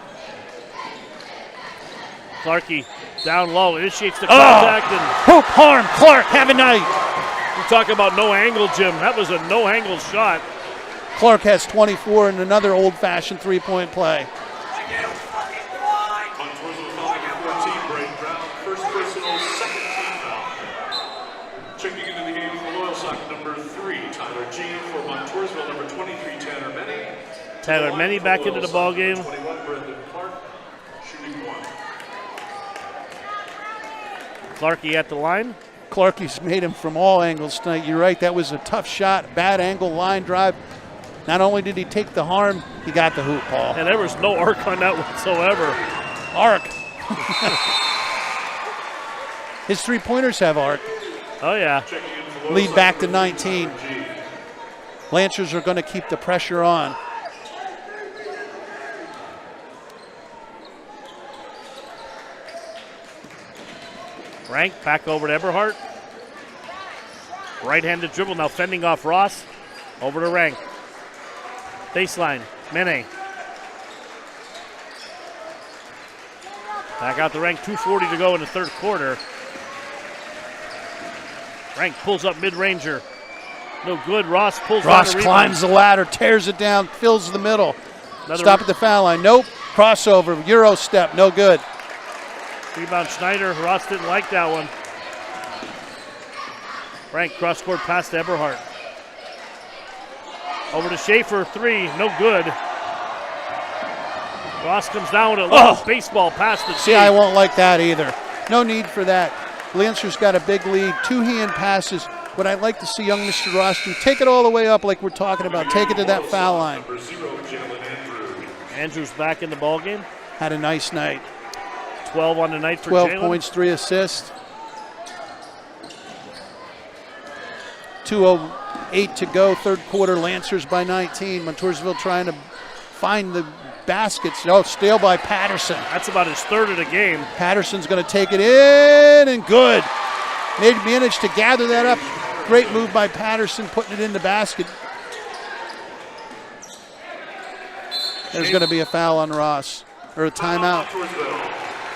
Clarkey down low, initiates the contact. And hoop harm. Clark, have a night. You talk about no angle, Jim. That was a no angle shot. Clark has 24 and another old-fashioned three-point play. First personal, second team foul. Checking into the game for Loyalsock, number 3, Tyler G. For Montoursville, number 23, Tanner Menny. Tyler Menny back into the ball game. 21, Brendan Clark, shooting 1. Clarkey at the line. Clarkey's made him from all angles tonight. You're right, that was a tough shot, bad angle, line drive. Not only did he take the harm, he got the hoop, Paul. And there was no arc on that whatsoever. Arc. His three-pointers have arc. Oh, yeah. Lead back to 19. Lancers are going to keep the pressure on. Rank back over to Eberhardt. Right-handed dribble, now fending off Ross. Over to Rank. Baseline, Mene. Back out the Rank, 2:40 to go in the third quarter. Rank pulls up mid-ranger. No good, Ross pulls Ross down a climbs the ladder, tears it down, fills the middle. Another Stop at the foul line, nope. Crossover, Euro step, no good. Rebound Schneider, Ross didn't like that one. Rank cross-court pass to Eberhardt. Over to Schaefer, three, no good. Ross comes down with a little baseball pass to See, I won't like that either. No need for that. Lancers got a big lead, two-hand passes. What I'd like to see young Mr. Ross do, take it all the way up like we're talking about. Take it to that foul line. Andrews back in the ball game. Had a nice night. 12 on the night for 12 Jalen. points, 3 assists. 2:08 to go, third quarter. Lancers by 19. Montoursville trying to find the baskets. No, steal by Patterson. That's about his third of the game. Patterson's going to take it in, and good. Managed to gather that up. Great move by Patterson, putting it in the basket. There's going to be a foul on Ross, or a timeout.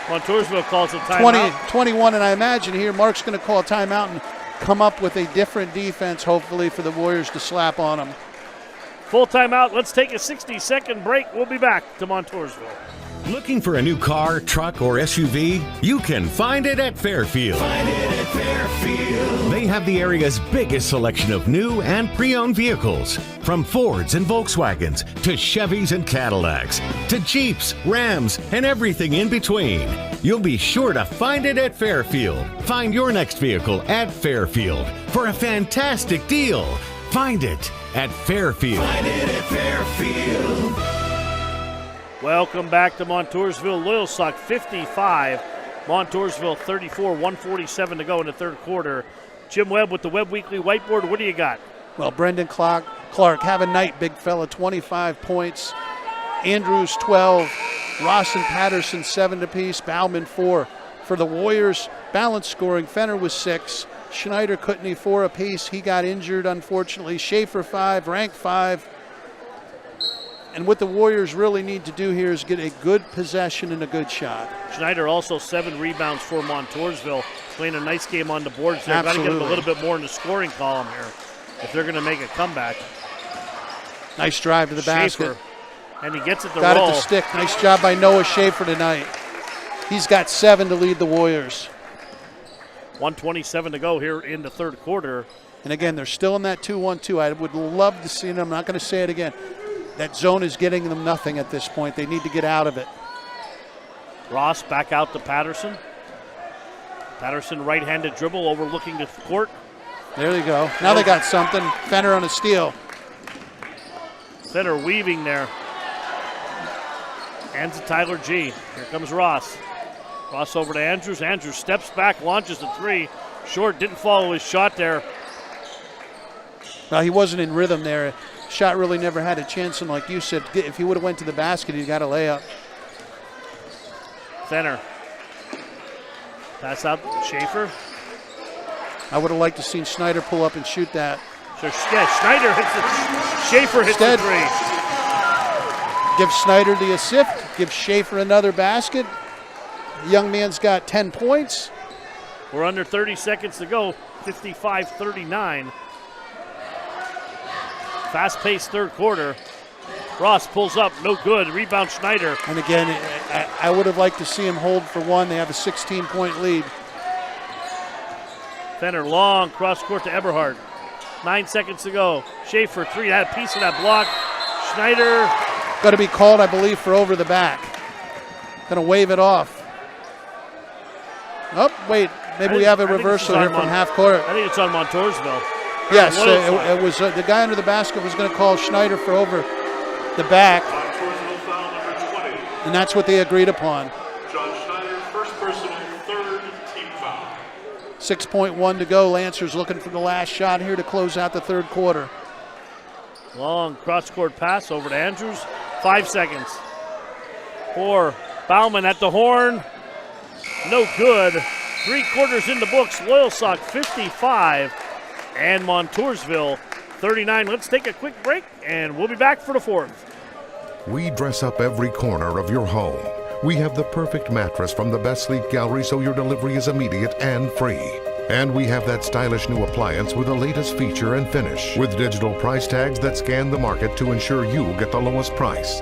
Montoursville calls a timeout. 21, and I imagine here Mark's going to call a timeout and come up with a different defense, hopefully, for the Warriors to slap on them. Full timeout. Let's take a 60-second break. We'll be back to Montoursville. Looking for a new car, truck, or SUV? You can find it at Fairfield. Find it at Fairfield. They have the area's biggest selection of new and pre-owned vehicles. From Fords and Volkswagens to Chevys and Cadillacs to Jeeps, Rams, and everything in between. You'll be sure to find it at Fairfield. Find your next vehicle at Fairfield for a fantastic deal. Find it at Fairfield. Find it at Fairfield. Welcome back to Montoursville. Loyalsock 55, Montoursville 34, 147 to go in the third quarter. Jim Webb with the Webb Weekly Whiteboard. What do you got? Well, Brendan Clark, have a night, big fella, 25 points. Andrews 12, Ross and Patterson 7 apiece, Bauman 4. For the Warriors, balanced scoring, Fenner was 6. Schneider Kutney 4 apiece. He got injured, unfortunately. Schaefer 5, Rank 5. And what the Warriors really need to do here is get a good possession and a good shot. Schneider also 7 rebounds for Montoursville, playing a nice game on the boards there. Got to get them a little bit more in the scoring column here if they're going to make a comeback. Nice drive to the basket. And he gets it to Got roll. it to stick. Nice job by Noah Schaefer tonight. He's got 7 to lead the Warriors. 1:27 to go here in the third quarter. And again, they're still in that 2-1-2. I would love to see them. I'm not going to say it again. That zone is getting them nothing at this point. They need to get out of it. Ross back out to Patterson. Patterson right-handed dribble overlooking the court. There they go. Now they got something. Fenner on a steal. Fenner weaving there. Hands to Tyler G. Here comes Ross. Ross over to Andrews. Andrews steps back, launches the 3. Short, didn't follow his shot there. Well, he wasn't in rhythm there. Shot really never had a chance, and like you said, if he would have went to the basket, he got a layup. Fenner. Pass out Schaefer. I would have liked to seen Schneider pull up and shoot that. So yeah, Schneider hits it. Schaefer hits the 3. Give Schneider the assist. Give Schaefer another basket. The young man's got 10 points. We're under 30 seconds to go. 55-39. Fast-paced third quarter. Ross pulls up, no good. Rebound Schneider. And again, I would have liked to see him hold for one. They have a 16-point lead. Fenner long cross court to Eberhard. 9 seconds to go. Schaefer 3, had a piece of that block. Schneider. Going to be called, I believe, for over the back. Going to wave it off. Oh, wait. Maybe we have a reversal here from half court. I think it's on Montoursville. Yes, it was the guy under the basket was going to call Schneider for over the back. And that's what they agreed upon. John Schneider, first personal, 3rd team foul. 6.1 to go. Lancers looking for the last shot here to close out the third quarter. Long cross-court pass over to Andrews. 5 seconds. 4. Bauman at the horn. No good. 3 quarters in the books. Loyalsock 55 and Montoursville 39. Let's take a quick break, and we'll be back for the fourth. We dress up every corner of your home. We have the perfect mattress from the best sleep gallery so your delivery is immediate and free. And we have that stylish new appliance with the latest feature and finish, with digital price tags that scan the market to ensure you get the lowest price.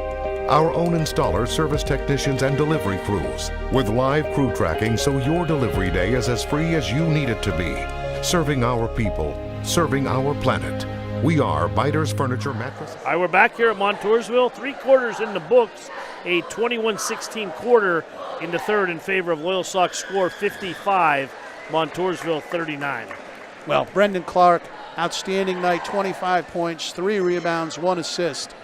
Our own installers, service technicians, and delivery crews, with live crew tracking so your delivery day is as free as you need it to be. Serving our people, serving our planet. We are Biters Furniture Mattress. All right, we're back here at Montoursville. 3 quarters in the books. A 21-16 quarter in the third in favor of Loyalsock. Score 55, Montoursville 39. Well, Brendan Clark, outstanding night, 25 points, 3 rebounds, 1 assist.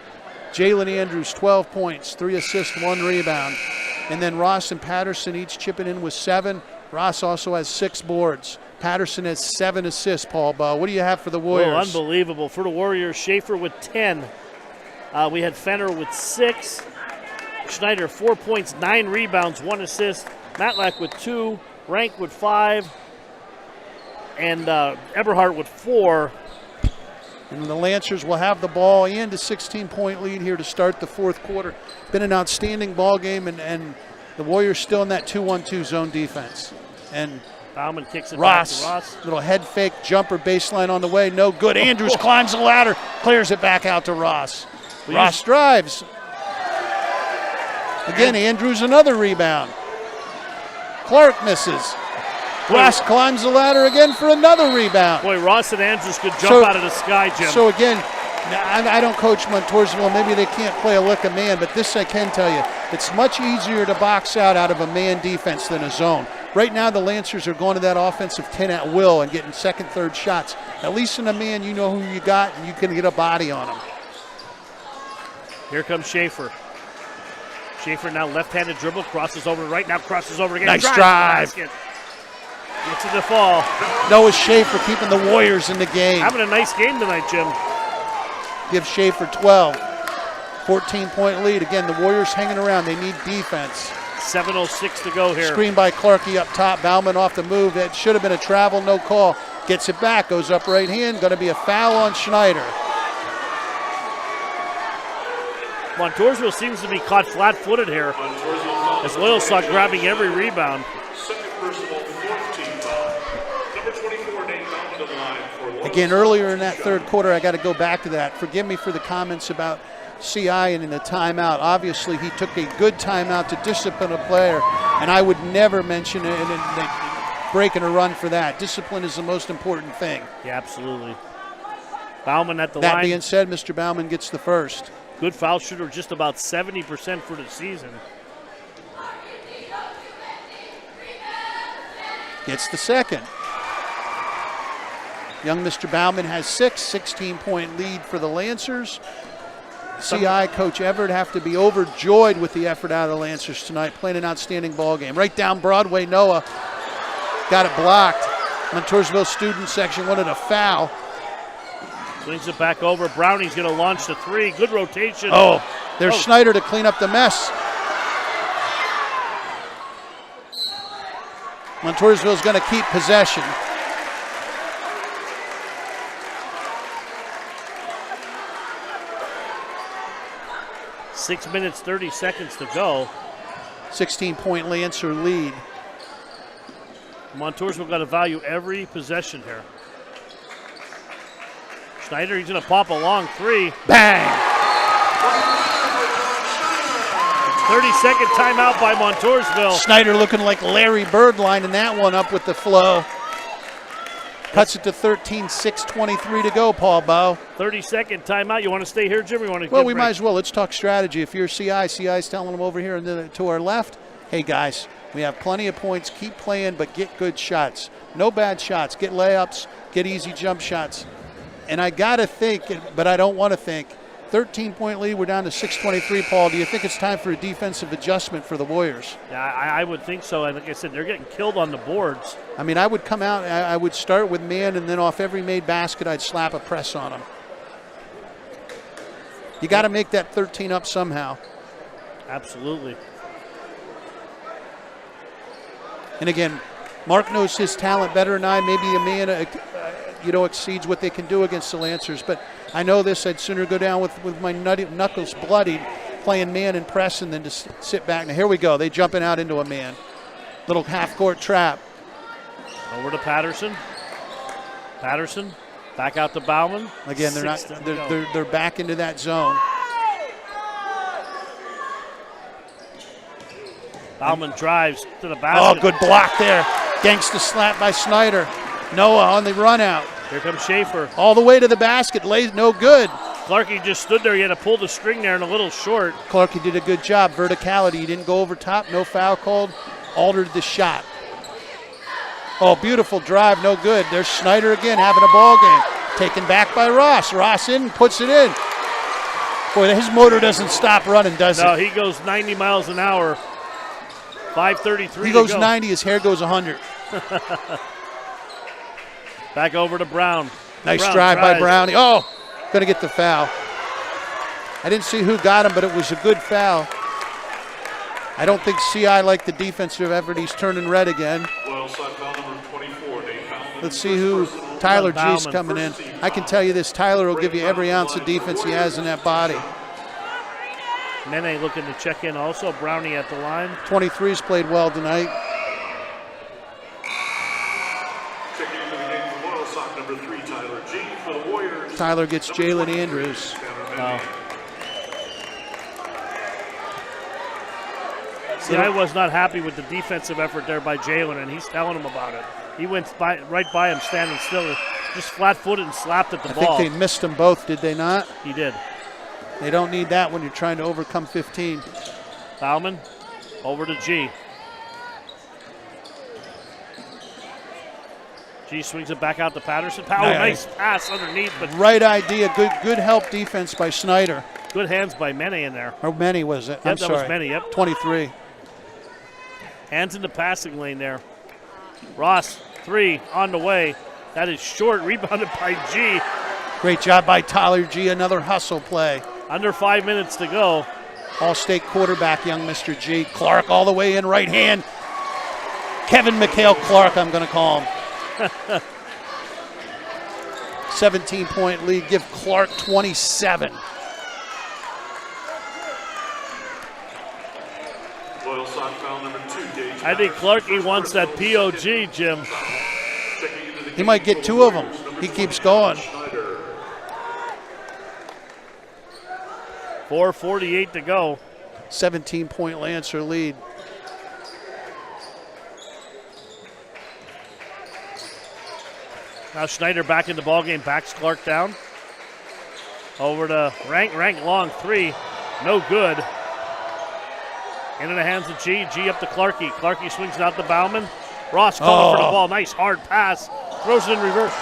Jalen Andrews, 12 points, 3 assists, 1 rebound. And then Ross and Patterson each chipping in with 7. Ross also has 6 boards. Patterson has 7 assists, Paul Bow. What do you have for the Warriors? Oh, unbelievable. For the Warriors, Schaefer with 10. We had Fenner with 6. Schneider, 4 points, 9 rebounds, 1 assist. Matlack with 2. Rank with 5. And Eberhardt with 4. And the Lancers will have the ball and a 16-point lead here to start the fourth quarter. Been an outstanding ball game, and the Warriors still in that 2-1-2 zone defense. And Bauman kicks it Ross, back to Ross. Little head fake jumper baseline on the way, no good. Andrews climbs the ladder, clears it back out to Ross. Ross drives. Again, Andrews another rebound. Clark misses. Ross climbs the ladder again for another rebound. Boy, Ross and Andrews could jump out of the sky, Jim. So again, I don't coach Montoursville. Maybe they can't play a lick of man, but this I can tell you. It's much easier to box out of a man defense than a zone. Right now, the Lancers are going to that offensive 10 at will and getting second, third shots. At least in a man, you know who you got, and you can get a body on them. Here comes Schaefer. Schaefer now left-handed dribble, crosses over right, now crosses over again. Nice drive. Gets it to fall. Noah Schaefer keeping the Warriors in the game. Having a nice game tonight, Jim. Give Schaefer 12. 14-point lead. Again, the Warriors hanging around. They need defense. 7:06 to go here. Screen by Clarkey up top. Bauman off the move. That should have been a travel, no call. Gets it back, goes up right hand. Going to be a foul on Schneider. Montoursville seems to be caught flat-footed here as Loyalsock grabbing every rebound. Second personal, fourth team foul. Number 24, Nate Bauman to the line for Loyalsock. Again, earlier in that third quarter, I got to go back to that. Forgive me for the comments about CI and in the timeout. Obviously, he took a good timeout to discipline a player, and I would never mention it and breaking a run for that. Discipline is the most important thing. Yeah, absolutely. Bauman at the line. That being said, Mr. Bauman gets the first. Good foul shooter, just about 70% for the season. Gets the second. Young Mr. Bauman has 16-point lead for the Lancers. CI Coach Everett have to be overjoyed with the effort out of the Lancers tonight, playing an outstanding ball game. Right down Broadway, Noah got it blocked. Montoursville student section wanted a foul. Swings it back over. Browning's going to launch the three. Good rotation. Oh, there's Snyder to clean up the mess. Montoursville's going to keep possession. Six minutes, 30 seconds to go. 16-point Lancer lead. Montoursville got to value every possession here. Snyder, he's going to pop a long three. Bang! 30-second timeout by Montoursville. Snyder looking like Larry Bird lining that one up with the flow. Cuts it to 13, 6:23 to go, Paul Bow. 30-second timeout. You want to stay here, Jim, or you want to Well, we might as well. Let's talk strategy. If you're CI's telling them over here and to our left, hey, guys, we have plenty of points. Keep playing, but get good shots. No bad shots. Get layups. Get easy jump shots. And I got to think, but I don't want to think, 13-point lead, we're down to 6:23, Paul. Do you think it's time for a defensive adjustment for the Warriors? Yeah, I would think so. And like I said, they're getting killed on the boards. I mean, I would come out, I would start with man, and then off every made basket, I'd slap a press on them. You got to make that 13 up somehow. Absolutely. And again, Mark knows his talent better than I. Maybe a man, exceeds what they can do against the Lancers. But I know this. I'd sooner go down with my knuckles bloodied, playing man and pressing than to sit back. Now here we go. They jumping out into a man. Little half-court trap. Over to Patterson. Patterson back out to Bauman. Again, they're back into that zone. Bauman drives to the basket. Oh, good block there. Gangsta slap by Snyder. Noah on the run out. Here comes Schaefer. All the way to the basket. Lays no good. Clarkey just stood there. He had to pull the string there and a little short. Clarkey did a good job. Verticality. He didn't go over top. No foul called. Altered the shot. Oh, beautiful drive. No good. There's Snyder again having a ball game. Taken back by Ross. Ross in, puts it in. Boy, his motor doesn't stop running, does it? No, he goes 90 miles an hour. 5:33 He goes to go. 90, his hair goes 100. Back over to Brown. Nice Brown drive tries. by Brownie. Oh, going to get the foul. I didn't see who got him, but it was a good foul. I don't think CI liked the defensive effort. He's turning red again. Let's see who Tyler G's coming in. I can tell you this, Tyler will give you every ounce of defense he has in that body. Mene looking to check in also. Brownie at the line. 23's played well tonight. Checking into the game for Loyalsock, number 3, Tyler G. For the Warriors. Tyler gets Jalen Andrews. See, I was not happy with the defensive effort there by Jalen, and he's telling him about it. He went right by him standing still, just flat-footed and slapped at the ball. I think they missed them both, did they not? He did. They don't need that when you're trying to overcome 15. Bauman over to G. G swings it back out to Patterson. Nice pass underneath. But right idea. Good help defense by Snyder. Good hands by Mene in there. Or Mene was it? Yep, I'm that sorry. was Mene, yep. 23. Hands in the passing lane there. Ross, 3 on the way. That is short, rebounded by G. Great job by Tyler G. Another hustle play. Under 5 minutes to go. All-state quarterback, young Mr. G. Clark all the way in, right hand. Kevin McHale Clark, I'm going to call him. 17-point lead. Give Clark 27. foul number 2, Gage. I think Clarkie wants that POG, Jim. He might get 2 of them. He keeps going. 4:48 to go. 17-point Lancer lead. Now Schneider back in the ballgame, backs Clark down. Over to Rank long 3, no good. Into the hands of G up to Clarkie. Clarkie swings it out to Bauman. Ross calling for the ball, nice hard pass. Throws it in reverse,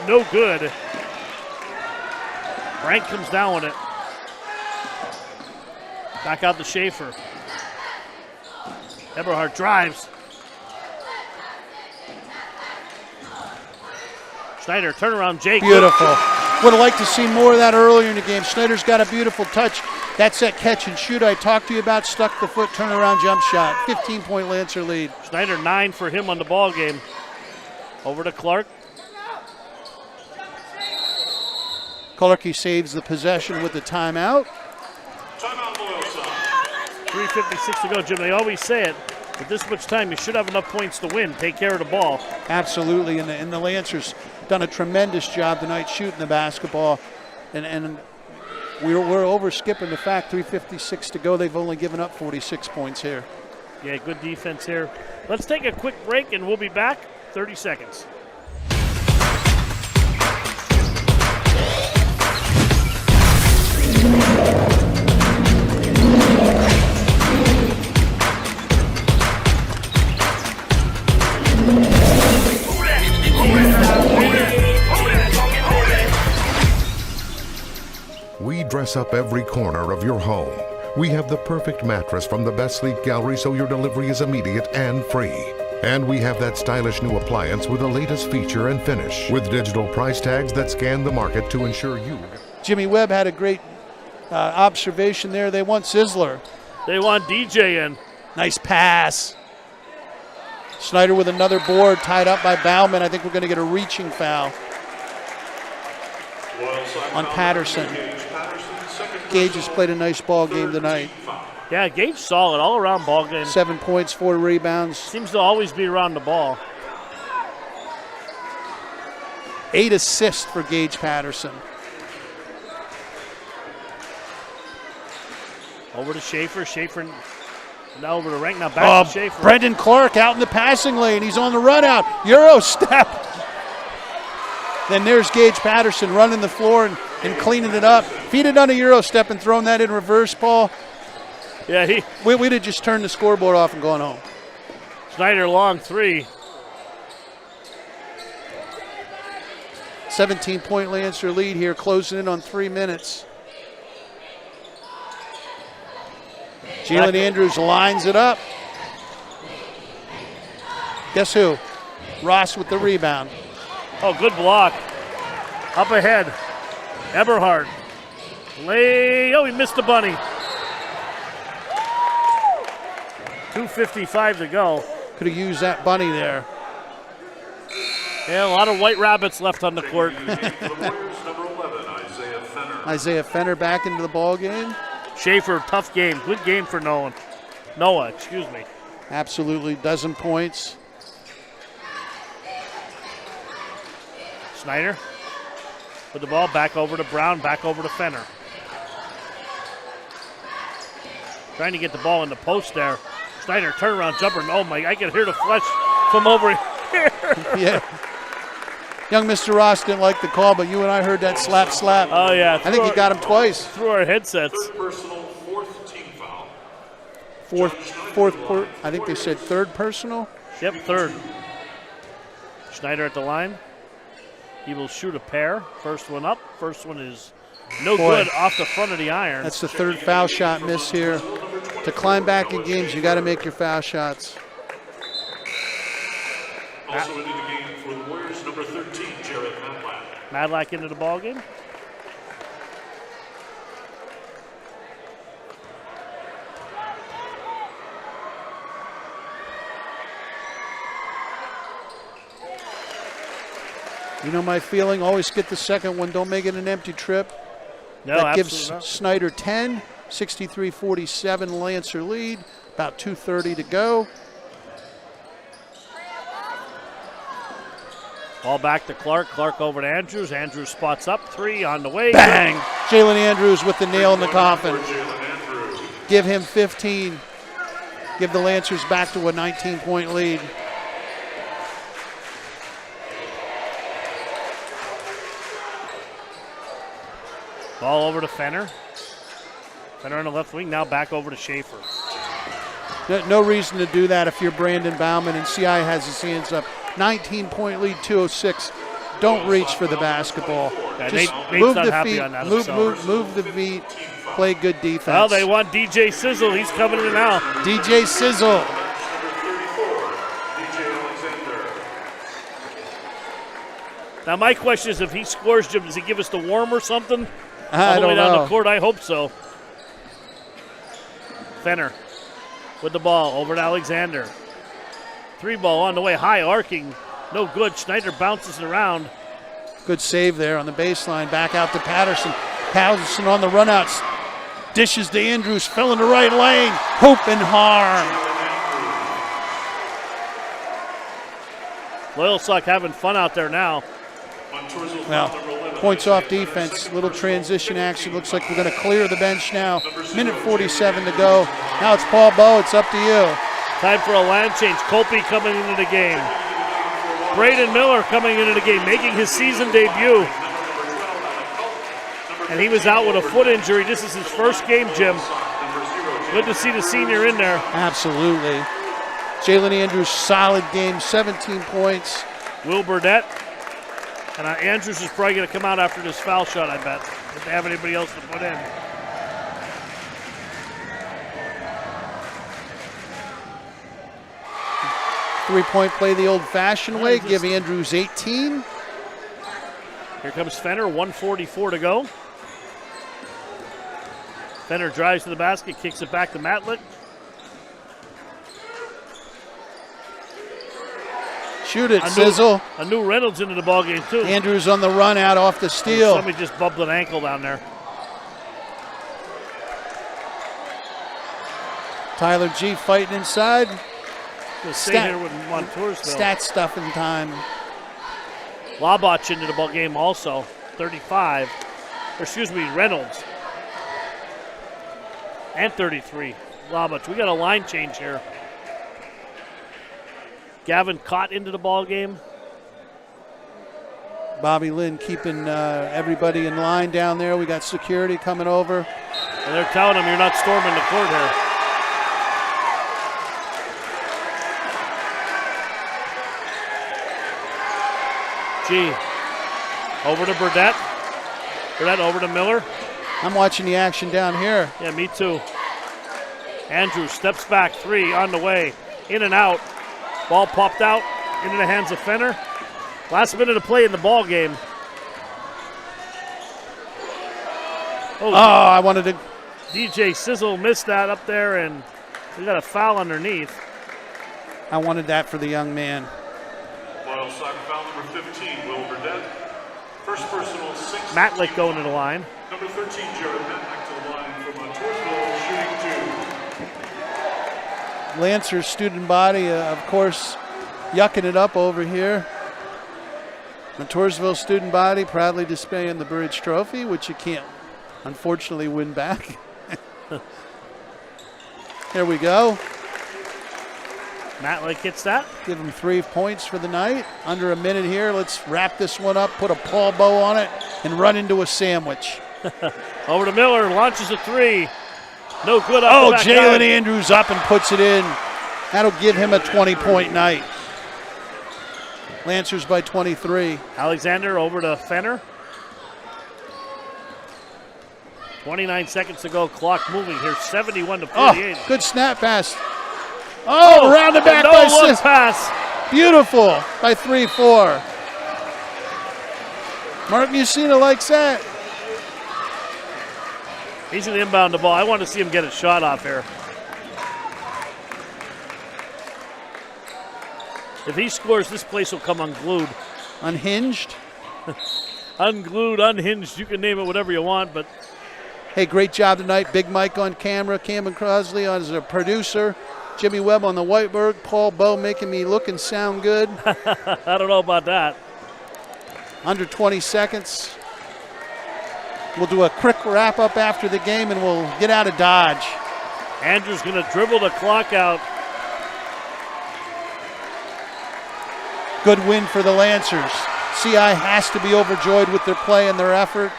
no good. Rank comes down with it. Back out to Schaefer. Eberhardt drives. Schneider, turnaround, Jake. Beautiful. Would have liked to see more of that earlier in the game. Schneider's got a beautiful touch. That's that catch and shoot I talked to you about. Stuck the foot, turnaround jump shot. 15-point Lancer lead. Schneider 9 for him on the ball game. Over to Clark. Clarkie saves the possession with the timeout. Timeout, Loyalsock. 3:56 to go, Jim. They always say it. With this much time, you should have enough points to win. Take care of the ball. Absolutely, and the Lancers done a tremendous job tonight shooting the basketball. And we're over skipping the fact 3:56 to go. They've only given up 46 points here. Yeah, good defense here. Let's take a quick break, and we'll be back. 30 seconds. We dress up every corner of your home. We have the perfect mattress from the best sleep gallery so your delivery is immediate and free. And we have that stylish new appliance with the latest feature and finish with digital price tags that scan the market to ensure you. Jimmy Webb had a great observation there. They want Sizzler. They want DJ in. Nice pass. Schneider with another board tied up by Bauman. I think we're going to get a reaching foul on Patterson. Gage has played a nice ball game tonight. Yeah, Gage solid all around ball game. 7 points, 4 rebounds. Seems to always be around the ball. 8 assists for Gage Patterson. Over to Schaefer. Schaefer now over to Rank. Now back to Schaefer. Brendan Clark out in the passing lane. He's on the run out. Euro step. Then there's Gage Patterson running the floor and cleaning it up. If he'd have done a Euro step and thrown that in reverse, Paul, yeah, we'd have just turned the scoreboard off and gone home. Schneider long 3. 17-point Lancer lead here, closing in on 3 minutes. Jalen Andrews lines it up. Guess who? Ross with the rebound. Oh, good block. Up ahead. Eberhardt. He missed the bunny. 2:55 to go. Could have used that bunny there. Yeah, a lot of white rabbits left on the court. Isaiah Fenner back into the ball game. Schaefer, tough game. Good game for Noah, excuse me. Absolutely, dozen points. Schneider with the ball, back over to Brown, back over to Fenner. Trying to get the ball in the post there. Schneider, turnaround jumper. Oh my, I can hear the flesh from over here. Yeah. Young Mr. Ross didn't like the call, but you and I heard that slap. Oh, yeah. I think he got him twice. Through our headsets. Third personal, 4th team foul. I think they said third personal? Yep, third. Schneider at the line. He will shoot a pair. First one up. First one is no good off the front of the iron. That's the third foul shot miss here. To climb back in games, you got to make your foul shots. Also into the game for the Warriors, number 13, Jared Madlack. Madlack into the ball game. You know my feeling, always get the second one. Don't make it an empty trip. No, that gives not. Snyder 10, 63-47 Lancer lead. About 2:30 to go. Ball back to Clark. Clark over to Andrews. Andrews spots up. 3 on the way. Bang! Jalen Andrews with the nail in the coffin. Give him 15. Give the Lancers back to a 19-point lead. Ball over to Fenner. Fenner on the left wing, now back over to Schaefer. No reason to do that if you're Brandon Bauman, and CI has his hands up. 19-point lead, 2:06. Don't reach for the basketball. Yeah, Just Nate's move not the happy feet, on that move the feet, play good defense. Well, they want DJ Sizzle. He's coming in now. DJ Sizzle. Now, my question is, if he scores, Jim, does he give us the worm or something? I All the way don't down know. the court, I hope so. Fenner with the ball over to Alexander. 3 ball on the way, high arcing, no good. Schneider bounces it around. Good save there on the baseline. Back out to Patterson. Patterson on the runouts. Dishes to Andrews, fell in the right lane. Hoop and harm. Loyalsock having fun out there now. Well, points off defense. Little transition action. Looks like we're going to clear the bench now. Minute 47 to go. Now it's Paul Bowe. It's up to you. Time for a line change. Colby coming into the game. Braden Miller coming into the game, making his season debut. And he was out with a foot injury. This is his first game, Jim. Good to see the senior in there. Absolutely. Jalen Andrews, solid game, 17 points. Will Burdett. And Andrews is probably going to come out after this foul shot, I bet, if they have anybody else to put in. Three-point play the old-fashioned way. Give Andrews 18. Here comes Fenner, 1:44 to go. Fenner drives to the basket, kicks it back to Matlick. Shoot it, Sizzle. A new Reynolds into the ballgame, too. Andrews on the run out off the steal. Somebody just bumped an ankle down there. Tyler G fighting inside. We'll stay here with Montoursville. Stat stuffing time. Labach into the ball game also, 35. Reynolds. And 33. Labach. We got a line change here. Gavin Cott into the ball game. Bobby Lynn keeping everybody in line down there. We got security coming over. And they're telling him you're not storming the court here. G. Over to Burdett. Burdett over to Miller. I'm watching the action down here. Yeah, me too. Andrews steps back, 3 on the way. In and out. Ball popped out into the hands of Fenner. Last minute of play in the ball game. Oh, I wanted to. DJ Sizzle missed that up there, and we got a foul underneath. I wanted that for the young man. Loyalsock foul number 15, Will Burdett. First personal, 6. Matlick going to the line. Number 13, Jared Matlick to the line from Montoursville, shooting 2. Lancers student body, of course, yucking it up over here. Montoursville student body proudly displaying the Burridge Trophy, which you can't, unfortunately, win back. Here we go. Matlick hits that. Give him 3 points for the night. Under a minute here. Let's wrap this one up, put a Paul Bowe on it, and run into a sandwich. Over to Miller, launches a 3. No good up. Oh, Jalen Andrews up and puts it in. That'll give him a 20-point night. Lancers by 23. Alexander over to Fenner. 29 seconds to go. Clock moving here. 71 to 48. Oh, good snap pass. Oh, around the back by look pass. Beautiful by 3-4. Mark Mussina likes that. He's going to inbound the ball. I want to see him get a shot off here. If he scores, this place will come unglued. Unhinged? Unglued, unhinged. You can name it whatever you want, but Hey, great job tonight. Big Mike on camera, Cameron Crosley as a producer, Jimmy Webb on the whiteboard, Paul Bowe making me look and sound good. I don't know about that. Under 20 seconds. We'll do a quick wrap-up after the game, and we'll get out of Dodge. Andrew's going to dribble the clock out. Good win for the Lancers. CI has to be overjoyed with their play and their effort.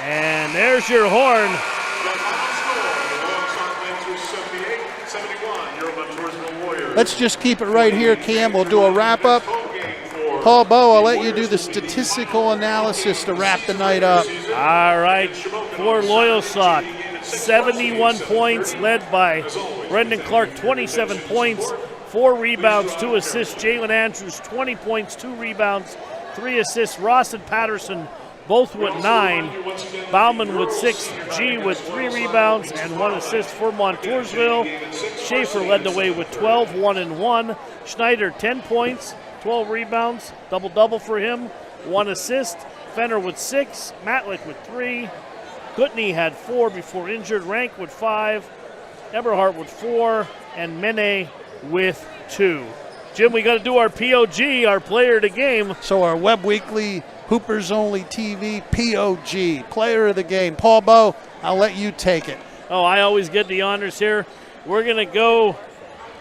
And there's your horn. Let's just keep it right here, Cam. We'll do a wrap-up. Paul Bowe, I'll let you do the statistical analysis to wrap the night up. All right, for Loyalsock, 71 points, led by Brendan Clark, 27 points, 4 rebounds, 2 assists. Jalen Andrews, 20 points, 2 rebounds, 3 assists. Ross and Patterson both with 9. Bauman with 6. G with 3 rebounds and 1 assist for Montoursville. Schaefer led the way with 12, 1 and 1. Schneider, 10 points, 12 rebounds, double-double for him, 1 assist. Fenner with 6, Matlick with 3. Gutney had 4 before injured. Rank with 5, Eberhardt with 4, and Mene with 2. Jim, we got to do our POG, our player of the game. So our Web Weekly Hoopers Only TV POG, player of the game. Paul Bowe, I'll let you take it. Oh, I always get the honors here. We're going to go,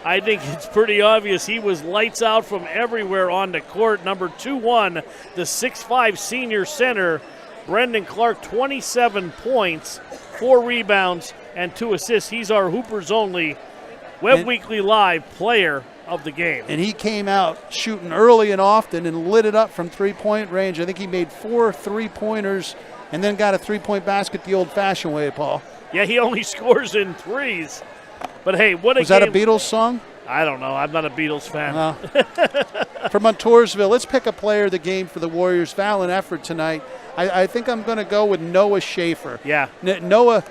I think it's pretty obvious, he was lights out from everywhere on the court. Number 2-1, the 6'5 senior center, Brendan Clark, 27 points, 4 rebounds, and 2 assists. He's our Hoopers Only Web Weekly Live player of the game. And he came out shooting early and often and lit it up from three-point range. I think he made 4 3-pointers and then got a 3-point basket the old-fashioned way, Paul. Yeah, he only scores in threes. But, hey, what a game. Was that a Beatles song? I don't know. I'm not a Beatles fan. For Montoursville, let's pick a player of the game for the Warriors. Valiant effort tonight. I think I'm going to go with Noah Schaefer. Yeah. Noah,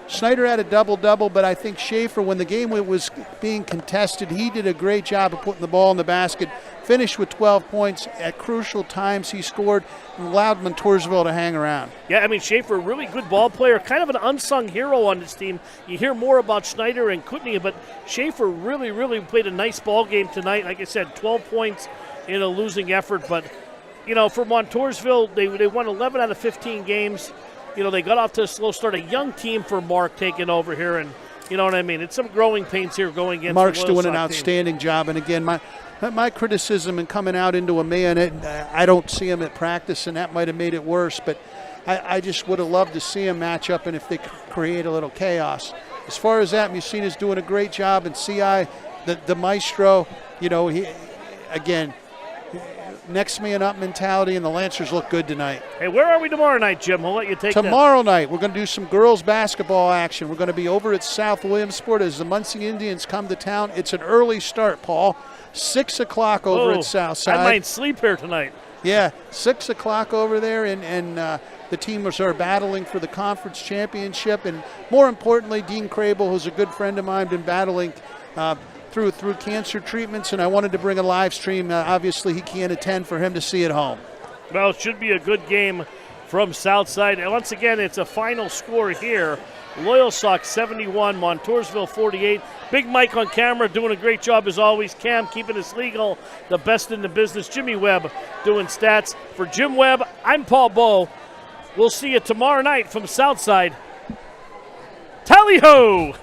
Schneider had a double-double, but I think Schaefer, when the game was being contested, he did a great job of putting the ball in the basket. Finished with 12 points. At crucial times he scored and allowed Montoursville to hang around. Yeah, I mean, Schaefer, a really good ball player, kind of an unsung hero on this team. You hear more about Schneider and Kutney, but Schaefer really, really played a nice ball game tonight. Like I said, 12 points in a losing effort. But, you know, for Montoursville, they won 11 out of 15 games. You know, they got off to a slow start. A young team for Mark taking over here, and you know what I mean? It's some growing pains here going against Mark's the doing an team. outstanding job. And, again, my criticism in coming out into a man, I don't see him at practice, and that might have made it worse. But I just would have loved to see him match up and if they could create a little chaos. As far as that, Mussina's doing a great job. And CI, the maestro, you know, he again, next man up mentality, and the Lancers look good tonight. Hey, where are we tomorrow night, Jim? We'll let you take Tomorrow night, we're going to do some girls basketball action. We're going to be over at South Williamsport as the Muncie Indians come to town. It's an early start, Paul. 6 o'clock over at Southside. I might sleep here tonight. Yeah, 6 o'clock over there, and the teams are battling for the conference championship. And more importantly, Dean Crable, who's a good friend of mine, been battling through cancer treatments, and I wanted to bring a live stream. Obviously, he can't attend for him to see at home. Well, it should be a good game from Southside. And once again, it's a final score here. Loyalsock 71, Montoursville 48. Big Mike on camera doing a great job as always. Cam keeping us legal, the best in the business. Jimmy Webb doing stats. For Jim Webb, I'm Paul Bowe. We'll see you tomorrow night from Southside. Tally-ho!